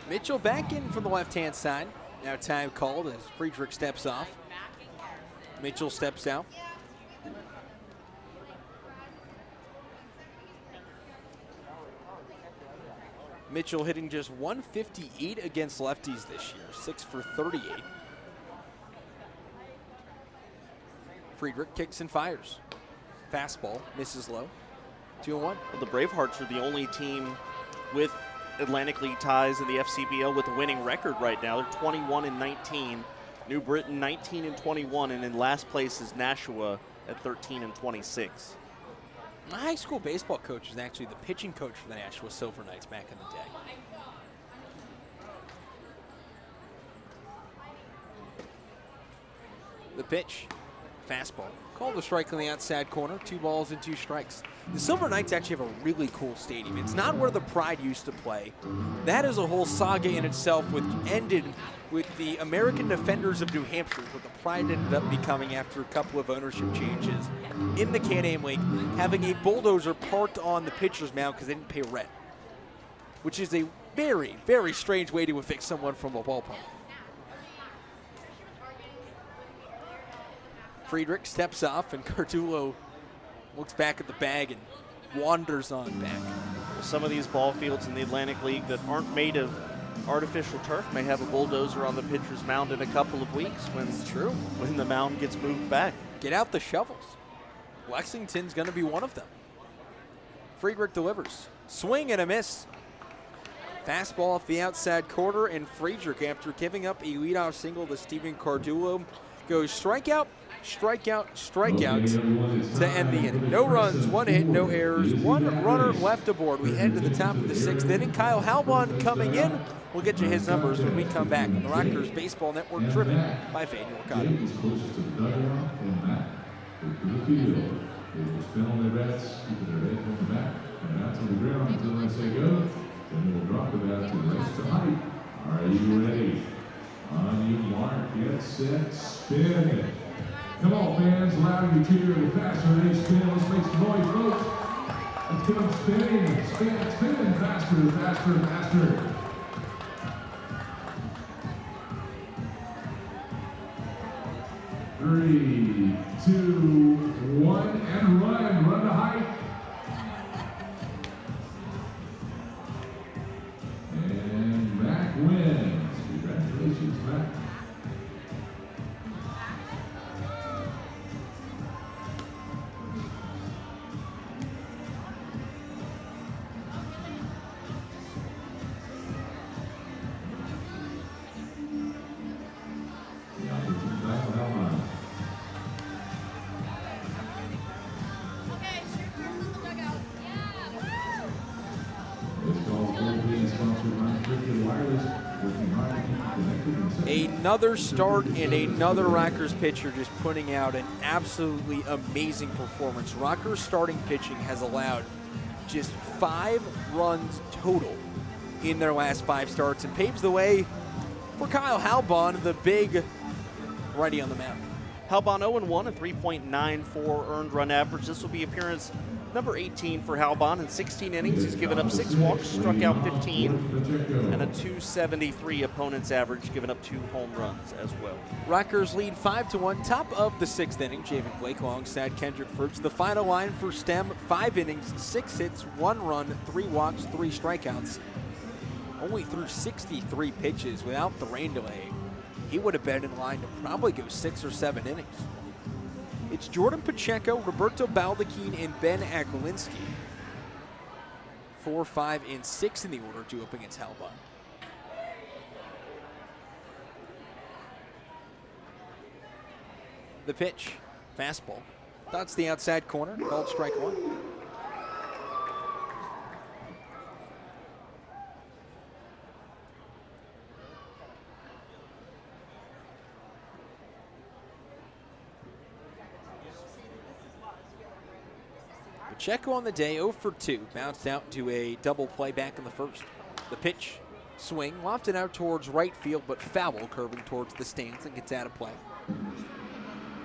Mitchell back in from the left-hand side. Now time called as Friedrich steps off. Mitchell steps out. Mitchell hitting just 158 against lefties this year, 6 for 38. Friedrich kicks and fires. Fastball, misses low, 2-1. Well, the Bravehearts are the only team with Atlantic League ties in the FCBL with a winning record right now. They're 21-19. New Britain 19-21, and in last place is Nashua at 13-26. My high school baseball coach was actually the pitching coach for the Nashua Silver Knights back in the day. The pitch, fastball. Called a strike on the outside corner, 2 balls and 2 strikes. The Silver Knights actually have a really cool stadium. It's not where the Pride used to play. That is a whole saga in itself, which ended with the American Defenders of New Hampshire, what the Pride ended up becoming after a couple of ownership changes in the Can-Am League, having a bulldozer parked on the pitcher's mound because they didn't pay rent, which is a very, very strange way to evict someone from a ballpark. Friedrich steps off, and Cardullo looks back at the bag and wanders on back. Some of these ball fields in the Atlantic League that aren't made of artificial turf may have a bulldozer on the pitcher's mound in a couple of weeks when the mound gets moved back. Get out the shovels. Lexington's going to be one of them. Friedrich delivers. Swing and a miss. Fastball off the outside corner, and Friedrich, after giving up a leadoff single to Steven Cardullo, goes strikeout, strikeout, strikeout to end the inning. No runs, 1 hit, no errors, 1 runner left aboard. We head to the top of the 6th inning. Kyle Halbon coming in. We'll get you his numbers when we come back on the Rockers Baseball Network, driven by Faneuil Cotton. Closest to the dugout and back to the field. They will spin on their bats, keeping their head on the back, and out to the ground until I say go. Then we'll drop the bat to rest to height. Are you ready? On you mark, get set, spin. Come on, fans, louder you cheer, the faster they spin. Let's make some noise, folks. Let's get them spinning, spinning faster, faster, faster. Three, 2, 1, and run to height. And Mac wins. Congratulations, Mac. Another start and another Rockers pitcher just putting out an absolutely amazing performance. Rockers starting pitching has allowed just 5 runs total in their last 5 starts and paves the way for Kyle Halbon, the big righty on the mound. Halbon 0-1, a 3.94 earned run average. This will be appearance number 18 for Halbon. In 16 innings, he's given up 6 walks, struck out 15, and a 273 opponent's average, giving up 2 home runs as well. Rockers lead 5-1, top of the 6th inning. Javen Blake alongside Kendrick Fruits. The final line for Stem, 5 innings, 6 hits, 1 run, 3 walks, 3 strikeouts. Only threw 63 pitches without the rain delay. He would have been in line to probably go 6 or 7 innings. It's Jordan Pacheco, Roberto Baldachin, and Ben Aklinski. 4, 5, and 6 in the order due up against Halbon. The pitch, fastball. That's the outside corner, called strike 1. Pacheco on the day, 0 for 2. Bounced out to a double play back in the first. The pitch, swing, lofted out towards right field, but foul, curving towards the stands and gets out of play.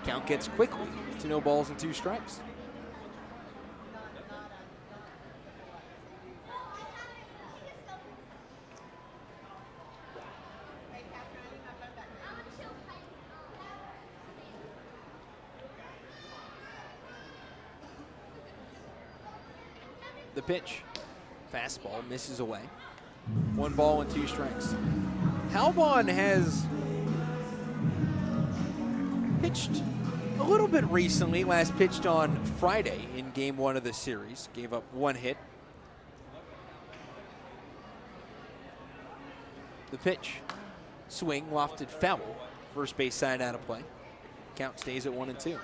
Count gets quickly to no balls and 2 strikes. The pitch, fastball, misses away. 1 ball and 2 strikes. Halbon has pitched a little bit recently. Last pitched on Friday in game 1 of the series. Gave up 1 hit. The pitch. Swing, lofted foul. First base side out of play. Count stays at 1-2.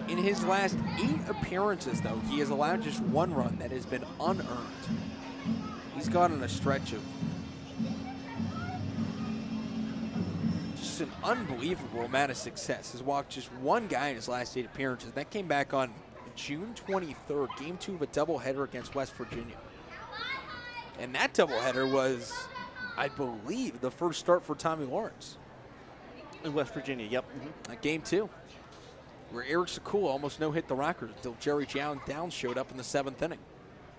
In his last 8 appearances, though, he has allowed just 1 run that has been unearned. He's gone on a stretch of just an unbelievable amount of success. Has walked just 1 guy in his last 8 appearances. That came back on June 23rd, game 2 of a doubleheader against West Virginia. And that doubleheader was, I believe, the first start for Tommy Lawrence. In West Virginia, yep. Game 2, where Eric Sekula almost no-hit the Rockers until Jerry Downs showed up in the 7th inning.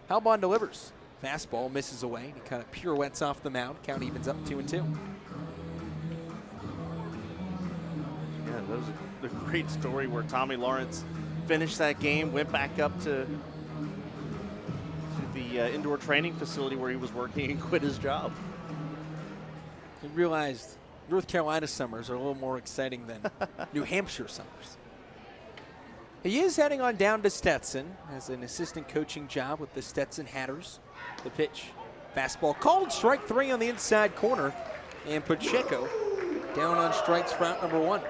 Halbon delivers. Fastball misses away. He kind of pirouettes off the mound. Count evens up 2-2. Yeah, that was a great story where Tommy Lawrence finished that game, went back up to the indoor training facility where he was working and quit his job. He realized North Carolina summers are a little more exciting than New Hampshire summers. He is heading on down to Stetson as an assistant coaching job with the Stetson Hatters. The pitch. Fastball called, strike 3 on the inside corner. And Pacheco down on strikes for out number 1.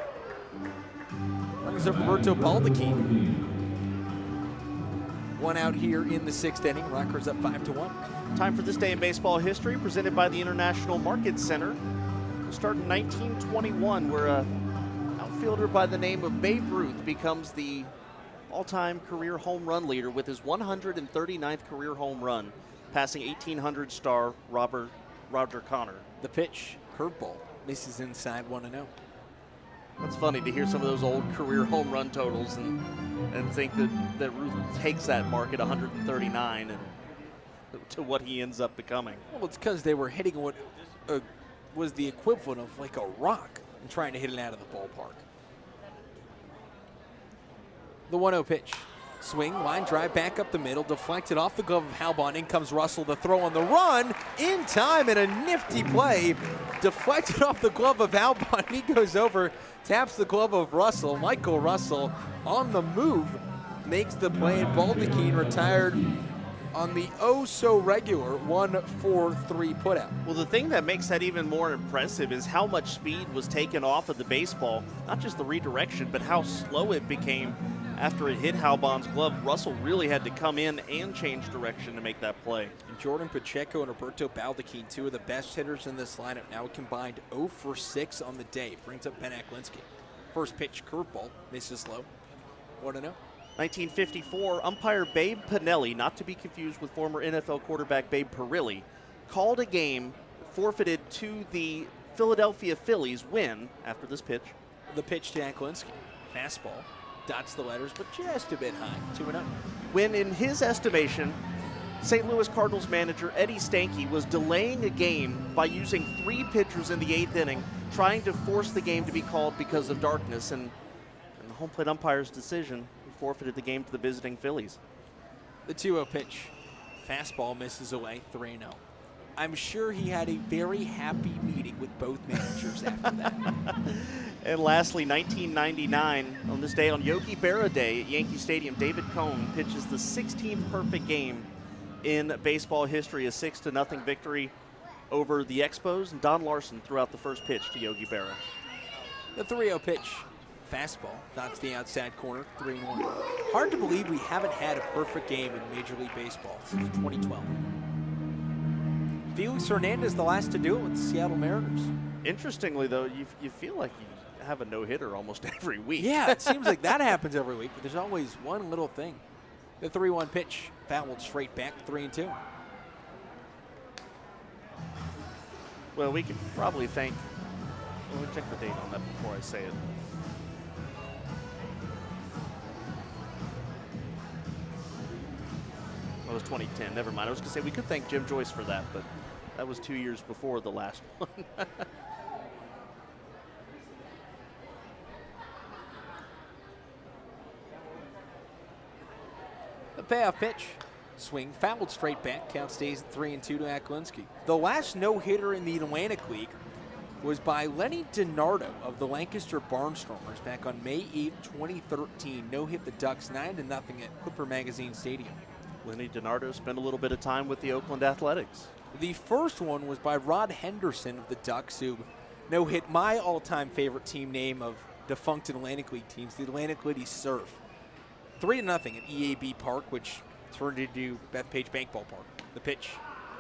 Brings up Roberto Baldacchini. 1 out here in the 6th inning. Rockers up 5-1. Time for This Day in Baseball History, presented by the International Market Center. We'll start in 1921, where an outfielder by the name of Babe Ruth becomes the all-time career home run leader with his 139th career home run, passing 1800 star Roger Connor. The pitch, curveball, misses inside 1-0. It's funny to hear some of those old career home run totals and think that Ruth takes that mark at 139 and to what he ends up becoming. Well, it's because they were hitting what was the equivalent of like a rock and trying to hit it out of the ballpark. The 1-0 pitch. Swing, line drive, back up the middle, deflected off the glove of Halbon. In comes Russell, the throw on the run, in time, and a nifty play. Deflected off the glove of Halbon. He goes over, taps the glove of Russell. Michael Russell on the move, makes the play, and Baldacchini retired on the oh-so-regular 1-4-3 putout. Well, the thing that makes that even more impressive is how much speed was taken off of the baseball. Not just the redirection, but how slow it became after it hit Halbon's glove. Russell really had to come in and change direction to make that play. And Jordan Pacheco and Roberto Baldacchini, 2 of the best hitters in this lineup, now combined 0 for 6 on the day. Brings up Ben Aklinski. First pitch, curveball, misses low. 1-0. 1954, umpire Babe Pinelli, not to be confused with former NFL quarterback Babe Perilli, called a game forfeited to the Philadelphia Phillies win after this pitch. The pitch to Aklinski. Fastball, dots the letters, but just a bit high. 2-0. When, in his estimation, St. Louis Cardinals manager Eddie Stanky was delaying a game by using 3 pitchers in the 8th inning, trying to force the game to be called because of darkness, and the home plate umpire's decision forfeited the game to the visiting Phillies. The 2-0 pitch. Fastball misses away, 3-0. I'm sure he had a very happy meeting with both managers after that. And lastly, 1999, on this day, on Yogi Berra Day at Yankee Stadium, David Cone pitches the 16th perfect game in baseball history, a 6-0 victory over the Expos, and Don Larson threw out the first pitch to Yogi Berra. The 3-0 pitch. Fastball, dots the outside corner, 3-1. Hard to believe we haven't had a perfect game in Major League Baseball since 2012. Felix Hernandez, the last to do it with the Seattle Mariners. Interestingly, though, you feel like you have a no-hitter almost every week. Yeah, it seems like that happens every week, but there's always one little thing. The 3-1 pitch, fouled straight back, 3-2. Well, we can probably thank. Well, we'll check the date on that before I say it. It was 2010. Never mind. I was going to say we could thank Jim Joyce for that, but that was 2 years before the last one. The payoff pitch. Swing, fouled straight back. Count stays at 3-2 to Aklinski. The last no-hitter in the Atlantic League was by Lenny DiNardo of the Lancaster Barnstormers back on May 8, 2013. No-hit the Ducks 9-0 at Clipper Magazine Stadium. Lenny DiNardo spent a little bit of time with the Oakland Athletics. The first one was by Rod Henderson of the Ducks, who no-hit my all-time favorite team name of defunct Atlantic League teams, the Atlantic Lady Surf. 3-0 at EAB Park, which turned into Bethpage Bank Ballpark. The pitch,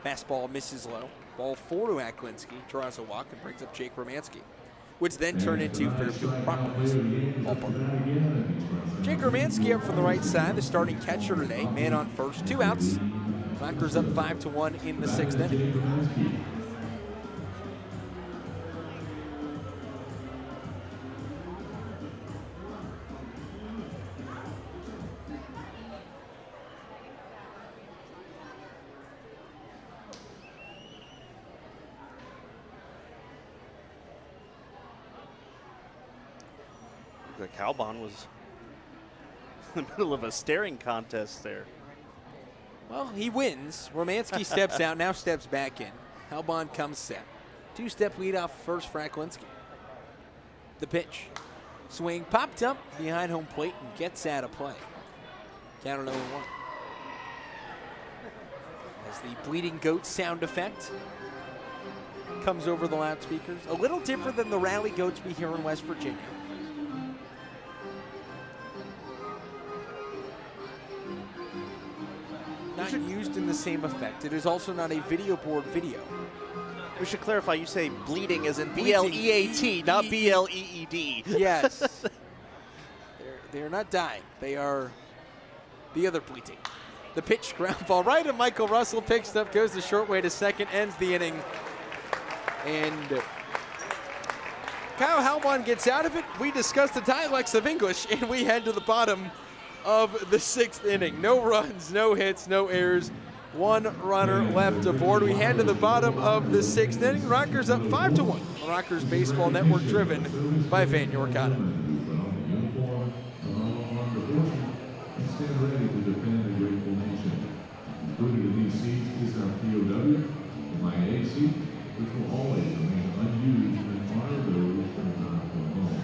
fastball misses low. Ball 4 to Aklinski, draws a walk and brings up Jake Romanski, which then turned into Fairfield Properties Ballpark. Jake Romanski up from the right side, the starting catcher today. Man on first, 2 outs. Rockers up 5-1 in the 6th inning. Calbon was in the middle of a staring contest there. Well, he wins. Romanski steps out, now steps back in. Calbon comes set. 2-step lead off first for Aklinski. The pitch. Swing popped up behind home plate and gets out of play. Down at 0-1. As the bleeding goat sound effect comes over the loudspeakers. A little different than the rally goats we hear in West Virginia. Not used in the same effect. It is also not a video board video. We should clarify, you say bleeding as in B-L-E-A-T, not B-L-E-E-D. Yes. they're not dying. They are the other bleeding. The pitch, ground ball right, and Michael Russell picks up, goes the short way to second, ends the inning. And Kyle Halbon gets out of it. We discuss the dialects of English, and we head to the bottom of the 6th inning. No runs, no hits, no errors. 1 runner left aboard. We head to the bottom of the 6th inning. Rockers up 5-1. The Rockers Baseball Network, driven by Van Yorkata. Stand ready to defend the grateful nation. Included in these seats is our POW, the MIA seat, which will always remain unused in honor of those who are not from home.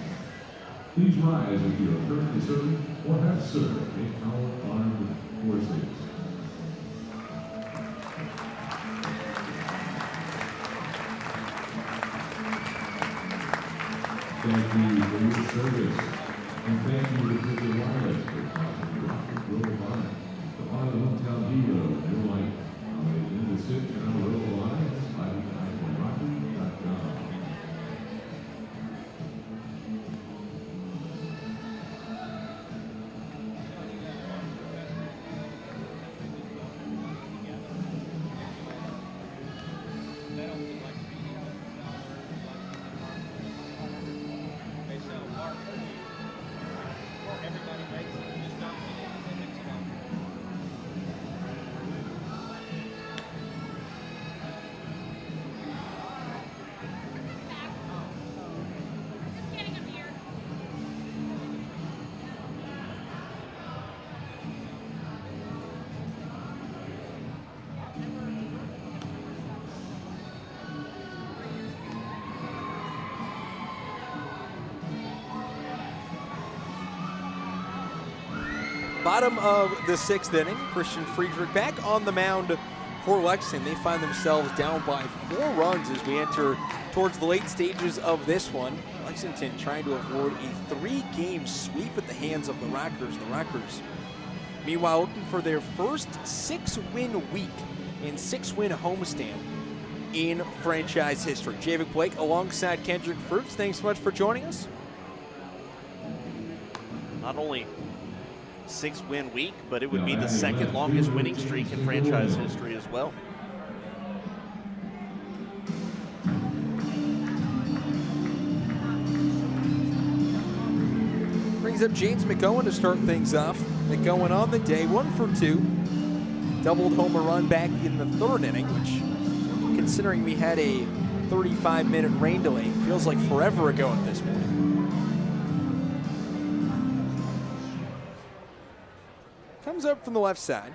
Please rise if you are currently serving or have served in our armed forces. Thank you for your service, and thank you to Pregame Wireless for sponsoring Rockers Worldwide. The honor of the hometown hero, your life, in the sit and Worldwide, by Rockers.com. Bottom of the 6th inning, Christian Friedrich back on the mound for Lexington. They find themselves down by 4 runs as we enter towards the late stages of this one. Lexington trying to avoid a 3-game sweep at the hands of the Rockers. The Rockers, meanwhile, looking for their first 6-win week and 6-win homestand in franchise history. Javik Blake alongside Kendrick Fruits. Thanks so much for joining us. Not only 6-win week, but it would be the 2nd longest winning streak in franchise history as well. Brings up James McGowan to start things off. McGowan on the day, 1 for 2. Doubled home run back in the 3rd inning, which, considering we had a 35-minute rain delay, feels like forever ago at this point. Comes up from the left side.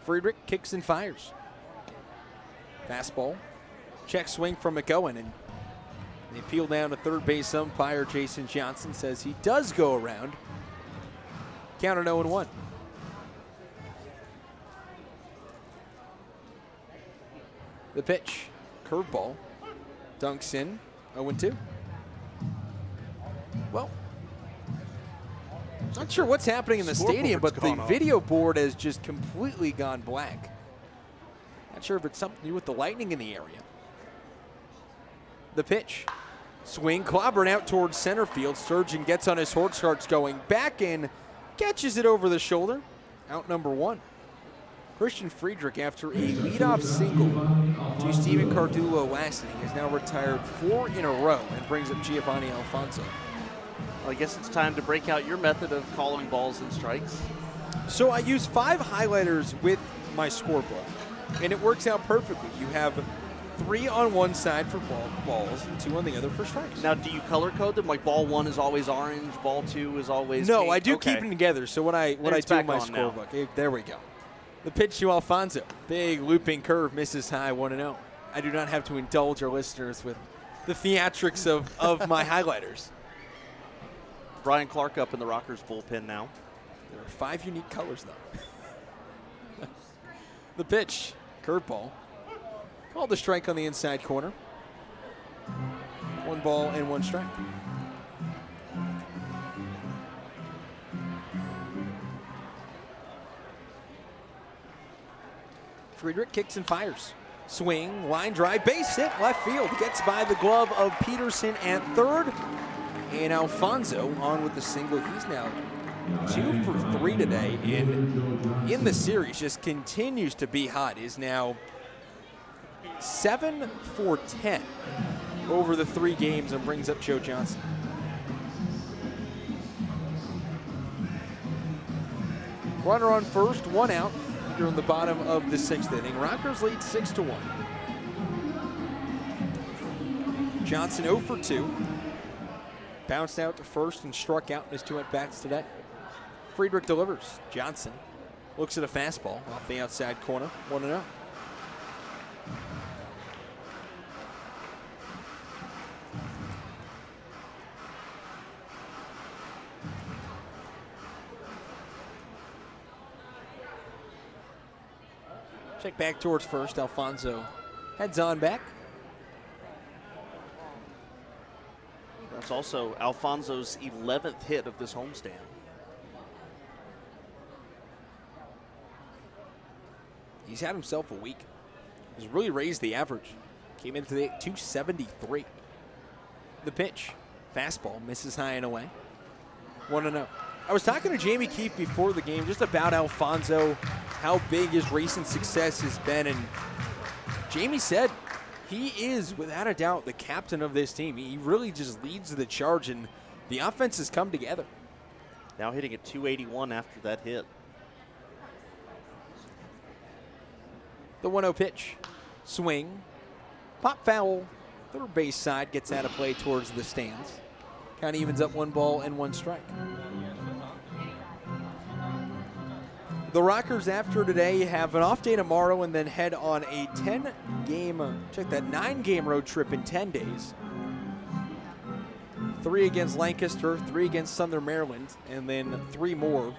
Friedrich kicks and fires. Fastball. Check swing from McGowan, and they peel down to third base umpire Jason Johnson says he does go around. Count at 0-1. The pitch, curveball, dunks in, 0-2. Well, not sure what's happening in the stadium, but the video board has just completely gone black. Not sure if it's something to do with the lightning in the area. The pitch, swing, clobbering out towards center field. Sturgeon gets on his horse, starts going back in, catches it over the shoulder. Out number 1. Christian Friedrich, after a leadoff single to Steven Cardullo last inning, has now retired 4 in a row and brings up Giovanni Alfonso. Well, I guess it's time to break out your method of calling balls and strikes. So I use 5 highlighters with my scorebook, and it works out perfectly. You have 3 on one side for balls and 2 on the other for strikes. Now, do you color code them? Like ball 1 is always orange, ball 2 is always No, pink? I do Okay. keep them together. So when I do my scorebook, there we go. The pitch to Alfonso. Big looping curve, misses high, 1-0. I do not have to indulge our listeners with the theatrics of my highlighters. Brian Clark up in the Rockers bullpen now. There are 5 unique colors, though. The pitch, curveball. Called the strike on the inside corner. 1 ball and 1 strike. Friedrich kicks and fires. Swing, line drive, base hit, left field. Gets by the glove of Peterson at third. And Alfonso on with the single. He's now 2 for 3 today. And in the series, just continues to be hot. Is now 7 for 10 over the 3 games and brings up Joe Johnson. Runner on first, 1 out. Here in the bottom of the 6th inning. Rockers lead 6-1. Johnson 0 for 2. Bounced out to first and struck out in his 2 at-bats today. Friedrich delivers. Johnson looks at a fastball off the outside corner, 1-0. Check back towards first. Alfonso heads on back. That's also Alfonso's 11th hit of this homestand. He's had himself a week. He's really raised the average. Came in today at 273. The pitch. Fastball misses high and away. 1-0. I was talking to Jamie Keefe before the game just about Alfonso, how big his recent success has been, and Jamie said he is, without a doubt, the captain of this team. He really just leads the charge, and the offense has come together. Now hitting at 281 after that hit. The 1-0 pitch. Swing. Pop foul. Third base side gets out of play towards the stands. Count evens up 1 ball and 1 strike. The Rockers, after today, have an off day tomorrow and then head on a 9-game road trip in 10 days. 3 against Lancaster, 3 against Southern Maryland, and then 3 more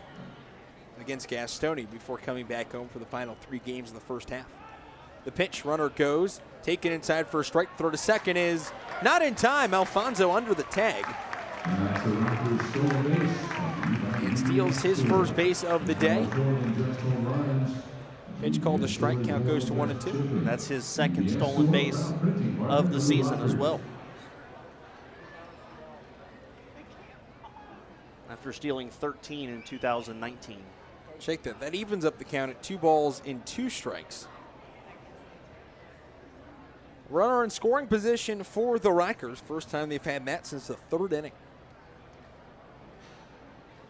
against Gastonia before coming back home for the final 3 games of the first half. The pitch, runner goes, taken inside for a strike, throw to second is not in time. Alfonso under the tag. And steals his first base of the day. Pitch called a strike, count goes to 1-2. That's his 2nd stolen base of the season as well. After stealing 13 in 2019. Shake that. That evens up the count at 2 balls and 2 strikes. Runner in scoring position for the Rockers. First time they've had that since the 3rd inning.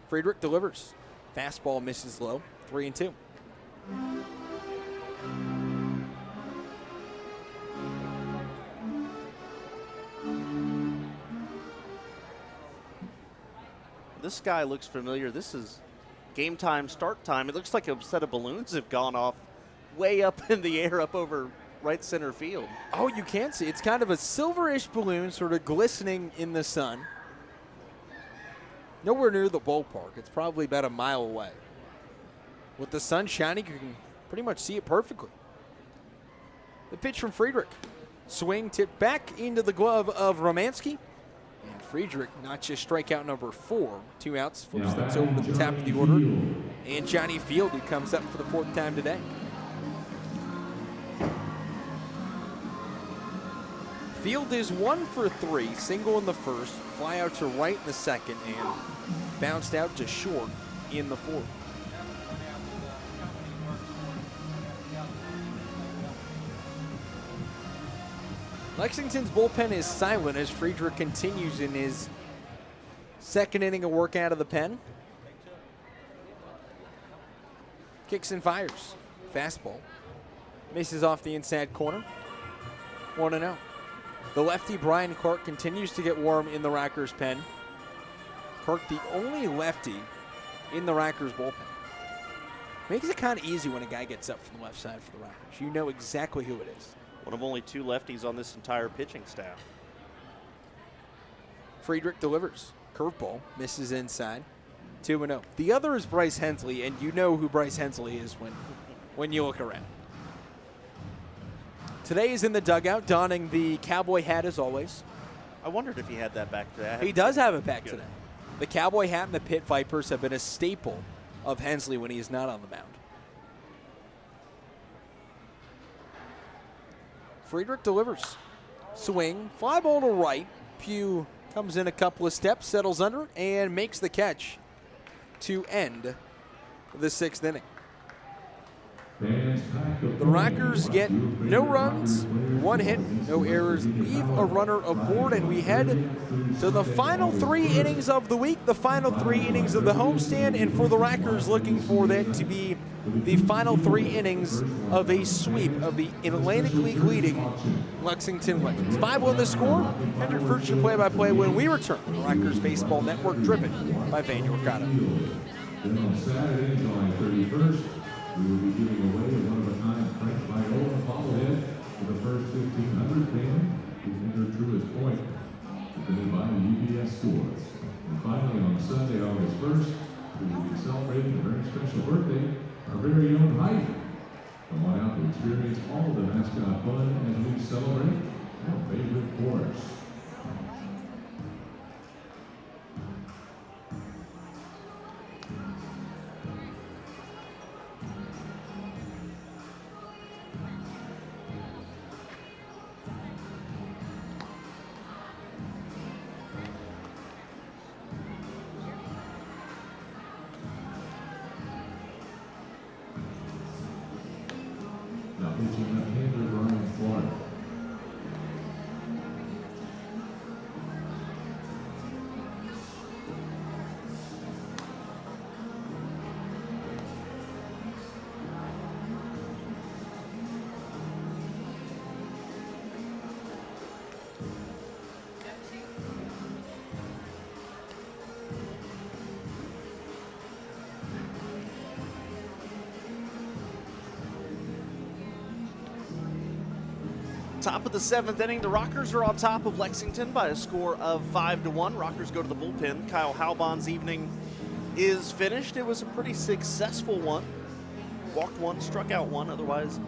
Friedrich delivers. Fastball misses low. 3-2. This guy looks familiar. This is game time, start time. It looks like a set of balloons have gone off way up in the air up over right center field. Oh, you can see. It's kind of a silverish balloon sort of glistening in the sun. nowhere near the ballpark. It's probably about a mile away. With the sun shining, you can pretty much see it perfectly. The pitch from Friedrich. Swing tipped back into the glove of Romansky. And Friedrich notches strikeout number 4. 2 outs, flips things over to the top of the order. And Johnny Field, who comes up for the 4th time today. Field is 1 for 3, single in the first, fly out to right in the second, and bounced out to short in the 4th. Lexington's bullpen is silent as Friedrich continues in his 2nd inning of work out of the pen. Kicks and fires. Fastball. Misses off the inside corner. 1-0. The lefty Brian Clark continues to get warm in the Rockers pen. Clark, the only lefty in the Rockers bullpen. Makes it kind of easy when a guy gets up from the left side for the Rockers. You know exactly who it is. One of only 2 lefties on this entire pitching staff. Friedrich delivers. Curveball. Misses inside. 2-0. The other is Bryce Hensley, and you know who Bryce Hensley is when you look around. Today is in the dugout, donning the cowboy hat as always. I wondered if he had that back today. He does have it back today. The cowboy hat and the Pit Vipers have been a staple of Hensley when he is not on the mound. Friedrich delivers. Swing. Fly ball to right. Pugh comes in a couple of steps, settles under it, and makes the catch to end the 6th inning. The Rockers get no runs, 1 hit, no errors, leave a runner aboard, and we head to the final 3 innings of the week, the final 3 innings of the homestand, and for the Rockers looking for that to be the final 3 innings of a sweep of the Atlantic League leading Lexington Legends. 5-1 the score. Hendrick Furch, your play-by-play when we return. The Rockers Baseball Network, driven by Van Yorkata. Then on Saturday, July 31st, we will be giving away a one-of-a-kind French viola bobblehead for the first 1,500 fan who enter Truist Point, presented by the UBS Stores. And finally, on Sunday, August 1st, we will be celebrating a very special birthday, our very own Heidi. Come on out to experience all the mascot fun as we celebrate our favorite chorus. Now pitching left-hander Brian Clark. Top of the 7th inning, the Rockers are on top of Lexington by a score of 5-1. Rockers go to the bullpen. Kyle Halbon's evening is finished. It was a pretty successful one. Walked 1, struck out 1, otherwise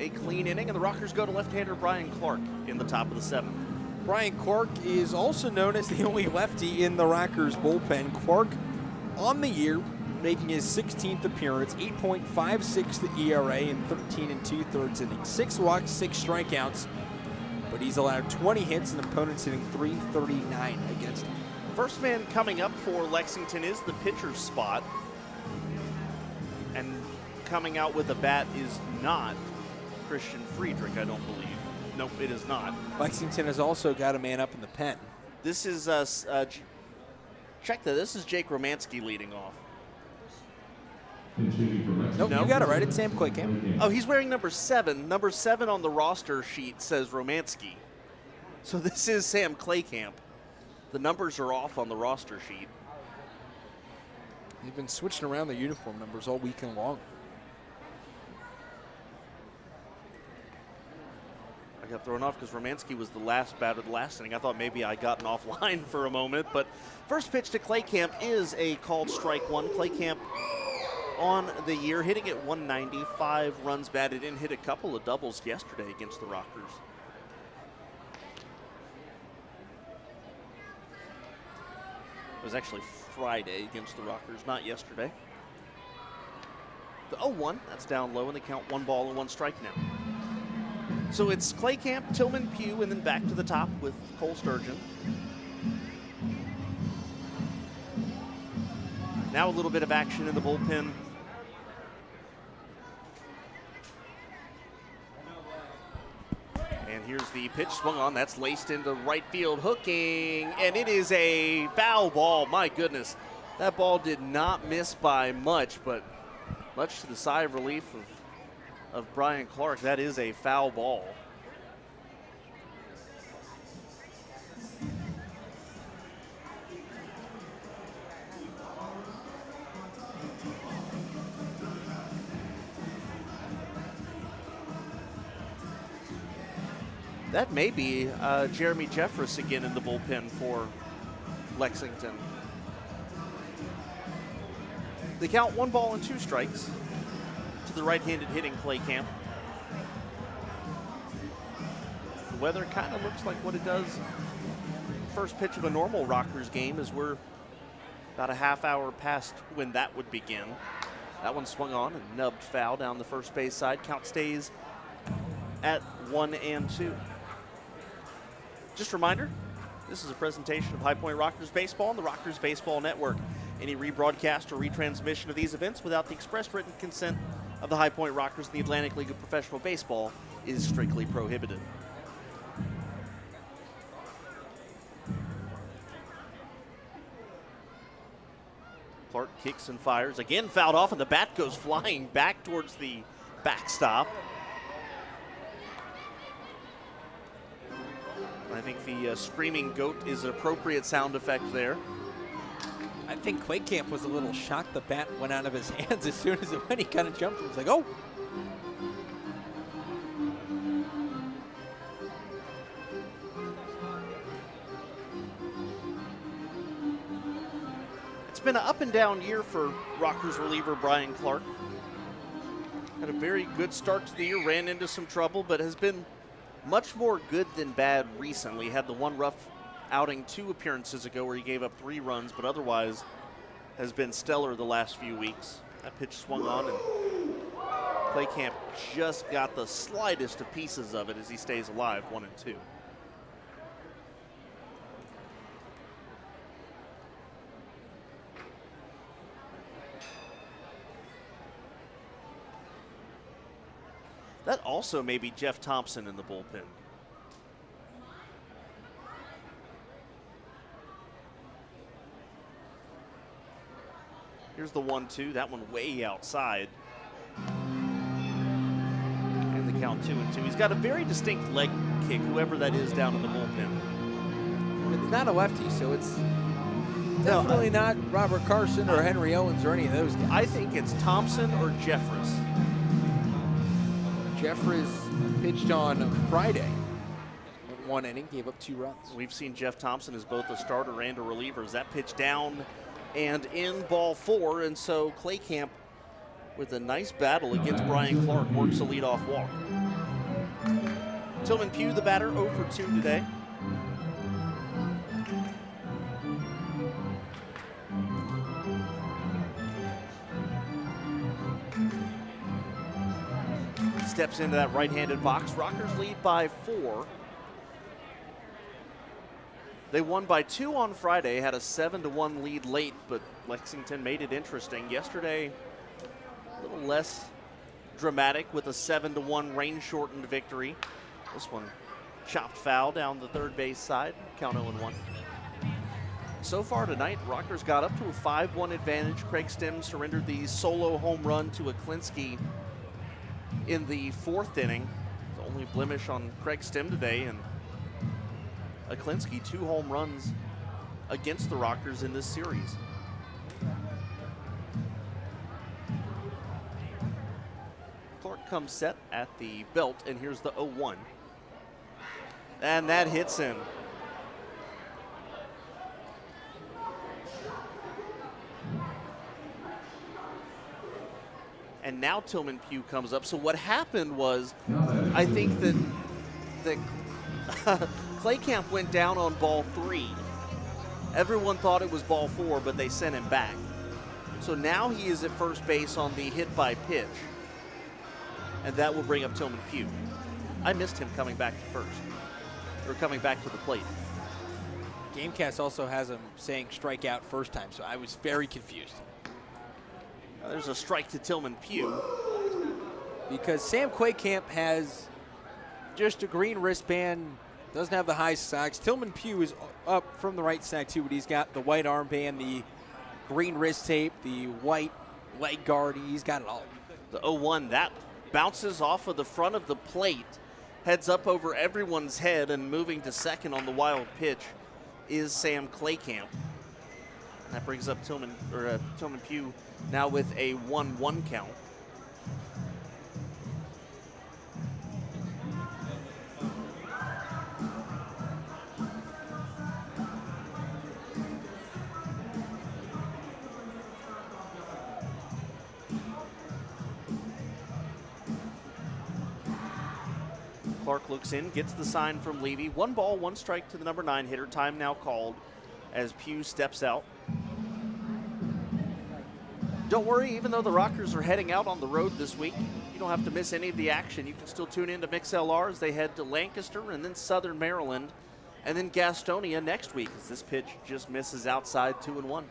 a clean inning. And the Rockers go to left-hander Brian Clark in the top of the 7th. Brian Clark is also known as the only lefty in the Rockers bullpen. Clark on the year, making his 16th appearance, 8.56 the ERA in 13 2/3 innings. 6 walks, 6 strikeouts, but he's allowed 20 hits and opponents hitting .339 against him. First man coming up for Lexington is the pitcher's spot. And coming out with a bat is not Christian Friedrich, I don't believe. Nope, it is not. Lexington has also got a man up in the pen. This is, check that, this is Jake Romansky leading off. Nope, No. you got it right. It's Sam Claycamp. Oh, he's wearing number 7. Number 7 on the roster sheet says Romansky. So this is Sam Claycamp. The numbers are off on the roster sheet. They've been switching around their uniform numbers all weekend long. I I got thrown off because Romanski was the last batter the last inning. I thought maybe I gotten offline for a moment, but first pitch to Claycamp is a called strike one. Claycamp on the year, hitting at 190, 5 runs batted in, hit a couple of doubles yesterday against the Rockers. It was actually Friday against the Rockers, not yesterday. The 0-1, that's down low, and they count 1 ball and 1 strike now. So it's Claycamp, Tillman, Pugh, and then back to the top with Cole Sturgeon. Now a little bit of action in the bullpen. And here's the pitch swung on. That's laced into right field, hooking, and it is a foul ball. My goodness, that ball did not miss by much, but much to the sigh of relief of Brian Clark, that is a foul ball. That may be Jeremy Jeffress again in the bullpen for Lexington. They count 1 ball and 2 strikes to the right-handed hitting Claycamp. The weather kind of looks like what it does first pitch of a normal Rockers game, as we're about a half hour past when that would begin. That one swung on and nubbed foul down the first base side. Count stays at 1-2. Just a reminder, this is a presentation of High Point Rockers Baseball and the Rockers Baseball Network. Any rebroadcast or retransmission of these events without the express written consent of the High Point Rockers and the Atlantic League of Professional Baseball is strictly prohibited. Clark kicks and fires. Again fouled off, and the bat goes flying back towards the backstop. I think the screaming goat is an appropriate sound effect there. I think Claycamp was a little shocked the bat went out of his hands as soon as it went. He kind of jumped and was like, oh. It's been an up and down year for Rockers reliever Brian Clark. Had a very good start to the year, ran into some trouble, but has been much more good than bad recently. Had the one rough outing 2 appearances ago where he gave up 3 runs, but otherwise has been stellar the last few weeks. That pitch swung on, and Claycamp just got the slightest of pieces of it as he stays alive, 1-2. That also may be Jeff Thompson in the bullpen. Here's the 1-2, that one way outside. And the count 2-2. He's got a very distinct leg kick, whoever that is down in the bullpen. It's not a lefty, so it's definitely not Robert Carson or Henry Owens or any of those guys. I think it's Thompson or Jeffress. Jeffress pitched on Friday. Went 1 inning, gave up 2 runs. We've seen Jeff Thompson as both a starter and a reliever. As that pitch down and in, ball 4, and so Claycamp, with a nice battle against Brian Clark, works a leadoff walk. Tillman Pugh, the batter, 0 for 2 today. Steps into that right-handed box. Rockers lead by 4. They won by 2 on Friday, had a 7-1 lead late, but Lexington made it interesting. Yesterday, a little less dramatic with a 7-1 rain-shortened victory. This one chopped foul down the third base side, count 0-1. So far tonight, Rockers got up to a 5-1 advantage. Craig Stem surrendered the solo home run to Aklinski in the 4th inning. The only blemish on Craig Stem today, and Aklinski 2 home runs against the Rockers in this series. Clark comes set at the belt, and here's the 0-1. And that hits him. And now Tillman Pugh comes up. So what happened was, I think that Claycamp went down on ball 3. Everyone thought it was ball 4, but they sent him back. So now he is at first base on the hit by pitch. And that will bring up Tillman Pugh. I missed him coming back to first, or coming back to the plate. Gamecast also has him saying strike out first time, so I was very confused. There's a strike to Tillman Pugh. Because Sam Claycamp has just a green wristband, doesn't have the high socks. Tillman Pugh is up from the right side too, but he's got the white armband, the green wrist tape, the white leg guard. He's got it all. The 0-1, that bounces off of the front of the plate, heads up over everyone's head, and moving to second on the wild pitch is Sam Claycamp. And that brings up Tillman Pugh now with a 1-1 count. Clark looks in, gets the sign from Levy. 1 ball, 1 strike to the number 9 hitter. Time now called as Pugh steps out. Don't worry, even though the Rockers are heading out on the road this week, you don't have to miss any of the action. You can still tune in to MixLR as they head to Lancaster and then Southern Maryland and then Gastonia next week as this pitch just misses outside 2-1.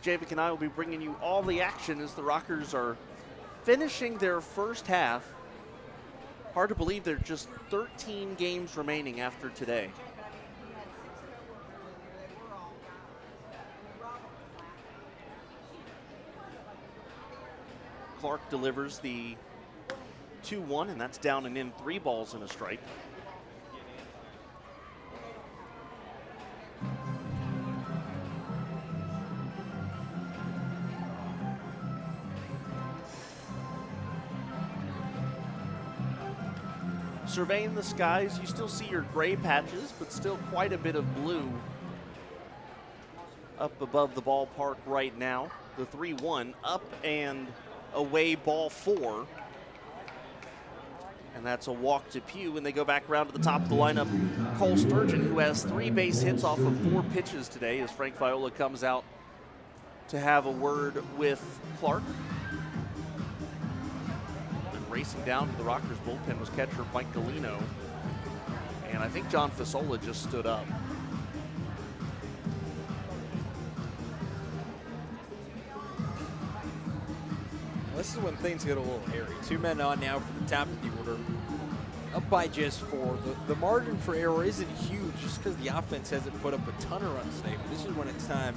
Javik and I will be bringing you all the action as the Rockers are finishing their first half. Hard to believe there are just 13 games remaining after today. Clark delivers the 2-1, and that's down and in, 3 balls and a strike. Surveying the skies, you still see your gray patches, but still quite a bit of blue up above the ballpark right now. The 3-1 up and away, ball 4. And that's a walk to Pugh, and they go back around to the top of the lineup. Cole Sturgeon, who has 3 base hits off of 4 pitches today, as Frank Viola comes out to have a word with Clark. And racing down to the Rockers bullpen was catcher Mike Galino. And I think John Fasola just stood up. This is when things get a little hairy. 2 men on now for the top of the order. Up by just 4. The margin for error isn't huge just because the offense hasn't put up a ton of runs today. But this is when it's time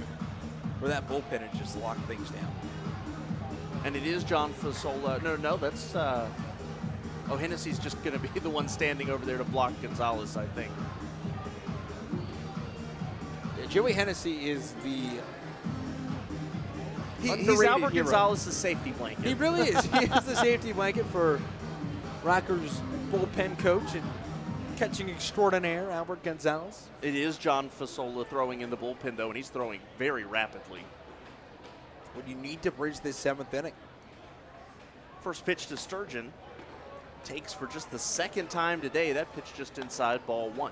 for that bullpen to just lock things down. And it is John Fasola. No, that's Hennessy's just going to be the one standing over there to block Gonzalez, I think. Joey Hennessy is the he's Albert Gonzalez's safety blanket. He really is. He is the safety blanket for Rockers bullpen coach and catching extraordinaire, Albert Gonzalez. It is John Fasola throwing in the bullpen, though, and he's throwing very rapidly. When you need to bridge this 7th inning. First pitch to Sturgeon. Takes for just the 2nd time today. That pitch just inside ball 1.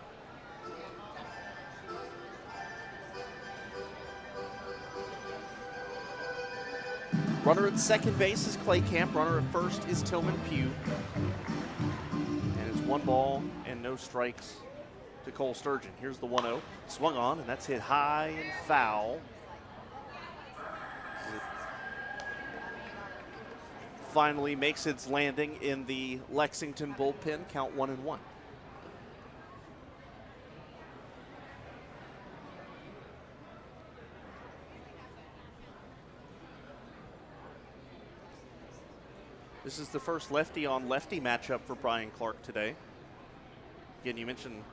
Runner at second base is Claycamp. Runner at first is Tillman Pugh. And it's 1 ball and no strikes to Cole Sturgeon. Here's the 1-0. Swung on, and that's hit high and foul. It finally makes its landing in the Lexington bullpen. Count 1-1. This is the first lefty-on-lefty matchup for Brian Clark today. Again, you mentioned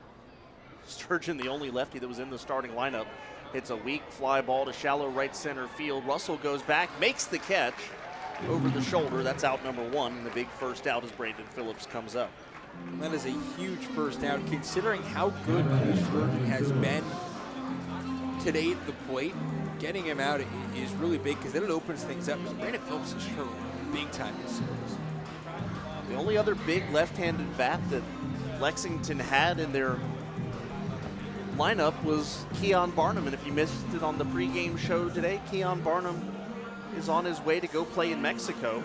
Sturgeon, the only lefty that was in the starting lineup. Hits a weak fly ball to shallow right center field. Russell goes back, makes the catch over the shoulder. That's out number 1. And the big first out as Brandon Phillips comes up. That is a huge first out, considering how good Cole Sturgeon has been today at the plate. Getting him out is really big because then it opens things up. Because Brandon Phillips has struggled big time this series. The only other big left-handed bat that Lexington had in their lineup was Keon Barnum, and if you missed it on the pregame show today, Keon Barnum is on his way to go play in Mexico.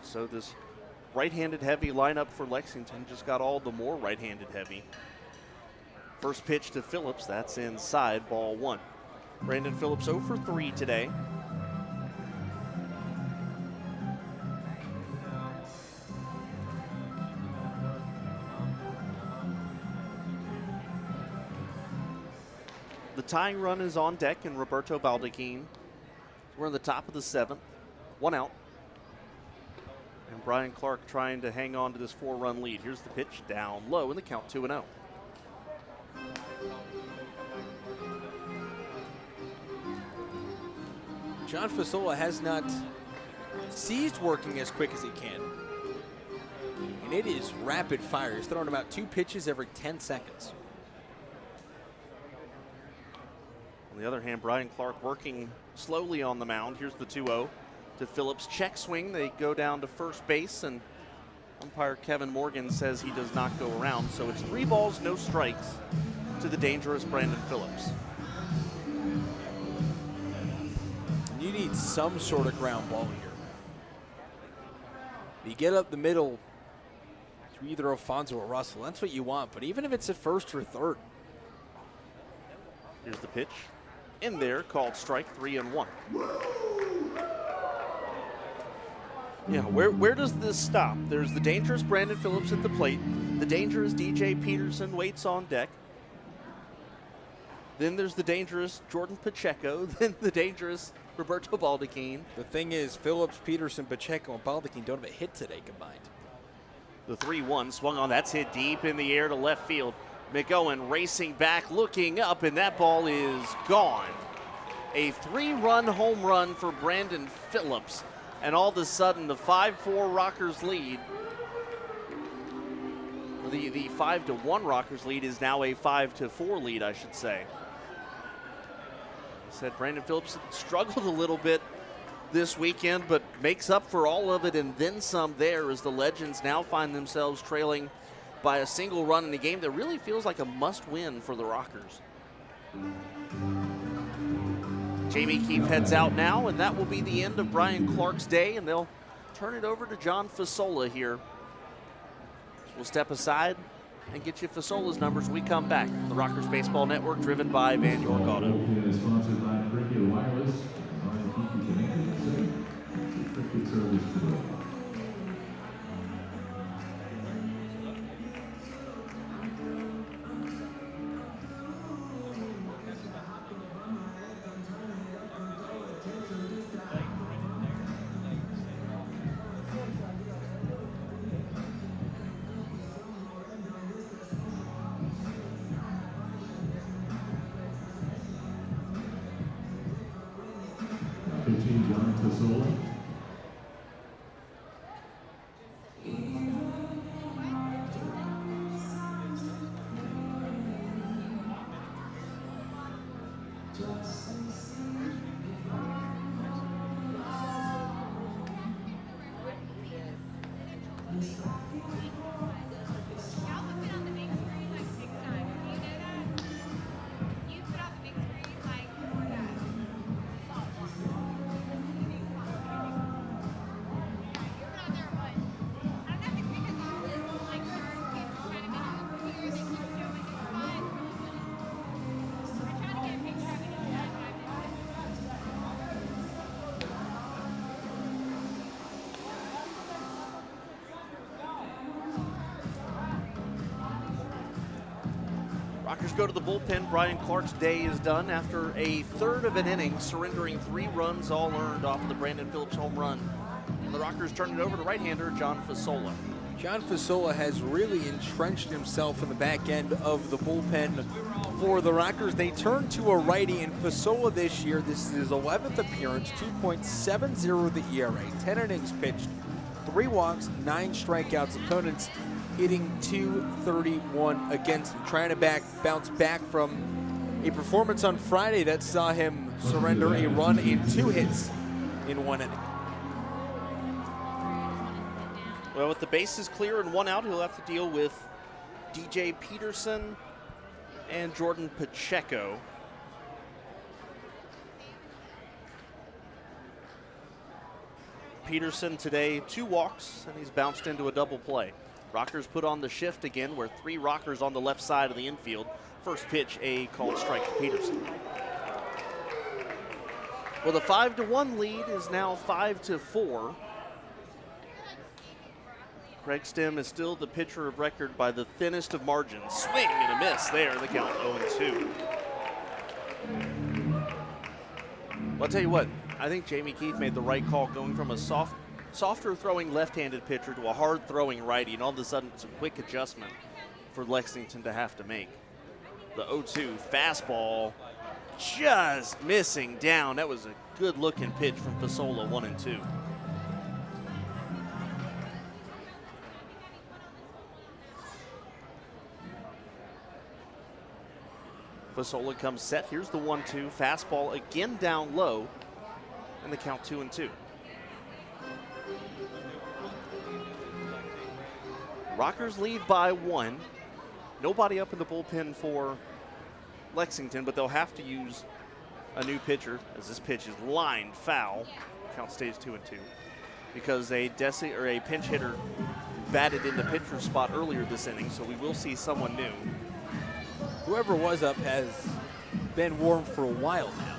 So this right-handed heavy lineup for Lexington just got all the more right-handed heavy. First pitch to Phillips, that's inside, ball one. Brandon Phillips 0 for 3 today. The tying run is on deck in Roberto Baldachin. We're in the top of the 7th, 1 out. And Brian Clark trying to hang on to this 4-run lead. Here's the pitch down low in the count 2-0. John Fasola has not ceased working as quick as he can. And it is rapid fire. He's throwing about 2 pitches every 10 seconds. On the other hand, Brian Clark working slowly on the mound. Here's the 2-0 to Phillips. Check swing. They go down to first base, and umpire Kevin Morgan says he does not go around. So it's 3 balls, no strikes to the dangerous Brandon Phillips. You need some sort of ground ball here. You get up the middle to either Alfonso or Russell. That's what you want. But even if it's at first or third. Here's the pitch. In there, called strike, 3-1. Yeah, where does this stop? There's the dangerous Brandon Phillips at the plate. The dangerous DJ Peterson waits on deck. Then there's the dangerous Jordan Pacheco. Then the dangerous Roberto Baldachin. The thing is, Phillips, Peterson, Pacheco, and Baldachin don't have a hit today combined. The 3-1 swung on. That's hit deep in the air to left field. McGowan racing back, looking up, and that ball is gone. A 3-run home run for Brandon Phillips. And all of a sudden, the 5-4 Rockers lead, the 5-1 Rockers lead is now a 5-4 lead, I should say. I said Brandon Phillips struggled a little bit this weekend, but makes up for all of it and then some there as the Legends now find themselves trailing by a single run in a game that really feels like a must-win for the Rockers. Jamie Keefe heads out now, and that will be the end of Brian Clark's day, and they'll turn it over to John Fasola here. We'll step aside and get you Fasola's numbers when we come back. The Rockers Baseball Network, driven by Van York Auto. Sponsored by Pregame Wireless. Brian Keefe connected and safe. Cricket service today. John Fasola. Rockers go to the bullpen. Brian Clark's day is done after a third of an inning, surrendering 3 runs all earned off of the Brandon Phillips home run. And the Rockers turn it over to right-hander John Fasola. John Fasola has really entrenched himself in the back end of the bullpen for the Rockers. They turn to a righty, and Fasola this year, this is his 11th appearance, 2.70 the ERA, 10 innings pitched, 3 walks, 9 strikeouts. Opponents hitting .231 against him, trying to bounce back from a performance on Friday that saw him surrender a run and 2 hits in 1 inning. Well, with the bases clear and 1 out, he'll have to deal with DJ Peterson and Jordan Pacheco. Peterson today 2 walks, and he's bounced into a double play. Rockers put on the shift again, where 3 Rockers on the left side of the infield. First pitch, a called strike to Peterson. Well, the 5-1 lead is now 5-4. Craig Stem is still the pitcher of record by the thinnest of margins. Swing and a miss there, the count 0-2. Well, I'll tell you what, I think Jamie Keith made the right call going from a softer throwing left-handed pitcher to a hard throwing righty, and all of a sudden it's a quick adjustment for Lexington to have to make. The 0-2 fastball just missing down. That was a good looking pitch from Fasola, 1-2. Fasola comes set. Here's the 1-2 fastball again down low, and the count 2-2. Rockers lead by 1. Nobody up in the bullpen for Lexington, but they'll have to use a new pitcher as this pitch is lined foul. Count stays 2-2 because a pinch hitter batted in the pitcher's spot earlier this inning, so we will see someone new. Whoever was up has been warm for a while now.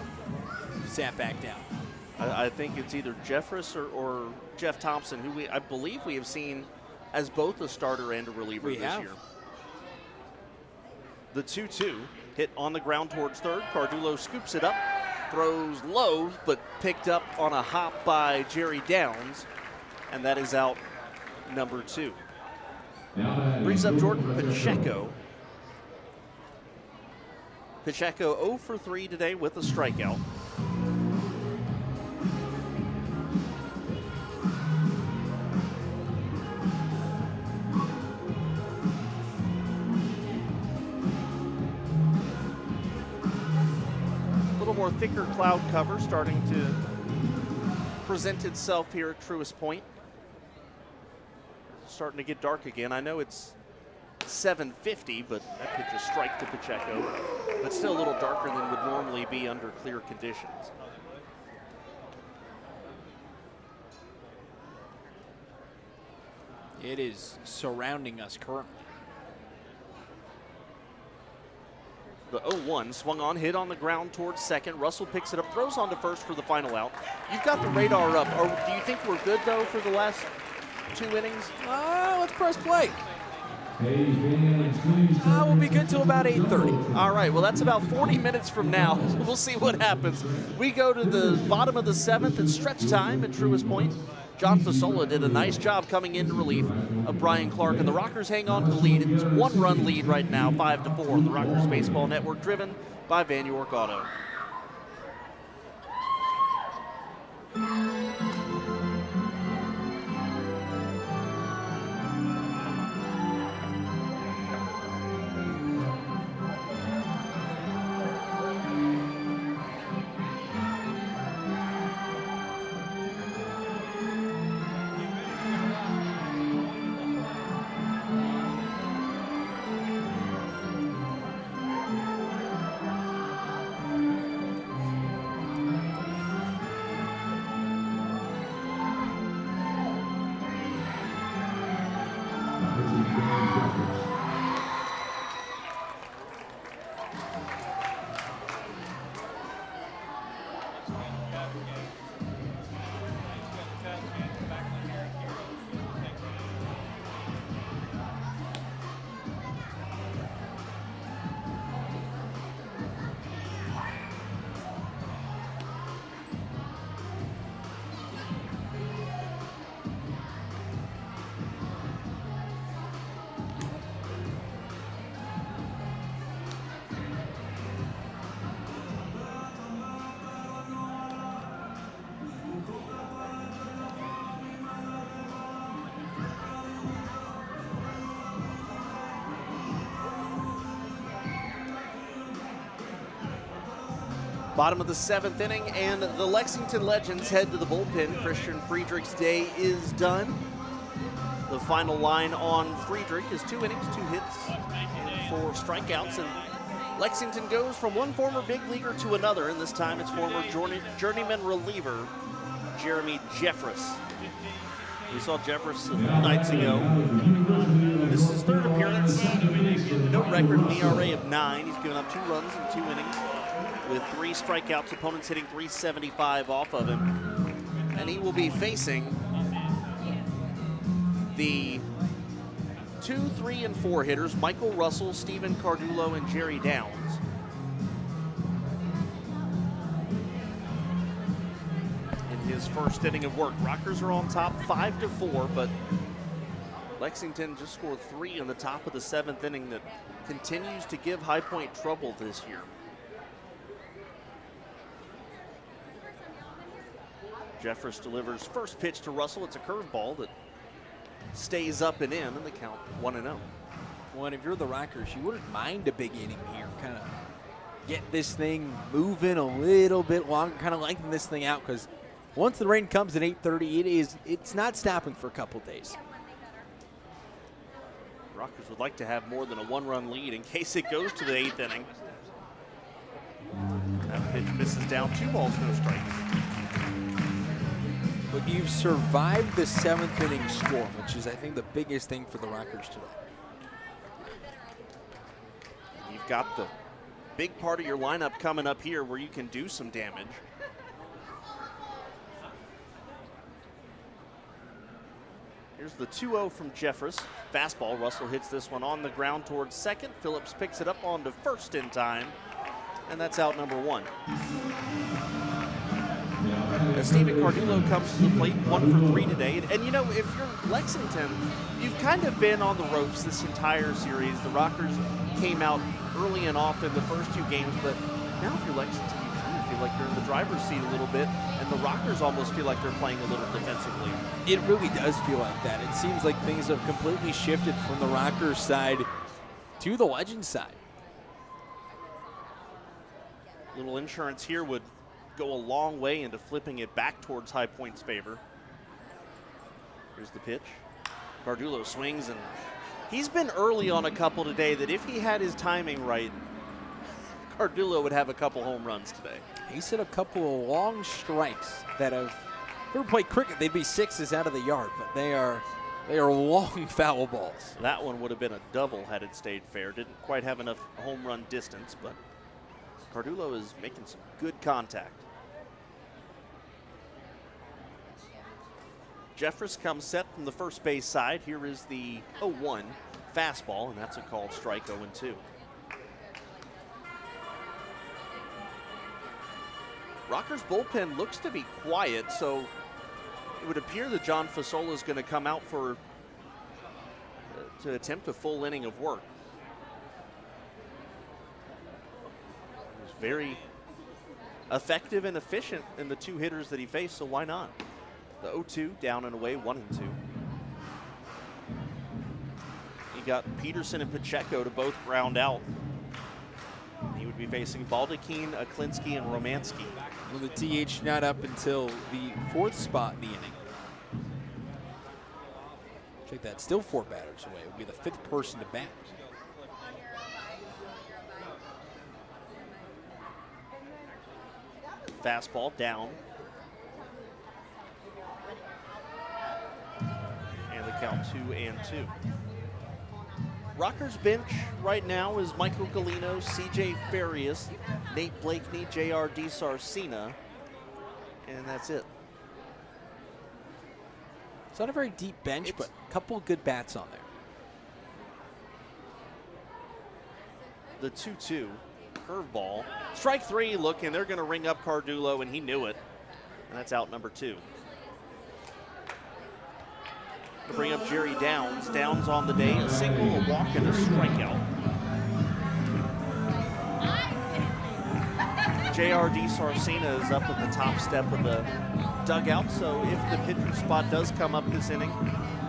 Sat back down. I think it's either Jeffress or Jeff Thompson, who I believe we have seen as both a starter and a reliever this year. The 2-2 hit on the ground towards third. Cardullo scoops it up, throws low, but picked up on a hop by Jerry Downs, and that is out number 2. Brings up Jordan Pacheco. Pacheco 0 for 3 today with a strikeout. A little more thicker cloud cover starting to present itself here at Truist Point. Starting to get dark again. I know it's 7:50, but that pitch is strike to Pacheco. But still a little darker than would normally be under clear conditions. It is surrounding us currently. The 0-1 swung on, hit on the ground towards second. Russell picks it up, throws on to first for the final out. You've got the radar up. Do you think we're good, though, for the last 2 innings? Let's press play. We'll be good till about 8:30. All right, well, that's about 40 minutes from now. We'll see what happens. We go to the bottom of the 7th at stretch time at Truist Point. John Fasola did a nice job coming into relief of Brian Clark, and the Rockers hang on to the lead. It's 1-run lead right now, 5-4 on the Rockers Baseball Network, driven by Van York Auto. Bottom of the 7th inning, and the Lexington Legends head to the bullpen. Christian Friedrich's day is done. The final line on Friedrich is 2 innings, 2 hits, and 4 strikeouts. And Lexington goes from one former big leaguer to another, and this time it's former journeyman reliever Jeremy Jeffress. We saw Jeffress a few nights ago. This is his 3rd appearance. No record, an ERA of 9. He's given up 2 runs in 2 innings with 3 strikeouts. Opponents hitting .375 off of him. And he will be facing the 2, 3, and 4 hitters, Michael Russell, Steven Cardulo, and Jerry Downs. His first inning of work. Rockers are on top 5-4, but Lexington just scored 3 in the top of the 7th inning that continues to give High Point trouble this year. Jeffress delivers first pitch to Russell. It's a curveball that stays up and in, and the count 1-0. Well, and if you're the Rockers, you wouldn't mind a big inning here. Kind of get this thing moving a little bit longer, kind of lengthen this thing out, because once the rain comes at 8:30, it's not stopping for a couple days. Rockers would like to have more than a 1-run lead in case it goes to the 8th inning. That pitch misses down, 2 balls, no strikes. But you've survived the 7th inning storm, which is, I think, the biggest thing for the Rockers today. You've got the big part of your lineup coming up here where you can do some damage. Here's the 2-0 from Jeffress. Fastball. Russell hits this one on the ground towards second. Phillips picks it up onto first in time, and that's out number 1. As Steven Cardulo comes to the plate, 1 for 3 today. And you know, if you're Lexington, you've kind of been on the ropes this entire series. The Rockers came out early and often in the first 2 games, but now if you're Lexington, you kind of feel like you're in the driver's seat a little bit, and the Rockers almost feel like they're playing a little defensively. It really does feel like that. It seems like things have completely shifted from the Rockers side to the Legends side. Little insurance here would go a long way into flipping it back towards High Point's favor. Here's the pitch. Cardulo swings, and he's been early on a couple today that if he had his timing right, Cardulo would have a couple home runs today. He's hit a couple of long strikes that have, if they were playing cricket, they'd be 6s out of the yard, but they are long foul balls. That one would have been a double had it stayed fair. Didn't quite have enough home run distance, but Cardulo is making some good contact. Jeffress comes set from the first base side. Here is the 0-1 fastball, and that's a called strike, 0-2. Rockers bullpen looks to be quiet, so it would appear that John Fasola is going to come out to attempt a full inning of work. He was very effective and efficient in the 2 hitters that he faced, so why not? The 0-2 down and away, 1-2. He got Peterson and Pacheco to both ground out. He would be facing Baldachin, Aklinski, and Romansky. Well, the DH not up until the 4th spot in the inning. Check that, still 4 batters away. It would be the 5th person to bat. Fastball down. And the count 2-2. Rockers bench right now is Michael Galino, CJ Farias, Nate Blakeney, JR DiSarcina, and that's it. It's not a very deep bench, but a couple of good bats on there. The 2-2 curveball. Strike 3 looking. They're going to ring up Cardulo, and he knew it. And that's out number 2. To bring up Jerry Downs. Downs on the day, a single, a walk, and a strikeout. JR DiSarcina is up at the top step of the dugout, so if the pitcher spot does come up this inning,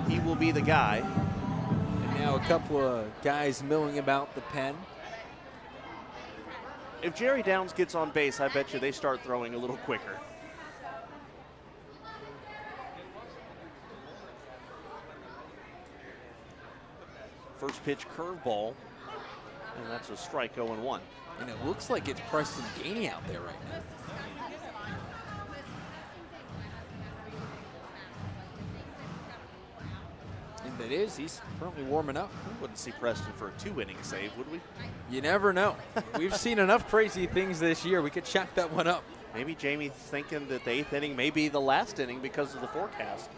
he will be the guy. And now a couple of guys milling about the pen. If Jerry Downs gets on base, I bet you they start throwing a little quicker. First pitch curveball, and that's a strike 0-1. And it looks like it's Preston Gainey out there right now. And it is. He's currently warming up. We wouldn't see Preston for a 2-inning save, would we? You never know. We've seen enough crazy things this year. We could chalk that one up. Maybe Jamie's thinking that the 8th inning may be the last inning because of the forecast.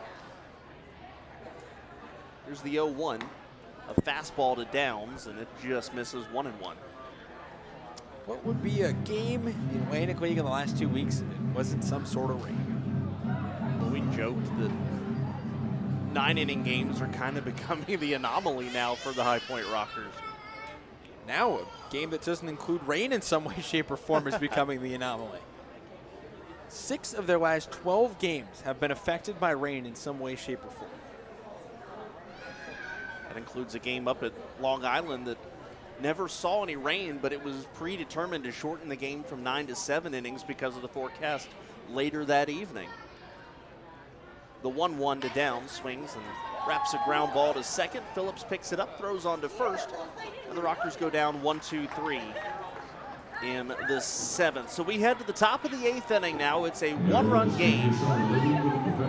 Here's the 0-1. A fastball to Downs, and it just misses 1-1. What would be a game in Atlantic League in the last 2 weeks if it wasn't some sort of rain? Well, we joked that 9-inning games are kind of becoming the anomaly now for the High Point Rockers. Now a game that doesn't include rain in some way, shape, or form is becoming the anomaly. 6 of their last 12 games have been affected by rain in some way, shape, or form. That includes a game up at Long Island that never saw any rain, but it was predetermined to shorten the game from 9 to 7 innings because of the forecast later that evening. The 1-1 to Downs, swings and wraps a ground ball to second. Phillips picks it up, throws on to first, and the Rockers go down 1-2-3 in the 7th. So we head to the top of the 8th inning now. It's a 1-run game.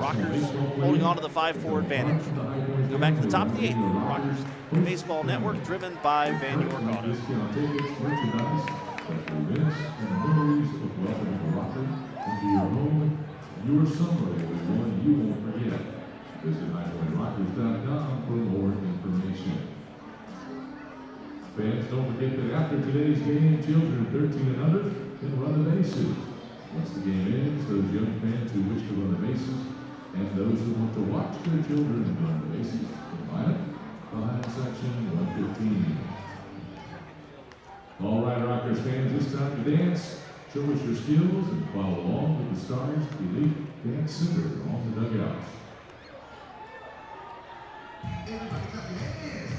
Rockers holding on to the 5-4 advantage. Go back to the top of the 8th. Rockers Baseball Network, driven by Van York Auto. Your summer is one you won't forget. Visit highpointrockers.com for more information. Fans, don't forget that after today's game, children 13 and under can run the bases. Once the game ends, those young fans who wish to run the bases and those who want to watch their children run the bases can line up behind section 115. All right, Rockers fans, it's time to dance. Show us your skills and follow along with the Stars Elite Dance Center on the dugouts. Everybody clap your hands.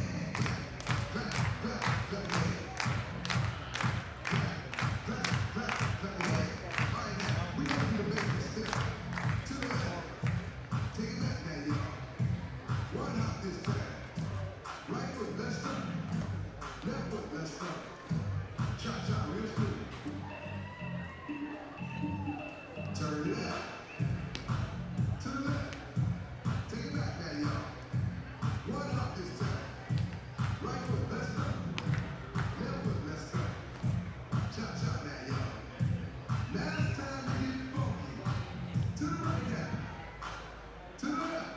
Clap, clap, clap your hands. Clap, clap, clap, clap your hands. All right, now, we want you to make this step to the left. Take it back now, y'all. One hop this time. Right foot, left step. Left foot, left step. Cha-cha, real smooth. Turn left. To the left. Take it back now, y'all. One hop this time. Right foot, left step. Left foot, left step. Cha-cha now, y'all. Now it's time to get funky. To the right now. To the left.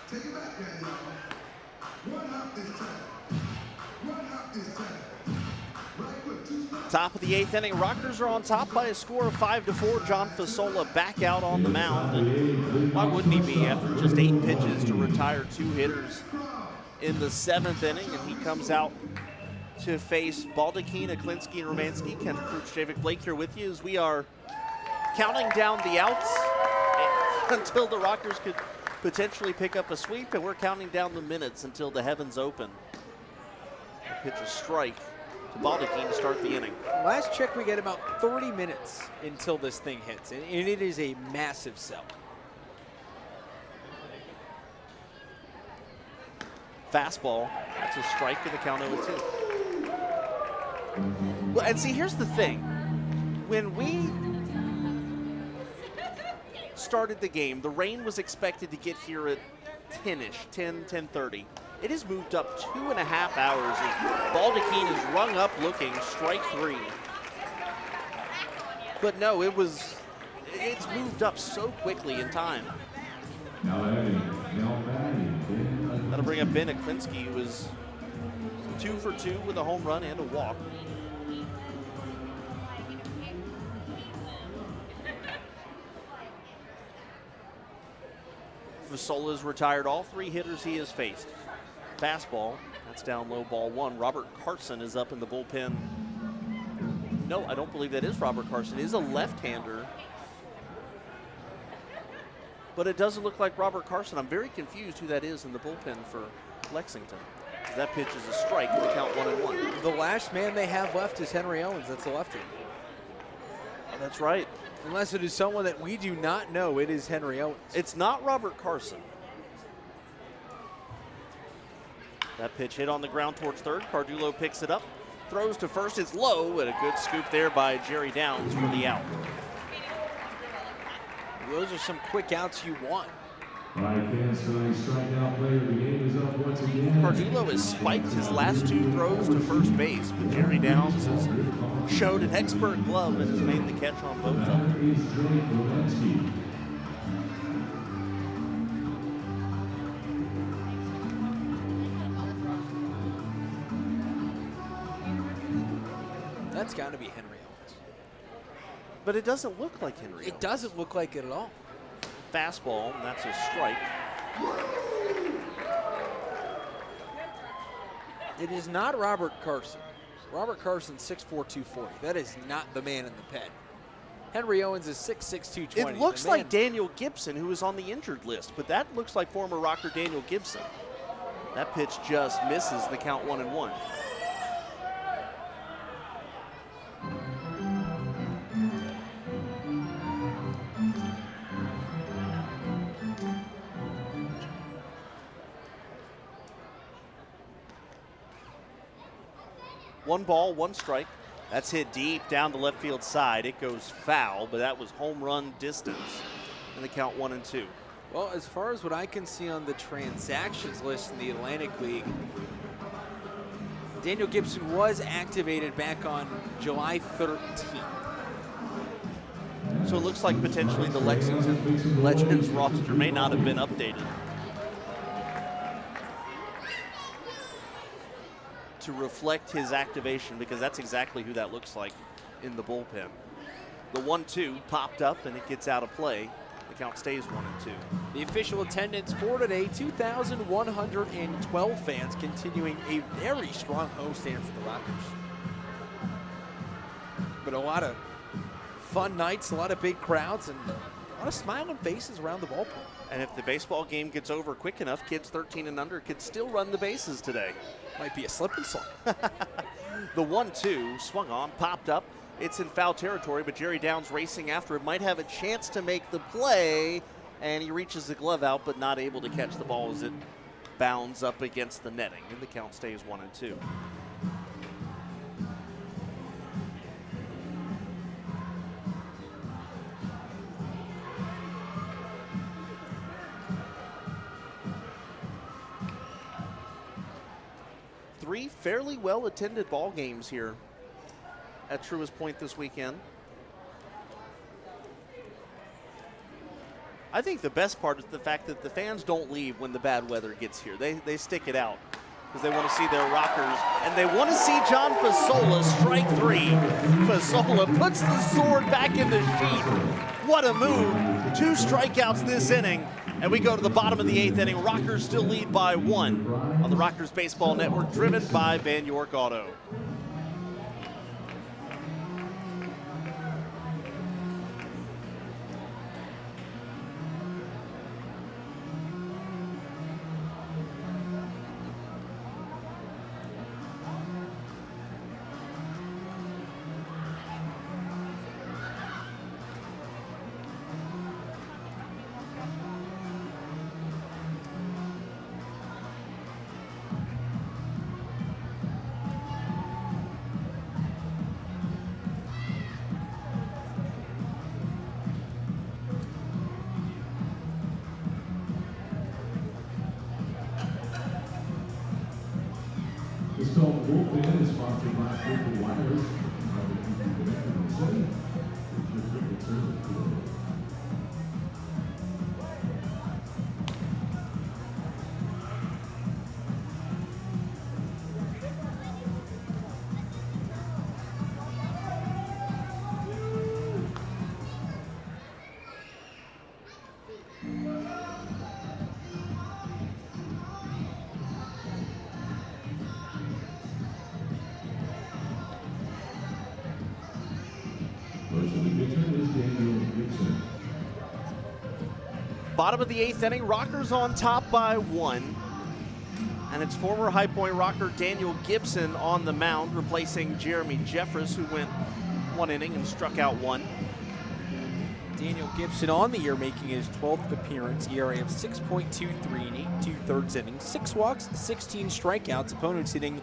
Take it back now, y'all. One hop this time. One hop this time. Right foot, two steps. Top of the 8th inning, Rockers are on top by a score of 5-4. John Fasola back out on the mound. And why wouldn't he be after just 8 pitches to retire 2 hitters in the 7th inning? And he comes out to face Baldachin, Aklinski, and Romanski. Kendrick Cruz, Javik Blake here with you as we are counting down the outs until the Rockers could potentially pick up a sweep, and we're counting down the minutes until the heavens open. Pitch a strike to Baldachin to start the inning. Last check, we get about 30 minutes until this thing hits, and it is a massive sell. Fastball, that's a strike to the count 0-2. Well, and see, here's the thing. When we started the game, the rain was expected to get here at 10-ish, 10:30. It has moved up 2.5 hours as Baldachin is rung up looking, strike 3. But no, it's moved up so quickly in time. That'll bring up Ben Aklinski, who was 2 for 2 with a home run and a walk. Fasola's retired all 3 hitters he has faced. Fastball, that's down low, ball 1. Robert Carson is up in the bullpen. No, I don't believe that is Robert Carson. He is a left-hander. But it doesn't look like Robert Carson. I'm very confused who that is in the bullpen for Lexington. That pitch is a strike, and the count 1-1. The last man they have left is Henry Owens. That's a lefty. Oh, that's right. Unless it is someone that we do not know, it is Henry Owens. It's not Robert Carson. That pitch hit on the ground towards third. Cardullo picks it up, throws to first. It's low, and a good scoop there by Jerry Downs for the out. Those are some quick outs you want. Strikeout player of the game is up once again. Cardullo has spiked his last 2 throws to first base, but Jerry Downs has showed an expert glove and has made the catch on both of them. That's got to be Henry Owens. But it doesn't look like Henry It Owens. doesn't look like it at all. Fastball, and that's a strike. It is not Robert Carson. Robert Carson, 6'4", 240. That is not the man in the pen. Henry Owens is 6'6", 220. It looks like Daniel Gibson, who is on the injured list, but that looks like former rocker Daniel Gibson. That pitch just misses the count 1-1. One ball, one strike. That's hit deep down the left field side. It goes foul, but that was home run distance. And the count 1-2. Well, as far as what I can see on the transactions list in the Atlantic League, Daniel Gibson was activated back on July 13th. So it looks like potentially the Lexington Legends roster may not have been updated to reflect his activation, because that's exactly who that looks like in the bullpen. The 1-2 popped up and it gets out of play. The count stays 1-2. The official attendance for today, 2,112 fans, continuing a very strong homestand for the Rockers. But a lot of fun nights, a lot of big crowds, and a lot of smiling faces around the ballpark. And if the baseball game gets over quick enough, kids 13 and under could still run the bases today. Might be a slip and slide. The 1-2 swung on, popped up. It's in foul territory, but Jerry Downs racing after it, might have a chance to make the play, and he reaches the glove out, but not able to catch the ball as it bounds up against the netting, and the count stays 1-2. Three fairly well-attended ball games here at Truist Point this weekend. I think the best part is the fact that the fans don't leave when the bad weather gets here. They stick it out because they want to see their Rockers, and they want to see John Fasola strike 3. Fasola puts the sword back in the sheath. What a move. 2 strikeouts this inning. And we go to the bottom of the 8th inning. Rockers still lead by 1 on the Rockers Baseball Network, driven by Van York Auto. This called bullpen is sponsored by Purple Wires. Bottom of the 8th inning, Rockers on top by 1. And it's former High Point Rocker Daniel Gibson on the mound, replacing Jeremy Jeffress, who went 1 inning and struck out 1. Daniel Gibson on the year making his 12th appearance, ERA of 6.23 and 8 2/3 innings, 6 walks, 16 strikeouts, opponents hitting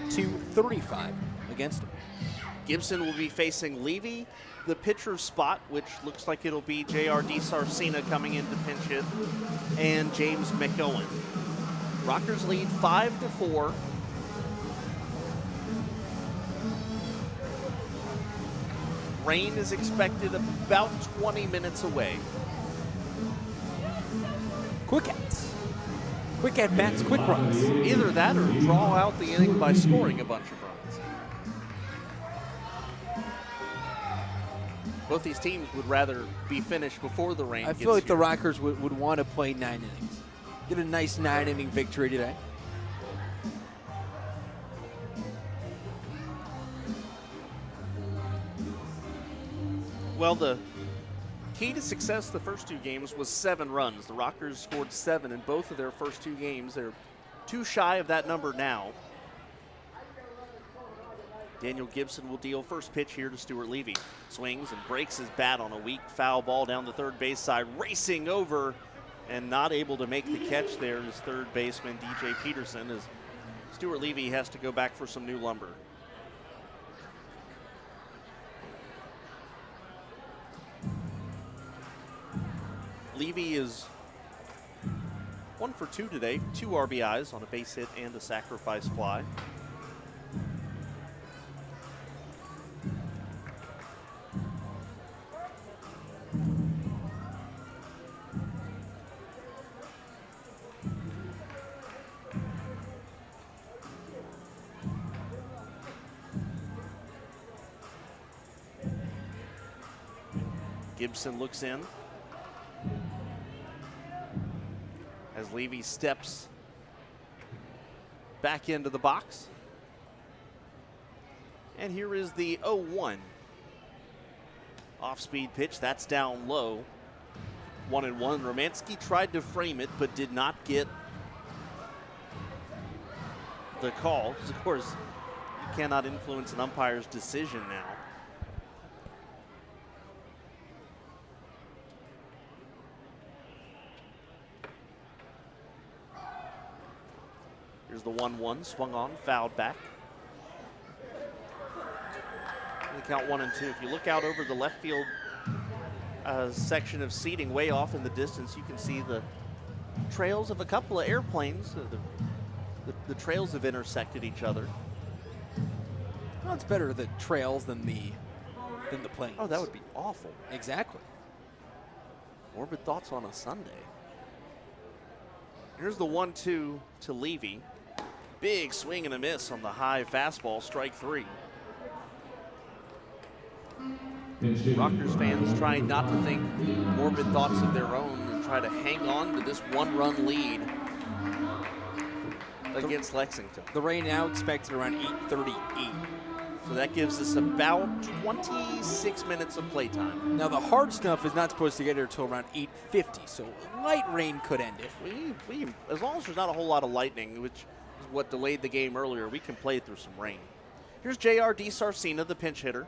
.235 against him. Gibson will be facing Levy, the pitcher spot, which looks like it'll be J.R. DiSarcina coming in to pinch hit, and James McOwen. Rockers lead 5-4. Rain is expected about 20 minutes away. Quick outs. Quick at bats, quick runs. Either that or draw out the inning by scoring a bunch of runs. Both these teams would rather be finished before the rain I gets feel like here. the Rockers would want to play 9 innings. Get a nice 9-inning victory today. Well, the key to success the first 2 games was 7 runs. The Rockers scored 7 in both of their first 2 games. They're 2 shy of that number now. Daniel Gibson will deal first pitch here to Stuart Levy. Swings and breaks his bat on a weak foul ball down the third base side, racing over and not able to make the catch there is third baseman DJ Peterson, as Stuart Levy has to go back for some new lumber. Levy is 1 for 2 today, 2 RBIs on a base hit and a sacrifice fly. Gibson looks in as Levy steps back into the box. And here is the 0-1. Off-speed pitch, that's down low. 1-1. Romanski tried to frame it, but did not get the call. Of course, you cannot influence an umpire's decision now. Here's the 1-1, swung on, fouled back. The count 1-2. If you look out over the left field section of seating way off in the distance, you can see the trails of a couple of airplanes. The trails have intersected each other. Well, it's better the trails than the planes. Oh, that would be awful. Exactly. Morbid thoughts on a Sunday. Here's the 1-2 to Levy. Big swing and a miss on the high fastball, strike 3. Rockers fans trying not to think morbid thoughts of their own and try to hang on to this 1-run lead against Lexington. The rain now expected around 8:38. So that gives us about 26 minutes of playtime. Now the hard stuff is not supposed to get here until around 8:50, so light rain could end it. We as long as there's not a whole lot of lightning, which is what delayed the game earlier, we can play through some rain. Here's J.R. DiSarcina, the pinch hitter.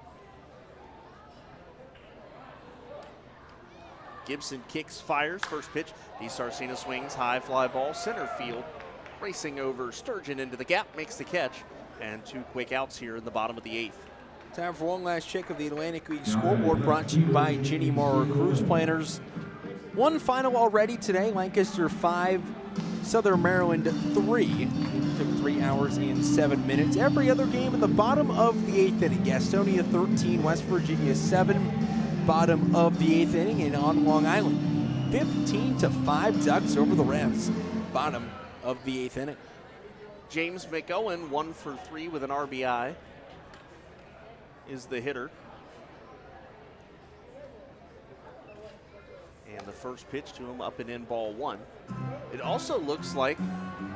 Gibson kicks, fires, first pitch. DiSarcina swings, high fly ball, center field. Racing over Sturgeon into the gap, makes the catch. And 2 quick outs here in the bottom of the 8th. Time for one last check of the Atlantic League scoreboard, brought to you by Ginny Maurer Cruise Planners. One final already today, Lancaster 5, Southern Maryland 3. It took 3 hours and 7 minutes. Every other game in the bottom of the 8th inning. Gastonia 13, West Virginia 7, bottom of the 8th inning. And on Long Island, 15-5 Ducks over the Revs, bottom of the 8th inning. James McOwen, 1 for 3 with an RBI, is the hitter. And the first pitch to him up and in, ball 1. It also looks like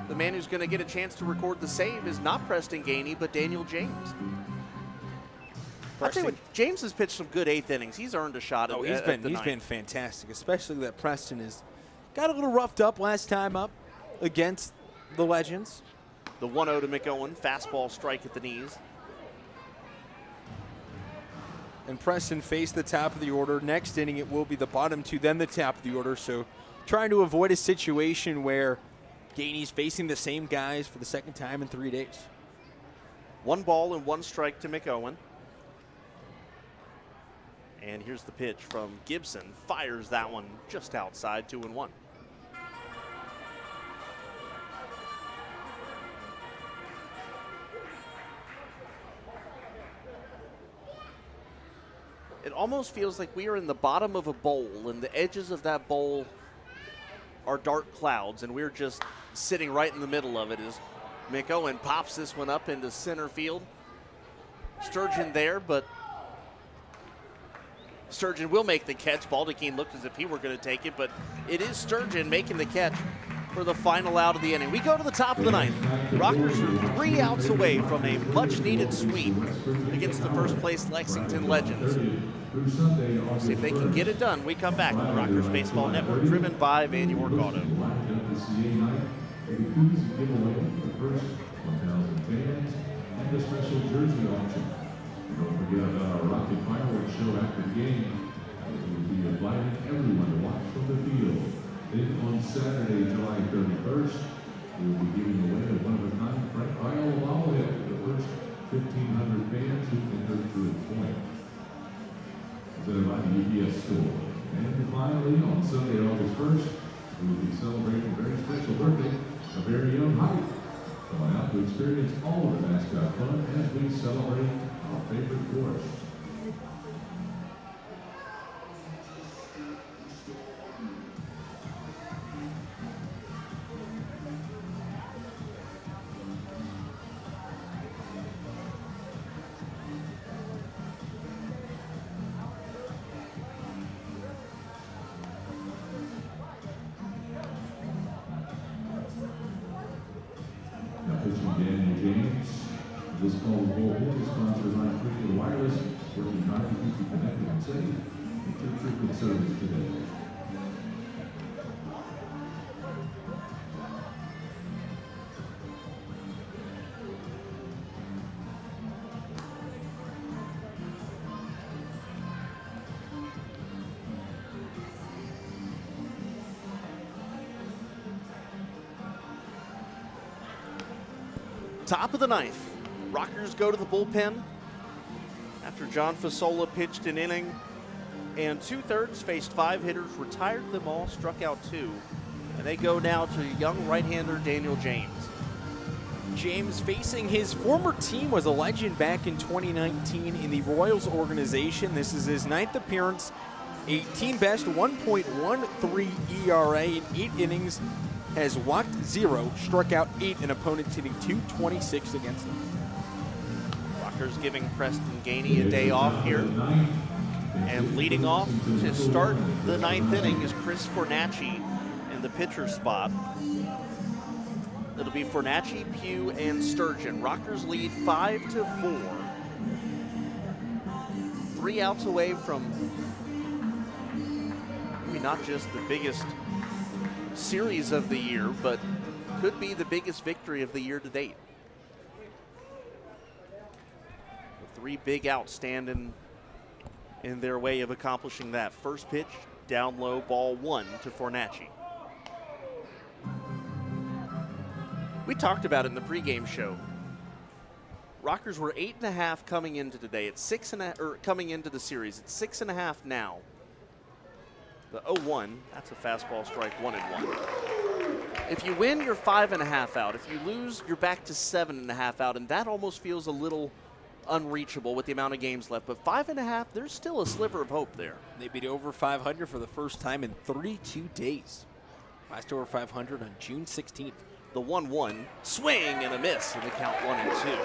the man who's going to get a chance to record the save is not Preston Gainey, but Daniel James. I'll tell you what, James has pitched some good 8th innings. He's earned a shot at he's been fantastic, especially that Preston has got a little roughed up last time up against the Legends. The 1-0 to McOwen, fastball strike at the knees. And Preston faced the top of the order. Next inning, it will be the bottom two, then the top of the order. So trying to avoid a situation where Gainey's facing the same guys for the second time in 3 days. 1 ball and 1 strike to McOwen. And here's the pitch from Gibson. Fires that one just outside, 2-1. It almost feels like we are in the bottom of a bowl, and the edges of that bowl are dark clouds, and we're just sitting right in the middle of it as McOwen pops this one up into center field. Sturgeon there, but Sturgeon will make the catch. Baldachin looked as if he were going to take it, but it is Sturgeon making the catch for the final out of the inning. We go to the top of the ninth. Rockers are 3 outs away from a much-needed sweep against the first-place Lexington Legends. See if they can get it done. We come back on the Rockers Baseball Network, driven by Van York Auto. And the special jersey auction. Don't forget about our rocket fireworks show after the game. We will be inviting everyone to watch from the field. Then on Saturday, July 31st, we will be giving away a one-of-a-kind Frank Viola bobblehead to the first 1,500 fans who entered to the point. Presented by the UPS store. And finally, on Sunday, August 1st, we will be celebrating a very special birthday of very young Height. Come out to experience all of the mascot fun as we celebrate our favorite course. This call will be sponsored by Pregame Wireless, working hard to keep you connected and safe. It's your frequent service today. Top of the ninth. Rockers go to the bullpen after John Fasola pitched an inning and 2/3, faced 5 hitters, retired them all, struck out 2. And they go now to young right-hander Daniel James. James, facing his former team, was a legend back in 2019 in the Royals organization. This is his 9th appearance, a team best 1.13 ERA in 8 innings, has walked 0, struck out 8, and opponents hitting .226 against him. Rockers giving Preston Gainey a day off here. And leading off to start the 9th inning is Chris Fornacci in the pitcher spot. It'll be Fornacci, Pugh, and Sturgeon. Rockers lead 5-4. 3 outs away from maybe not just the biggest series of the year, but could be the biggest victory of the year to date. 3 big outs standing in their way of accomplishing that. First pitch, down low, ball 1 to Fornacci. We talked about it in the pregame show. Rockers were 8.5 coming into today. It's 6.5, or coming into the series. It's 6.5 now. The 0-1, that's a fastball strike, 1-1. If you win, you're 5.5 out. If you lose, you're back to 7.5 out, and that almost feels a little unreachable with the amount of games left. But 5.5, there's still a sliver of hope there. They beat over 500 for the first time in 32 days. Last over 500 on June 16th. The 1-1, swing and a miss, and the count 1-2.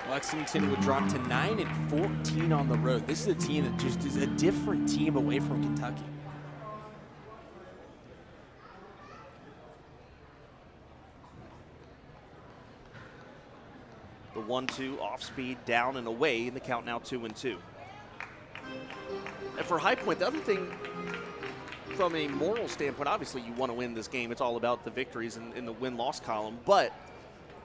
Lexington would drop to 9-14 on the road. This is a team that just is a different team away from Kentucky. The 1-2 off speed, down and away, and the count now 2-2. And for High Point, the other thing from a moral standpoint, obviously you want to win this game. It's all about the victories in the win-loss column. But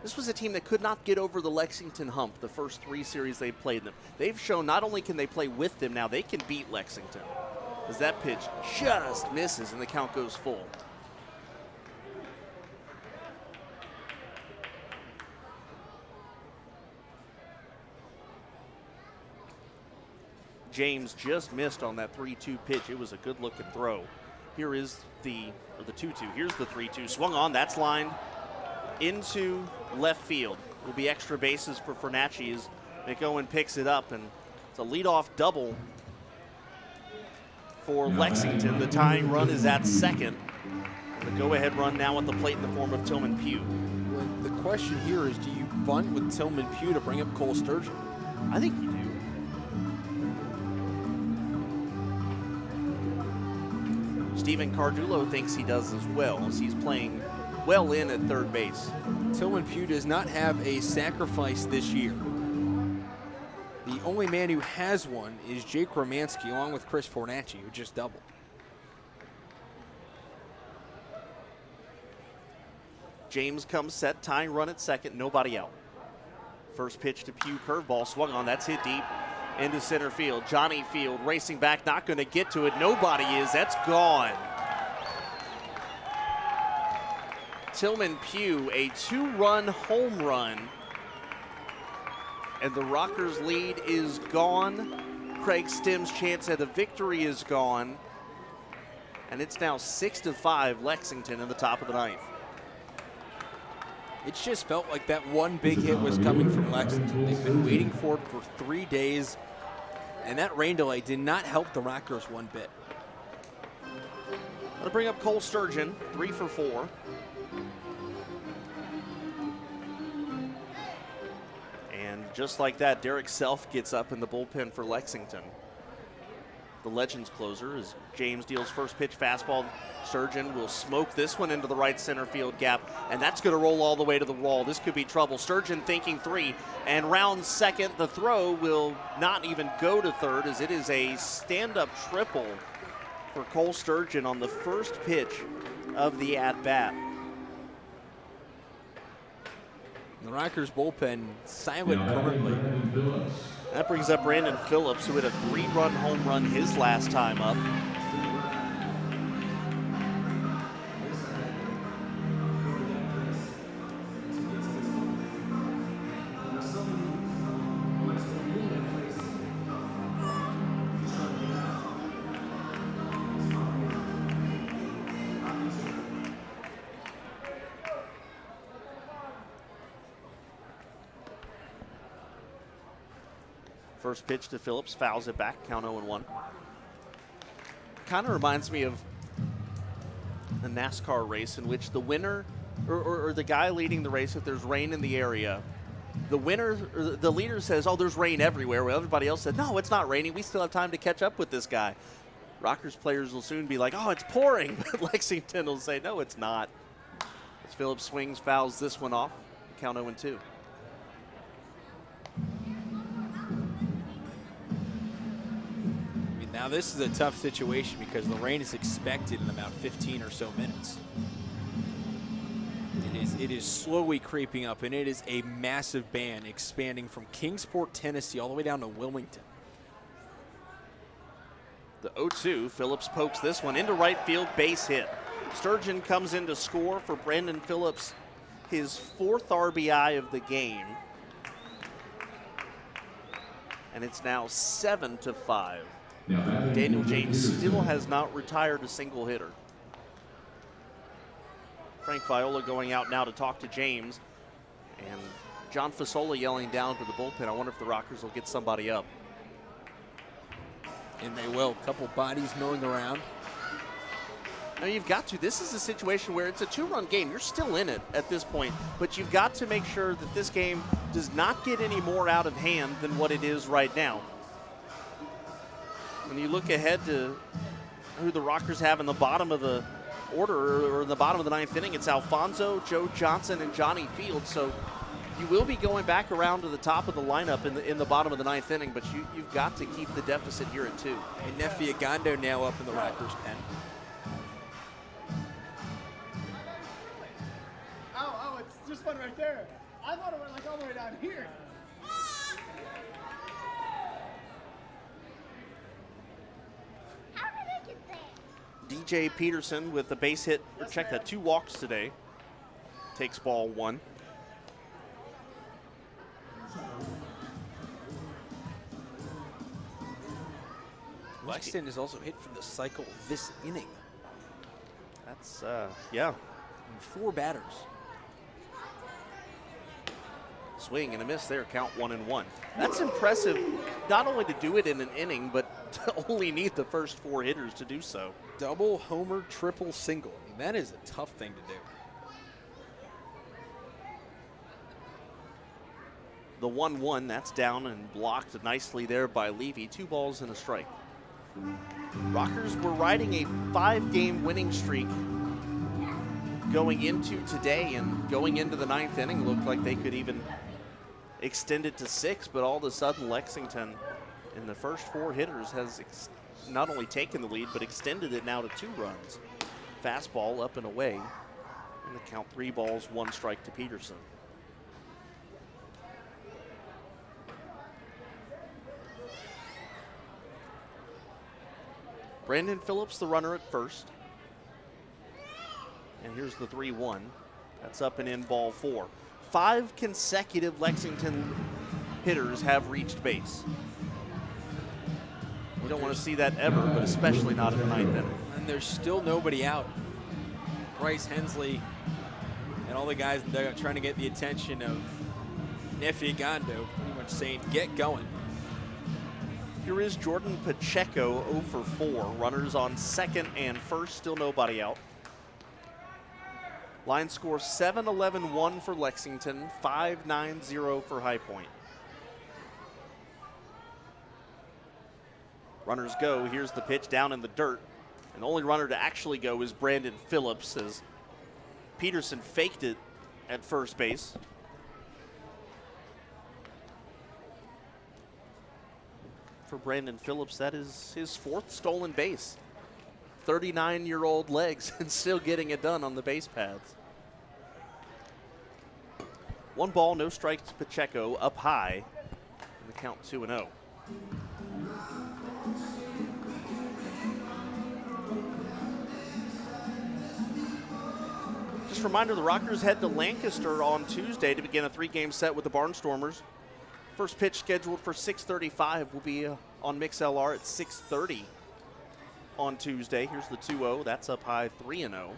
This was a team that could not get over the Lexington hump the first 3 series they played them. They've shown not only can they play with them, now they can beat Lexington. As that pitch just misses and the count goes full. James just missed on that 3-2 pitch. It was a good looking throw. Here is the 2-2. Here's the 3-2. Swung on. That's lined into left field. Will be extra bases for Fernacci as McOwen picks it up, and it's a leadoff double for Lexington. The tying run is at second. The go-ahead run now at the plate in the form of Tillman Pugh. Well, the question here is, do you bunt with Tillman Pugh to bring up Cole Sturgeon? I think you do. Steven Cardulo thinks he does as well, as he's playing well in at third base. Tillman Pugh does not have a sacrifice this year. The only man who has one is Jake Romanski, along with Chris Fornacci, who just doubled. James comes set, tying run at second, nobody out. First pitch to Pugh, curveball swung on, that's hit deep into center field. Johnny Field racing back, not going to get to it. Nobody is, that's gone. Tillman Pugh, a 2-run home run. And the Rockers' lead is gone. Craig Stim's chance at a victory is gone. And it's now 6-5 Lexington in the top of the 9th. It just felt like that one big hit was coming from Lexington. They've been waiting for it for 3 days, and that rain delay did not help the Rockers one bit. I'll bring up Cole Sturgeon, 3 for 4. And just like that, Derek Self gets up in the bullpen for Lexington. The Legends closer as James deals first pitch fastball. Sturgeon will smoke this one into the right center field gap, and that's going to roll all the way to the wall. This could be trouble. Sturgeon thinking 3, and round second. The throw will not even go to third, as it is a stand-up triple for Cole Sturgeon on the first pitch of the at-bat. The Rockers bullpen silent currently. That brings up Brandon Phillips, who had a 3-run home run his last time up. First pitch to Phillips, fouls it back, count 0-1. Kind of reminds me of a NASCAR race in which the winner, or the guy leading the race, if there's rain in the area, the winner, or the leader says, oh, there's rain everywhere, while everybody else said, no, it's not raining, we still have time to catch up with this guy. Rockers players will soon be like, oh, it's pouring, but Lexington will say, no, it's not. As Phillips swings, fouls this one off, count 0-2. Now this is a tough situation because the rain is expected in about 15 or so minutes. It is slowly creeping up, and it is a massive ban expanding from Kingsport, Tennessee, all the way down to Wilmington. The 0-2, Phillips pokes this one into right field, base hit. Sturgeon comes in to score for Brandon Phillips, his 4th RBI of the game. And it's now 7-5. Daniel James still has not retired a single hitter. Frank Viola going out now to talk to James. And John Fasola yelling down to the bullpen. I wonder if the Rockers will get somebody up. And they will. A couple bodies milling around. Now you've got to. This is a situation where it's a 2-run game. You're still in it at this point. But you've got to make sure that this game does not get any more out of hand than what it is right now. When you look ahead to who the Rockers have in the bottom of the order, or in the bottom of the 9th inning, it's Alfonso, Joe Johnson, and Johnny Field. So you will be going back around to the top of the lineup in the bottom of the 9th inning, but you've got to keep the deficit here at 2. And Nefi Agando now up in the Rockers pen. Oh, it's just one right there. I thought it went like all the way down here. How did I get there? DJ Peterson with the base hit, or check that, 2 walks today. Takes ball 1. Lexington has also hit for the cycle this inning. That's, yeah. 4 batters. Swing and a miss there, count 1-1. That's impressive, not only to do it in an inning, but to only need the first 4 hitters to do so. Double, homer, triple, single. I mean, that is a tough thing to do. The 1-1, that's down and blocked nicely there by Levy. 2 balls and a strike. Rockers were riding a 5-game winning streak going into today, and going into the 9th inning looked like they could even extend it to 6, but all of a sudden Lexington in the first 4 hitters has not only taken the lead but extended it now to 2 runs. Fastball up and away, and the count 3 balls, 1 strike to Peterson. Brandon Phillips, the runner at first. And here's the 3-1. That's up and in, ball 4. 5 consecutive Lexington hitters have reached base. We don't want to see that ever, but especially not in the 9th inning. And there's still nobody out. Bryce Hensley and all the guys in the dugout trying to get the attention of Nefi Gondo, pretty much saying, get going. Here is Jordan Pacheco, 0 for 4. Runners on second and first, still nobody out. Line score 7-11-1 for Lexington, 5-9-0 for High Point. Runners go. Here's the pitch down in the dirt. And the only runner to actually go is Brandon Phillips, as Peterson faked it at first base. For Brandon Phillips, that is his 4th stolen base. 39-year-old legs and still getting it done on the base paths. 1 ball, no strikes to Pacheco, up high. And the count 2-0. Just a reminder, the Rockers head to Lancaster on Tuesday to begin a 3-game set with the Barnstormers. First pitch scheduled for 6:35 will be on MixLR at 6:30 on Tuesday. Here's the 2-0. That's up high, 3-0.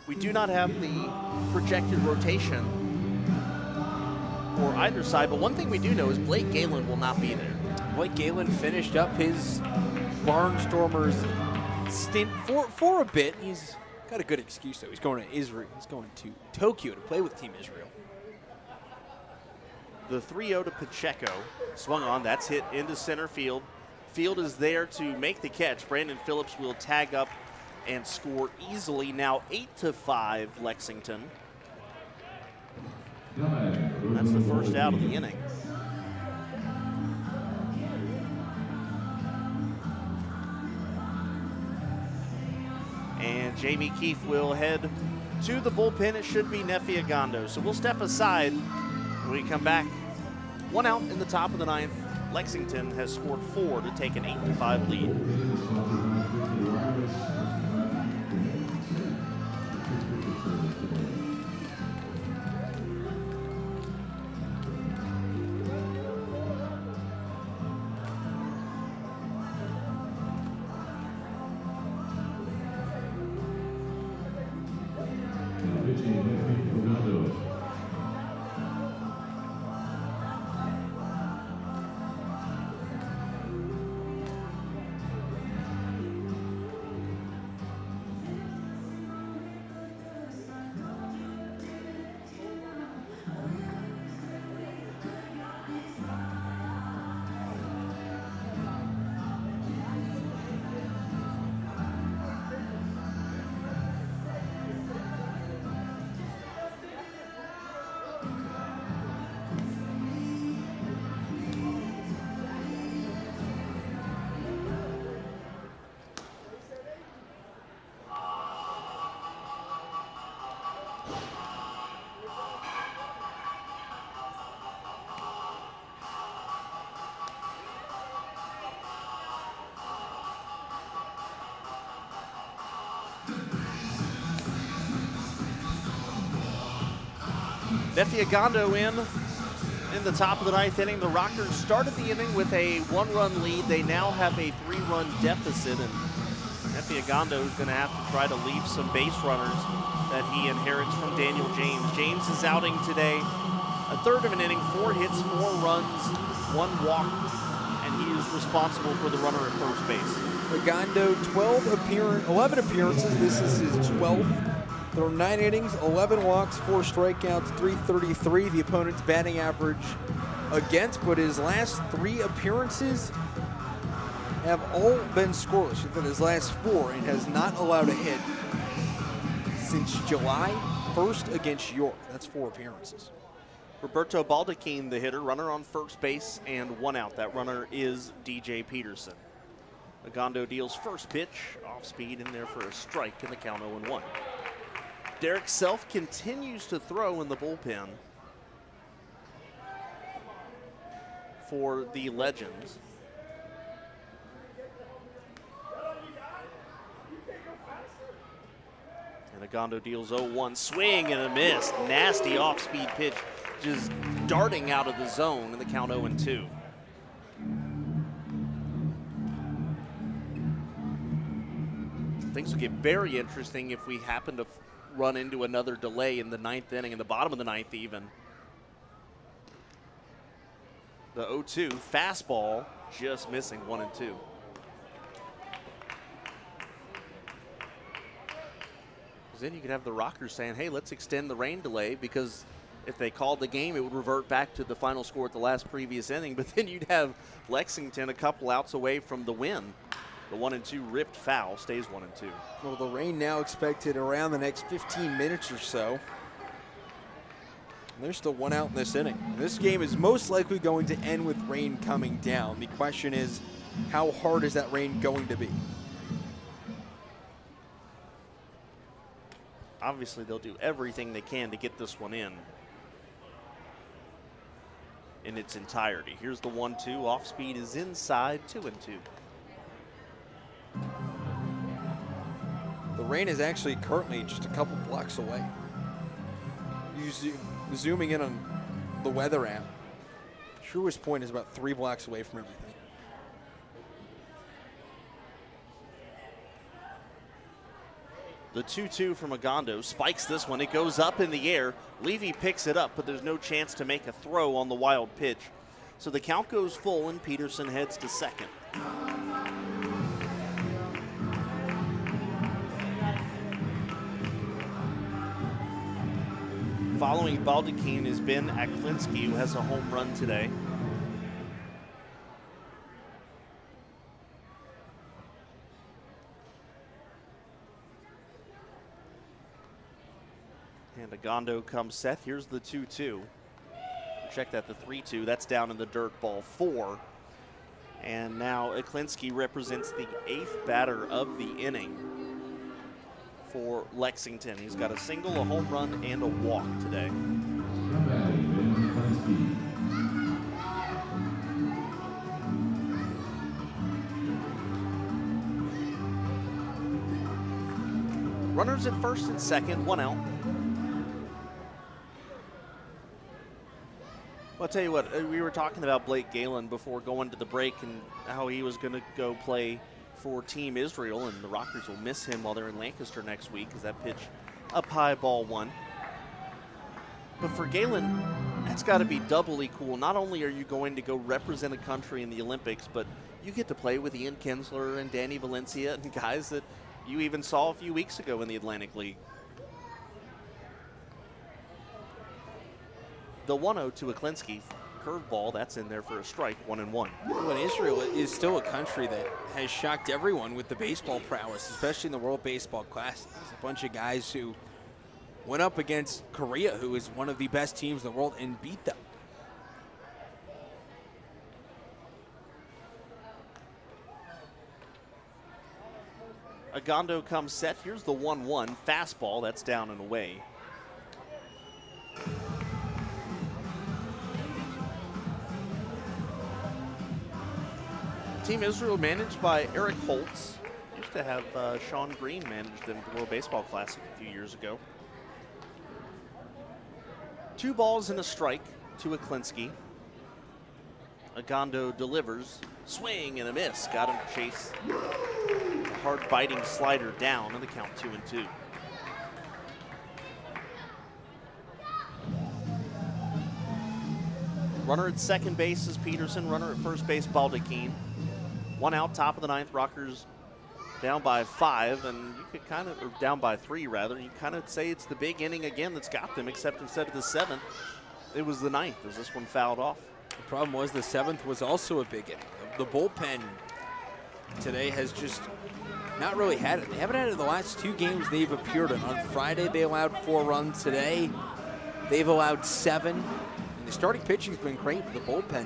We do not have the projected rotation for either side, but one thing we do know is Blake Galen will not be there. Blake Galen finished up his Barnstormers stint for a bit. He's got a good excuse, though. He's going to Israel. He's going to Tokyo to play with Team Israel. The 3-0 to Pacheco. Swung on. That's hit into center field. Field is there to make the catch. Brandon Phillips will tag up and score easily. Now 8-5 Lexington. That's the first out of the inning. And Jamie Keefe will head to the bullpen. It should be Nefi Gondo. So we'll step aside when we come back. 1 out in the top of the 9th. Lexington has scored 4 to take an 8-5 lead. Nefiagando in the top of the ninth inning. The Rockers started the inning with a 1-run lead. They now have a 3-run deficit, and Nefiagando is going to have to try to leave some base runners that he inherits from Daniel James. James is outing today, a third of an inning, 4 hits, 4 runs, 1 walk, and he is responsible for the runner at first base. Regondo, 11 appearances. This is his 12th. Through 9 innings, 11 walks, 4 strikeouts, 333. The opponent's batting average against, but his last 3 appearances have all been scoreless within his last 4 and has not allowed a hit since July 1st against York. That's 4 appearances. Roberto Baldachin, the hitter, runner on first base and 1 out. That runner is DJ Peterson. Regondo deals first pitch, off speed, in there for a strike, in the count 0-1. Derek Self continues to throw in the bullpen for the Legends. And Regondo deals 0-1, swing and a miss. Nasty off-speed pitch, just darting out of the zone in the count 0-2. Things will get very interesting if we happen to run into another delay in the 9th inning, in the bottom of the 9th even. The 0-2 fastball just missing 1-2. Because then you could have the Rockers saying, hey, let's extend the rain delay, because if they called the game, it would revert back to the final score at the last previous inning. But then you'd have Lexington a couple outs away from the win. The 1-2 ripped foul stays 1-2. Well, the rain now expected around the next 15 minutes or so. And there's still 1 out in this inning. This game is most likely going to end with rain coming down. The question is, how hard is that rain going to be? Obviously, they'll do everything they can to get this one in its entirety. Here's the 1-2. Off speed is inside, 2-2. The rain is actually currently just a couple blocks away. Zooming in on the weather app, truest point is about 3 blocks away from everything. The 2-2 from Regondo spikes this one. It goes up in the air. Levy picks it up, but there's no chance to make a throw on the wild pitch. So the count goes full, and Peterson heads to second. Following Baldachin is Ben Aklinski, who has a home run today. And Regondo comes set. Here's the 2-2. Check that, the 3-2. That's down in the dirt, ball 4. And now Aklinski represents the 8th batter of the inning for Lexington. He's got a single, a home run, and a walk today. Runners at first and second, 1 out. Well, I'll tell you what, we were talking about Blake Galen before going to the break and how he was going to go play for Team Israel, and the Rockers will miss him while they're in Lancaster next week, as that pitch up high, ball 1. But for Galen, that's got to be doubly cool. Not only are you going to go represent a country in the Olympics, but you get to play with Ian Kinsler and Danny Valencia and guys that you even saw a few weeks ago in the Atlantic League. The 1-0 to Aklinski. Curveball, that's in there for a strike, 1-1. Well, and Israel is still a country that has shocked everyone with the baseball prowess, especially in the World Baseball Classic. There's a bunch of guys who went up against Korea, who is one of the best teams in the world, and beat them. Regondo comes set. Here's the 1-1. Fastball, that's down and away. Team Israel managed by Eric Holtz. Used to have Sean Green manage them at the World Baseball Classic a few years ago. 2 balls and a strike to Aklinski. Agondo delivers. Swing and a miss. Got him to chase a hard biting slider down, and the count 2-2. Runner at second base is Peterson. Runner at first base, Baldachin. 1 out, top of the 9th. Rockers down by 5, and you could kind of, or down by 3 rather. You kind of say it's the big inning again that's got them, except instead of the 7th, it was the 9th as this one fouled off. The problem was the 7th was also a big inning. The bullpen today has just not really had it. They haven't had it in the last 2 games they've appeared in. On Friday, they allowed 4 runs. Today, they've allowed 7. And the starting pitching's been great. The bullpen,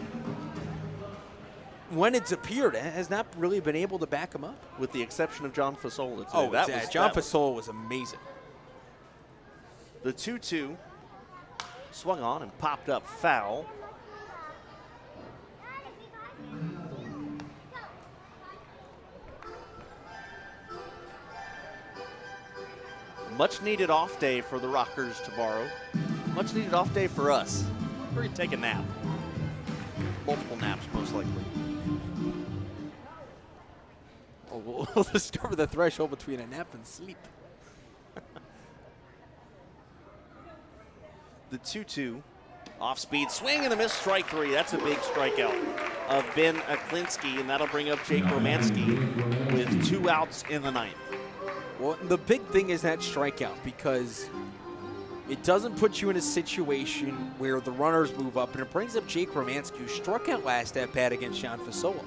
when it's appeared, has not really been able to back them up. With the exception of John Fasola today. Oh, John Fasola was amazing. The 2-2 swung on and popped up foul. Much needed off day for the Rockers tomorrow. Much needed off day for us. We're going to take a nap. Multiple naps, most likely. Oh, we'll discover the threshold between a nap and sleep. The 2-2. Off speed swing and a miss, strike 3. That's a big strikeout of Ben Aklinski, and that'll bring up Jake Romanski with 2 outs in the 9th. Well, the big thing is that strikeout, because it doesn't put you in a situation where the runners move up, and it brings up Jake Romanski, who struck out last at bat against John Fasola.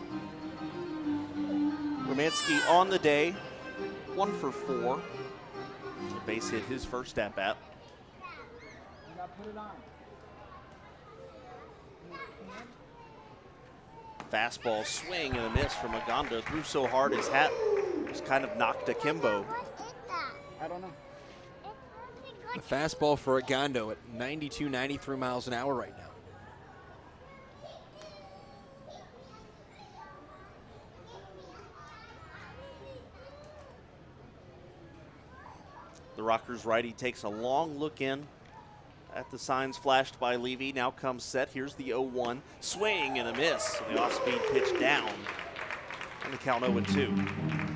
Romanski on the day, 1 for 4. The base hit his first at bat. Fastball swing and a miss from Agondo. Threw so hard his hat was kind of knocked akimbo. I don't know. The fastball for Agondo at 92, 93 miles an hour right now. The Rockers righty takes a long look in at the signs flashed by Levy. Now comes set. Here's the 0-1. Swing and a miss. The off-speed pitch down. And the count 0-2.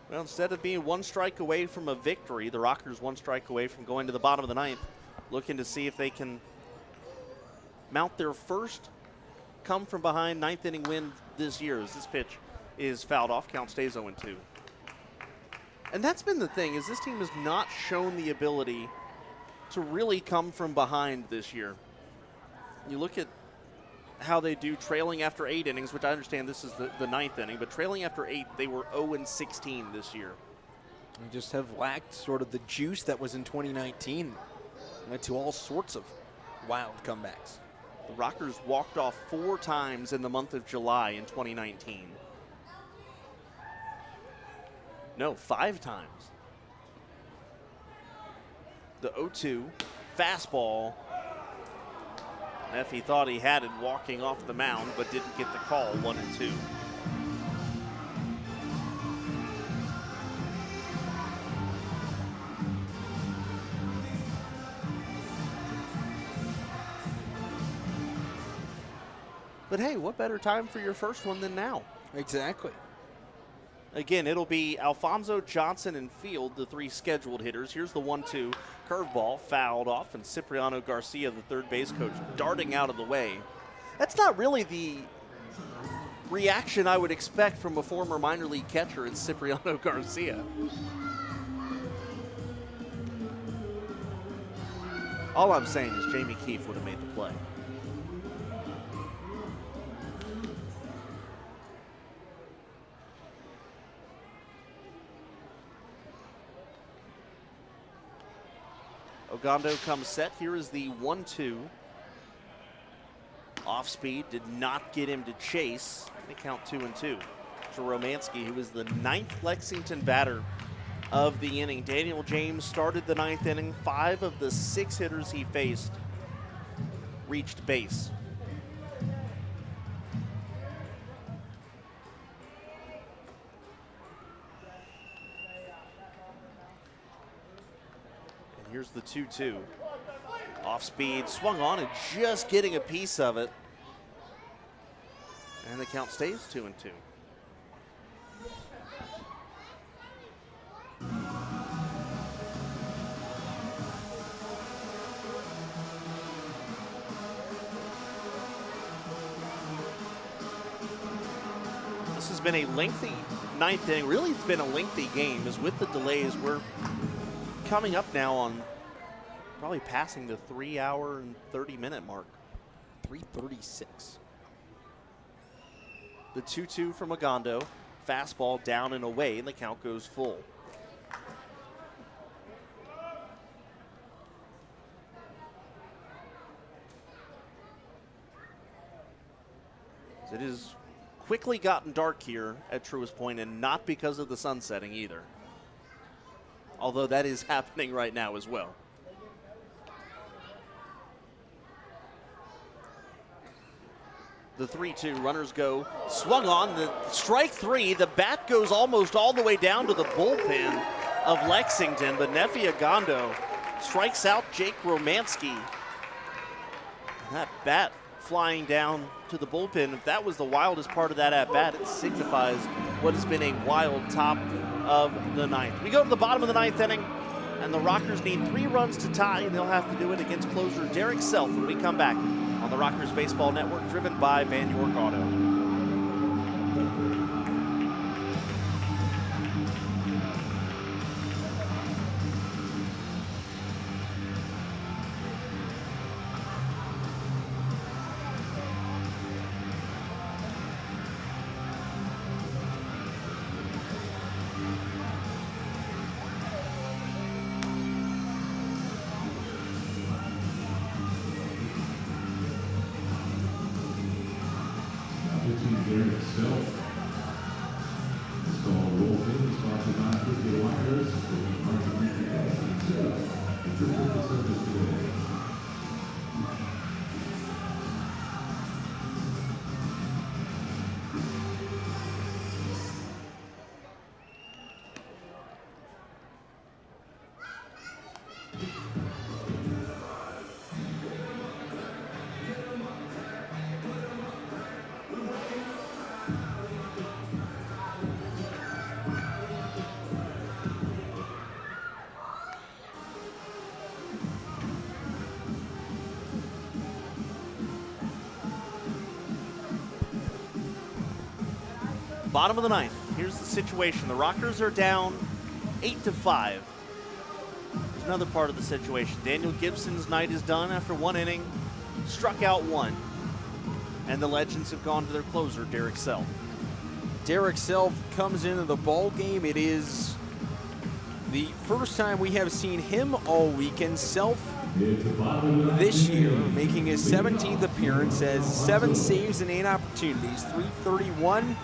Well, instead of being 1 strike away from a victory, the Rockers 1 strike away from going to the bottom of the 9th, looking to see if they can mount their first come-from-behind 9th inning win this year, as this pitch is fouled off. Count stays 0-2. And that's been the thing, is this team has not shown the ability to really come from behind this year. You look at how they do trailing after 8 innings, which I understand this is the 9th inning, but trailing after 8, they were 0-16 this year. We just have lacked sort of the juice that was in 2019. Led to all sorts of wild comebacks. The Rockers walked off 4 times in the month of July in 2019. No, 5 times. The 0-2 fastball. Effie thought he had it walking off the mound, but didn't get the call. 1-2. But hey, what better time for your first one than now? Exactly. Again, it'll be Alfonso, Johnson, and Field, the 3 scheduled hitters. Here's the 1-2 curveball, fouled off, and Cipriano Garcia, the third base coach, darting out of the way. That's not really the reaction I would expect from a former minor league catcher in Cipriano Garcia. All I'm saying is Jamie Keefe would have made the play. Ogondo comes set. Here is the 1-2. Off speed, did not get him to chase. They count 2-2. To Romanski, who is the 9th Lexington batter of the inning. Daniel James started the 9th inning. 5 of the 6 hitters he faced reached base. Here's the 2-2. Off speed, swung on and just getting a piece of it. And the count stays 2-2. This has been a lengthy ninth inning. Really, it's been a lengthy game, as with the delays, we're coming up now on probably passing the 3 hour and 30-minute mark. 3:36. The 2-2 from Agondo. Fastball down and away, and the count goes full. It has quickly gotten dark here at Truist Point, and not because of the sun setting either. Although that is happening right now as well. The 3-2, runners go, swung on, the strike three. The bat goes almost all the way down to the bullpen of Lexington, but Nefi Agondo strikes out Jake Romansky. That bat flying down to the bullpen. If that was the wildest part of that at-bat, it signifies what has been a wild top of the ninth. We go to the bottom of the ninth inning, and the Rockers need 3 runs to tie, and they'll have to do it against closer Derek Self when we come back on the Rockers Baseball Network, driven by Van York Auto. Bottom of the ninth. Here's the situation. The Rockers are down 8-5. There's another part of the situation. Daniel Gibson's night is done after 1 inning, struck out 1. And the Legends have gone to their closer, Derek Self. Derek Self comes into the ball game. It is the first time we have seen him all weekend. Self this year making his 17th appearance, has 7 saves and 8 opportunities, .331.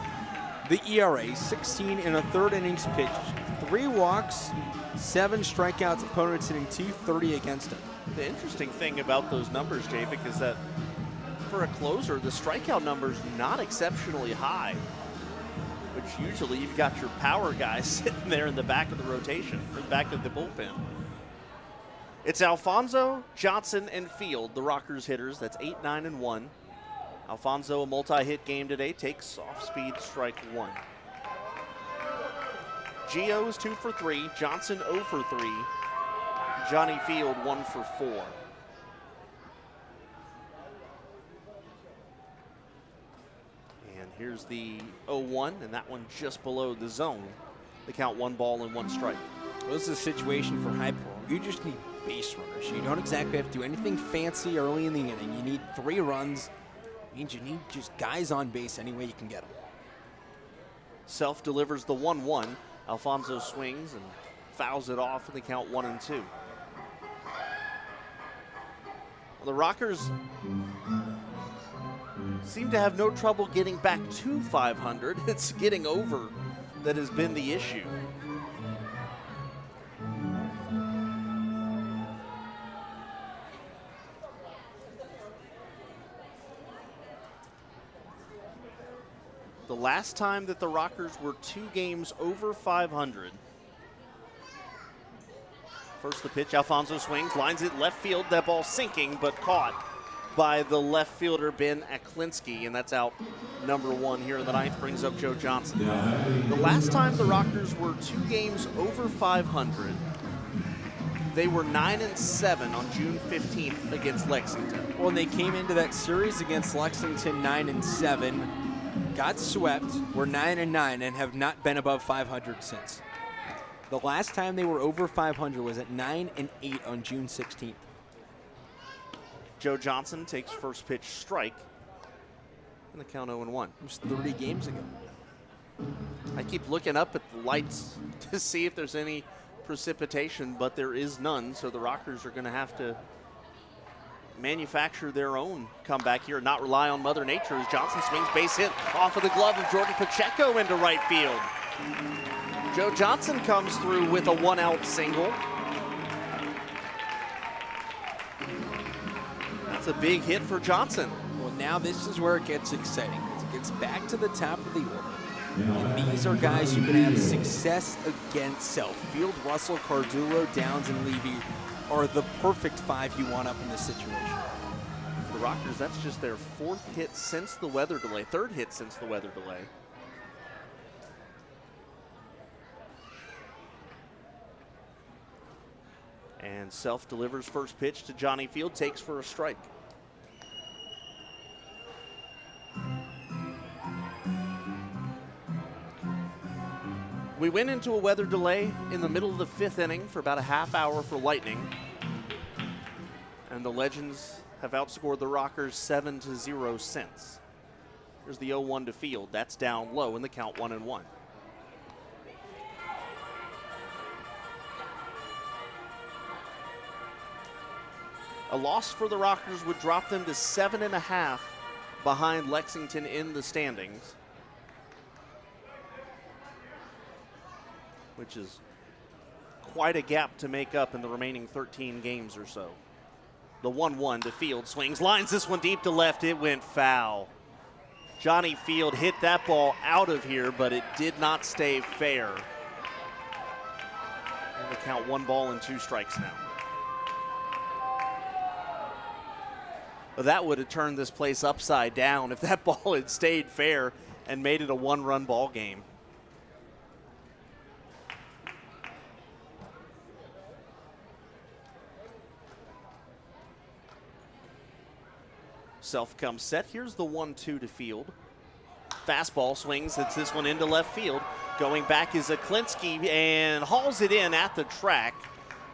The ERA, 16 and a third innings pitched, 3 walks, 7 strikeouts, opponents hitting .230 against him. The interesting thing about those numbers, Javik, is that for a closer, the strikeout number's not exceptionally high, which usually you've got your power guys sitting there in the back of the rotation, or back of the bullpen. It's Alfonso, Johnson, and Field, the Rockers hitters. That's 8, 9, and 1. Alfonso, a multi-hit game today, takes off-speed strike 1. Gio is 2 for 3. Johnson 0 for 3. Johnny Field 1 for 4. And here's the 0-1, and that one just below the zone. The count 1 ball and 1 strike. Well, this is a situation for high power. You just need base runners. You don't exactly have to do anything fancy early in the inning. You need 3 runs. Means you need just guys on base any way you can get them. Self delivers the 1-1. Alfonso swings and fouls it off in the count 1 and 2. Well, the Rockers seem to have no trouble getting back to 500. It's getting over that has been the issue. The last time that the Rockers were 2 games over 500 First the pitch, Alfonso swings, lines it left field. That ball sinking, but caught by the left fielder, Ben Aklinski, and that's out number 1 here in the 9th, brings up Joe Johnson. The last time the Rockers were 2 games over 500, they were 9-7 on June 15th against Lexington. Well, they came into that series against Lexington 9-7, got swept, were 9-9, and have not been above 500 since. The last time they were over 500 was at 9-8 on June 16th. Joe Johnson takes first pitch strike, and the count 0-1. It was 30 games ago. I keep looking up at the lights to see if there's any precipitation, but there is none, so the Rockers are going to have to manufacture their own comeback here and not rely on Mother Nature as Johnson swings, base hit off of the glove of Jordan Pacheco into right field. Joe Johnson comes through with a 1-out single. That's a big hit for Johnson. Well, now this is where it gets exciting because it gets back to the top of the order. And these are guys who can have success against self. Field, Russell, Cardullo, Downs, and Levy are the perfect 5 you want up in this situation. For the Rockers, that's just their 4th hit since the weather delay, 3rd hit since the weather delay. And Self delivers first pitch to Johnny Field, takes for a strike. We went into a weather delay in the middle of the 5th inning for about a half hour for Lightning. And the Legends have outscored the Rockers 7-0 since. Here's the 0-1 to Field. That's down low in the count 1-1. A loss for the Rockers would drop them to 7.5 behind Lexington in the standings, which is quite a gap to make up in the remaining 13 games or so. The 1-1 to Field, swings, lines this one deep to left. It went foul. Johnny Field hit that ball out of here, but it did not stay fair. And we count 1 ball and 2 strikes now. Well, that would have turned this place upside down if that ball had stayed fair and made it a 1-run ball game. Self comes set. Here's the 1-2 to Field. Fastball swings. It's this one into left field. Going back is Aklinski and hauls it in at the track.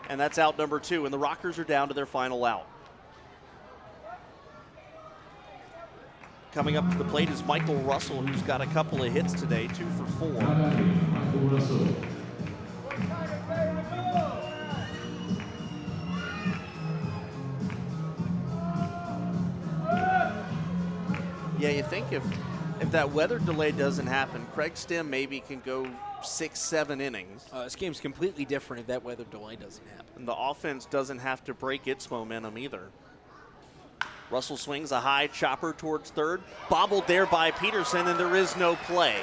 And that's out number 2. And the Rockers are down to their final out. Coming up to the plate is Michael Russell, who's got a couple of hits today, 2 for 4. Michael Russell. Yeah, you think if that weather delay doesn't happen, Craig Stem maybe can go 6-7 innings. This game's completely different if that weather delay doesn't happen. And the offense doesn't have to break its momentum either. Russell swings a high chopper towards third, bobbled there by Peterson, and there is no play.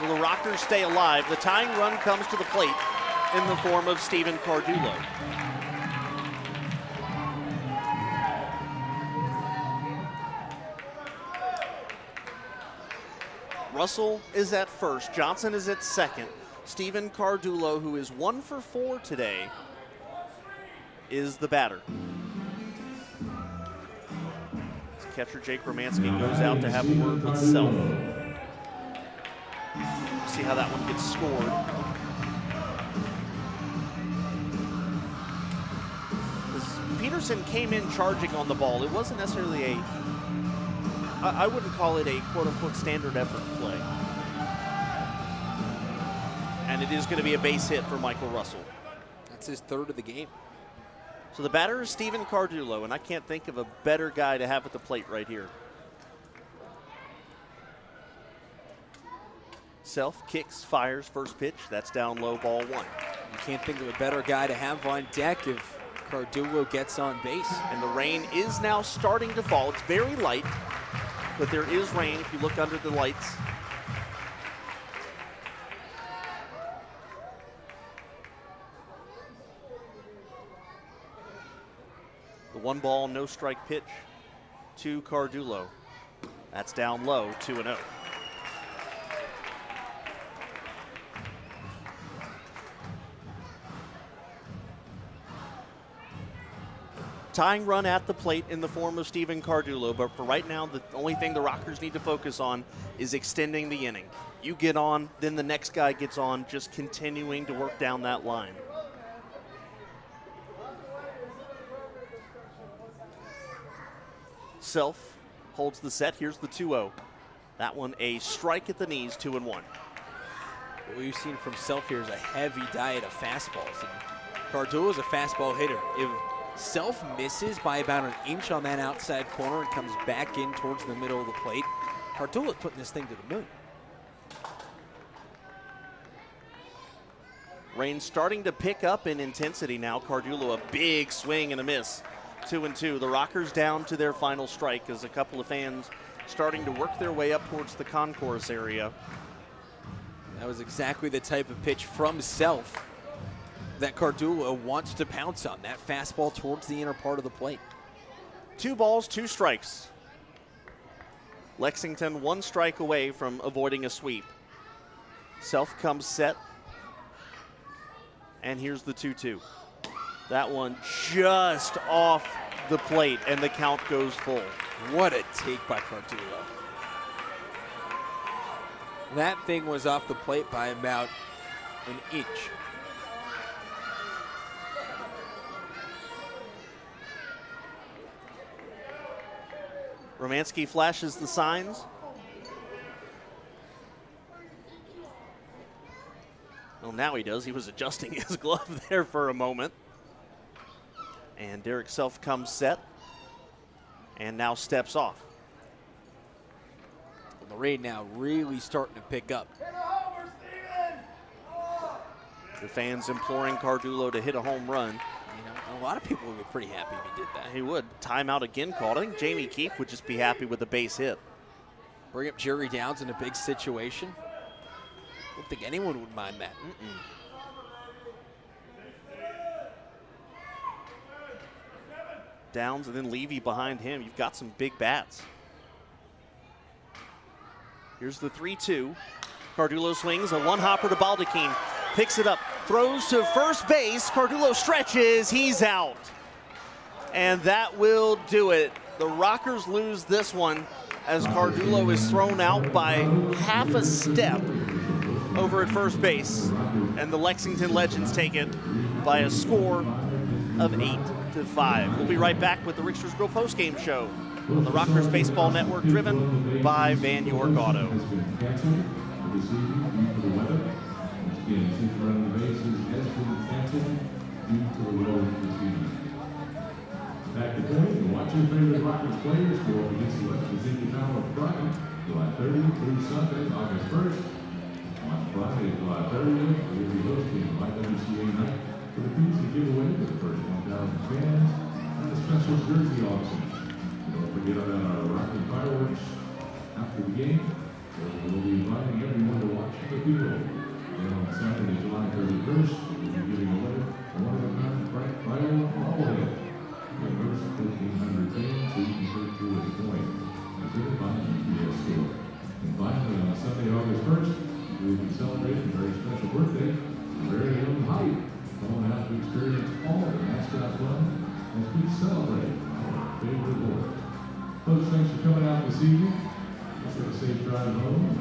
So the Rockers stay alive. The tying run comes to the plate in the form of Steven Cardullo. Russell is at first, Johnson is at second. Steven Cardullo, who is 1 for 4 today, is the batter. Catcher Jake Romanski goes out to have a word with Self. See how that one gets scored. Peterson came in charging on the ball. It wasn't necessarily I wouldn't call it a quote-unquote standard effort play. And it is going to be a base hit for Michael Russell. That's his 3rd of the game. So the batter is Steven Cardullo, and I can't think of a better guy to have at the plate right here. Self kicks, fires, first pitch. That's down low, ball 1. You can't think of a better guy to have on deck if Cardullo gets on base. And the rain is now starting to fall. It's very light, but there is rain if you look under the lights. The 1-ball, no strike pitch to Cardullo. That's down low, 2-0. Tying run at the plate in the form of Steven Cardullo, but for right now, the only thing the Rockers need to focus on is extending the inning. You get on, then the next guy gets on, just continuing to work down that line. Self holds the set. Here's the 2-0. That one a strike at the knees, 2-1. What we've seen from Self here is a heavy diet of fastballs. And Cardullo is a fastball hitter. If Self misses by about an inch on that outside corner and comes back in towards the middle of the plate, Cardullo is putting this thing to the moon. Rain starting to pick up in intensity now. Cardullo, a big swing and a miss. 2-2. The Rockers down to their final strike as a couple of fans starting to work their way up towards the concourse area. That was exactly the type of pitch from Self that Cardullo wants to pounce on, that fastball towards the inner part of the plate. 2 balls, 2 strikes. Lexington 1 strike away from avoiding a sweep. Self comes set. And here's the 2-2. That one just off the plate, and the count goes full. What a take by Cardullo. That thing was off the plate by about an inch. Romanski flashes the signs. Well, now he does. He was adjusting his glove there for a moment. And Derek Self comes set and now steps off. The rain now really starting to pick up. The fans imploring Cardullo to hit a home run. You know, a lot of people would be pretty happy if he did that. He would. Timeout again called. I think Jamie Keefe would just be happy with a base hit. Bring up Jerry Downs in a big situation. I don't think anyone would mind that. Downs and then Levy behind him. You've got some big bats. Here's the 3-2. Cardullo swings, a one-hopper to Baldacchini. Picks it up, throws to first base. Cardullo stretches, he's out. And that will do it. The Rockers lose this one as Cardullo is thrown out by half a step over at first base. And the Lexington Legends take it by a score of 8-5. We'll be right back with the Rickster's Grill postgame show on the Rockers Baseball Network, driven by Van York Auto. Back to play, and watch your favorite Rockers players go up against the West Virginia Power Pregame, July 30th through Sunday, August 1st. On Friday, July 30th, we will be hosting YWCA night for the pizza giveaway for the first 1,000 fans and a special jersey auction. Don't forget about our Rocky fireworks after the game, where we will be inviting everyone to watch the field. Then on Saturday, July 31st, we will be giving away a one-of-a-kind Frank Viola bobblehead. The first 1,500 fans so you can take to a point. Presented by the UPS store. And finally, on Sunday, August 1st, we will be celebrating a very special birthday for very young Hyde. Calling out to experience all the mascot fun as we celebrate our favorite boy. Folks, thanks for coming out this evening. Have a safe drive home.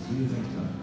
See you next time.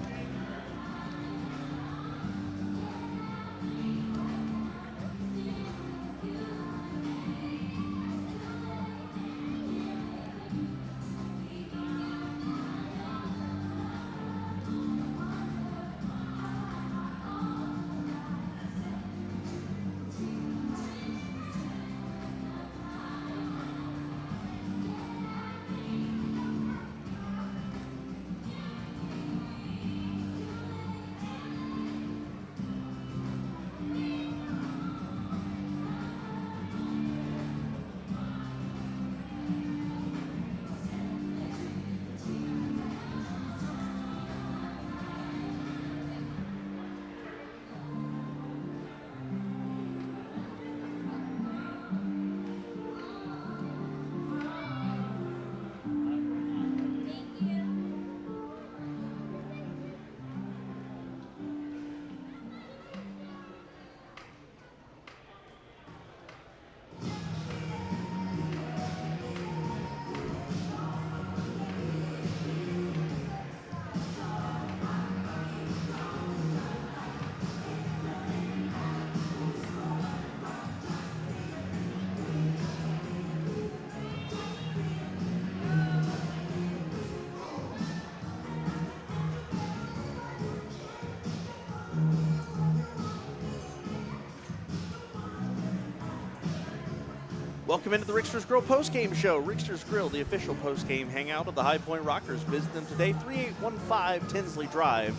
Welcome into the Rickster's Grill postgame show. Rickster's Grill, the official postgame hangout of the High Point Rockers. Visit them today, 3815 Tinsley Drive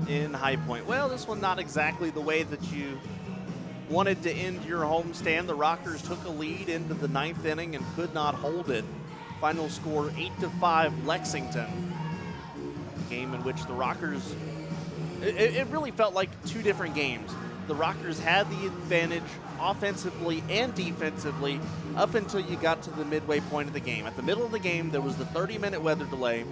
in High Point. Well, this one not exactly the way that you wanted to end your homestand. The Rockers took a lead into the 9th inning and could not hold it. Final score 8-5 Lexington. A game in which the Rockers, it really felt like two different games. The Rockers had the advantage offensively and defensively up until you got to the midway point of the game. At the middle of the game, there was the 30-minute weather delay,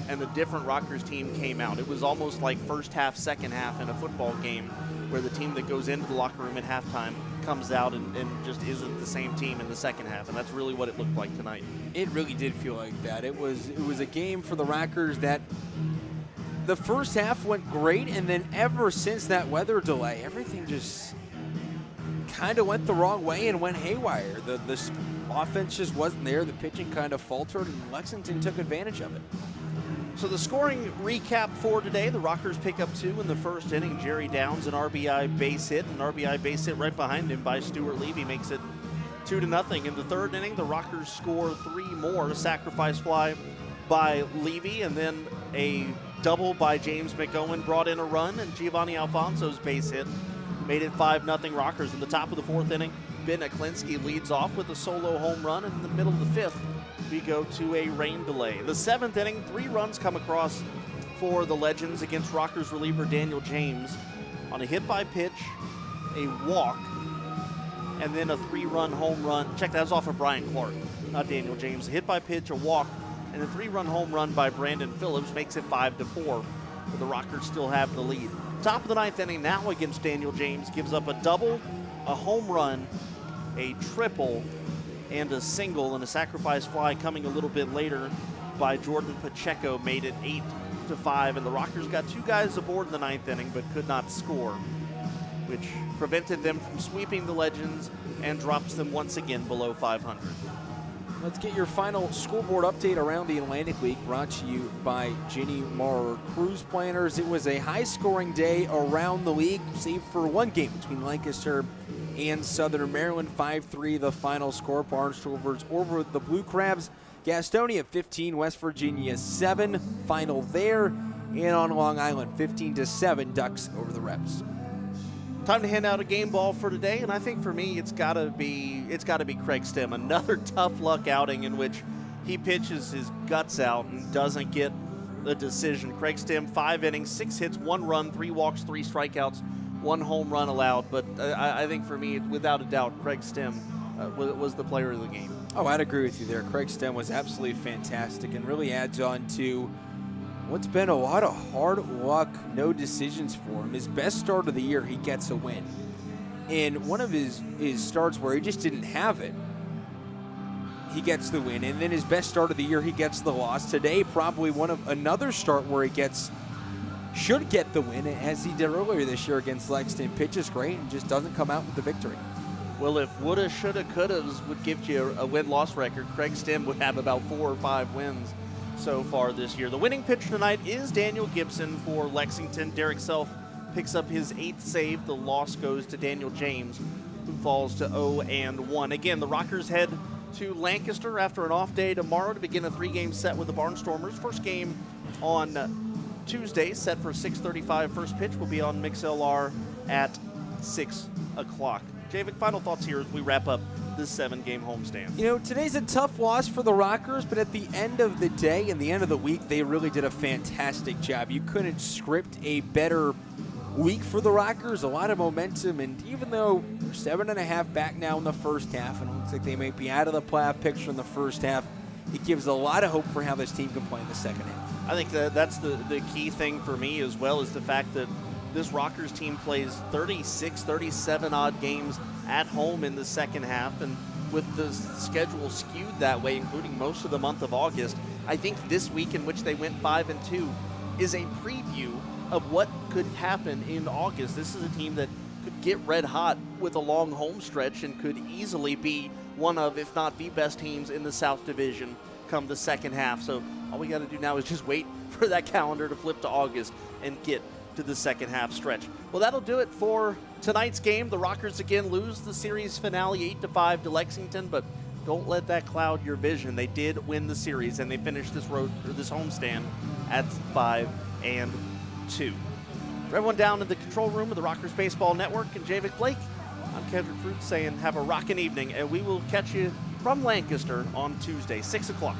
and the different Rockers team came out. It was almost like first half, second half in a football game where the team that goes into the locker room at halftime comes out and just isn't the same team in the second half, and that's really what it looked like tonight. It really did feel like that. It was a game for the Rockers that the first half went great, and then ever since that weather delay, everything just kind of went the wrong way and went haywire. The offense just wasn't there. The pitching kind of faltered, and Lexington took advantage of it. So the scoring recap for today, the Rockers pick up 2 in the first inning. Jerry Downs, an RBI base hit, an RBI base hit right behind him by Stuart Levy makes it 2-0. In the third inning, the Rockers score 3 more. A sacrifice fly by Levy, and then a double by James McOwen brought in a run, and Giovanni Alfonso's base hit made it 5-0 Rockers. In the top of the 4th inning, Ben Aklinski leads off with a solo home run, and in the middle of the 5th, we go to a rain delay. The 7th inning, 3 runs come across for the Legends against Rockers reliever Daniel James on a hit by pitch, a walk, and then a 3-run home run. Check that was off of Brian Clark, not Daniel James. A hit by pitch, a walk, and a 3-run home run by Brandon Phillips makes it 5-4. But the Rockers still have the lead. Top of the 9th inning now against Daniel James gives up a double, a home run, a triple, and a single, and a sacrifice fly coming a little bit later by Jordan Pacheco made it 8-5. And the Rockers got 2 guys aboard in the 9th inning but could not score, which prevented them from sweeping the Legends and drops them once again below 500. Let's get your final scoreboard update around the Atlantic League, brought to you by Ginny Maurer Cruise Planners. It was a high-scoring day around the league, save for one game between Lancaster and Southern Maryland. 5-3 the final score. Barnstormers over the Blue Crabs. Gastonia 15, West Virginia 7. Final there. And on Long Island, 15-7, Ducks over the Reps. Time to hand out a game ball for today, and I think for me it's got to be Craig Stem. Another tough luck outing in which he pitches his guts out and doesn't get the decision. Craig Stem, 5 innings, 6 hits, 1 run, 3 walks, 3 strikeouts, 1 home run allowed. But I think for me, without a doubt, Craig Stem was the player of the game. Oh, I'd agree with you there. Craig Stem was absolutely fantastic and really adds on to what's been a lot of hard luck, no decisions for him. His best start of the year, he gets a win. And one of his starts where he just didn't have it, he gets the win. And then his best start of the year, he gets the loss. Today, probably another start where he should get the win, as he did earlier this year against Lexington. Pitches great and just doesn't come out with the victory. Well, if woulda, shoulda, couldas would give you a win-loss record, Craig Stem would have about 4 or 5 wins so far this year. The winning pitcher tonight is Daniel Gibson for Lexington. Derek Self picks up his 8th save. The loss goes to Daniel James, who falls to 0-1. Again, the Rockers head to Lancaster after an off day tomorrow to begin a 3-game set with the Barnstormers. First game on Tuesday, set for 6:35. First pitch will be on MixLR at 6 o'clock. Javik, final thoughts here as we wrap up this 7-game homestand. You know, today's a tough loss for the Rockers, but at the end of the day and the end of the week, they really did a fantastic job. You couldn't script a better week for the Rockers. A lot of momentum, and even though they're 7.5 back now in the first half, and it looks like they may be out of the playoff picture in the first half, it gives a lot of hope for how this team can play in the second half. I think that's the key thing for me, as well as the fact that this Rockers team plays 36, 37-odd games at home in the second half, and with the schedule skewed that way, including most of the month of August, I think this week in which they went 5-2 is a preview of what could happen in August. This is a team that could get red hot with a long home stretch and could easily be one of, if not the best teams in the South Division come the second half. So all we got to do now is just wait for that calendar to flip to August and get to the second half stretch. Well, that'll do it for tonight's game. The Rockers again lose the series finale 8-5 to Lexington, but Don't let that cloud your vision. They did win the series, and they finished this homestand at 5-2. For everyone down in the control room of the Rockers Baseball Network and Javik Blake, I'm Kendrick Fruit saying have a rockin' evening, and we will catch you from Lancaster on Tuesday, 6 o'clock.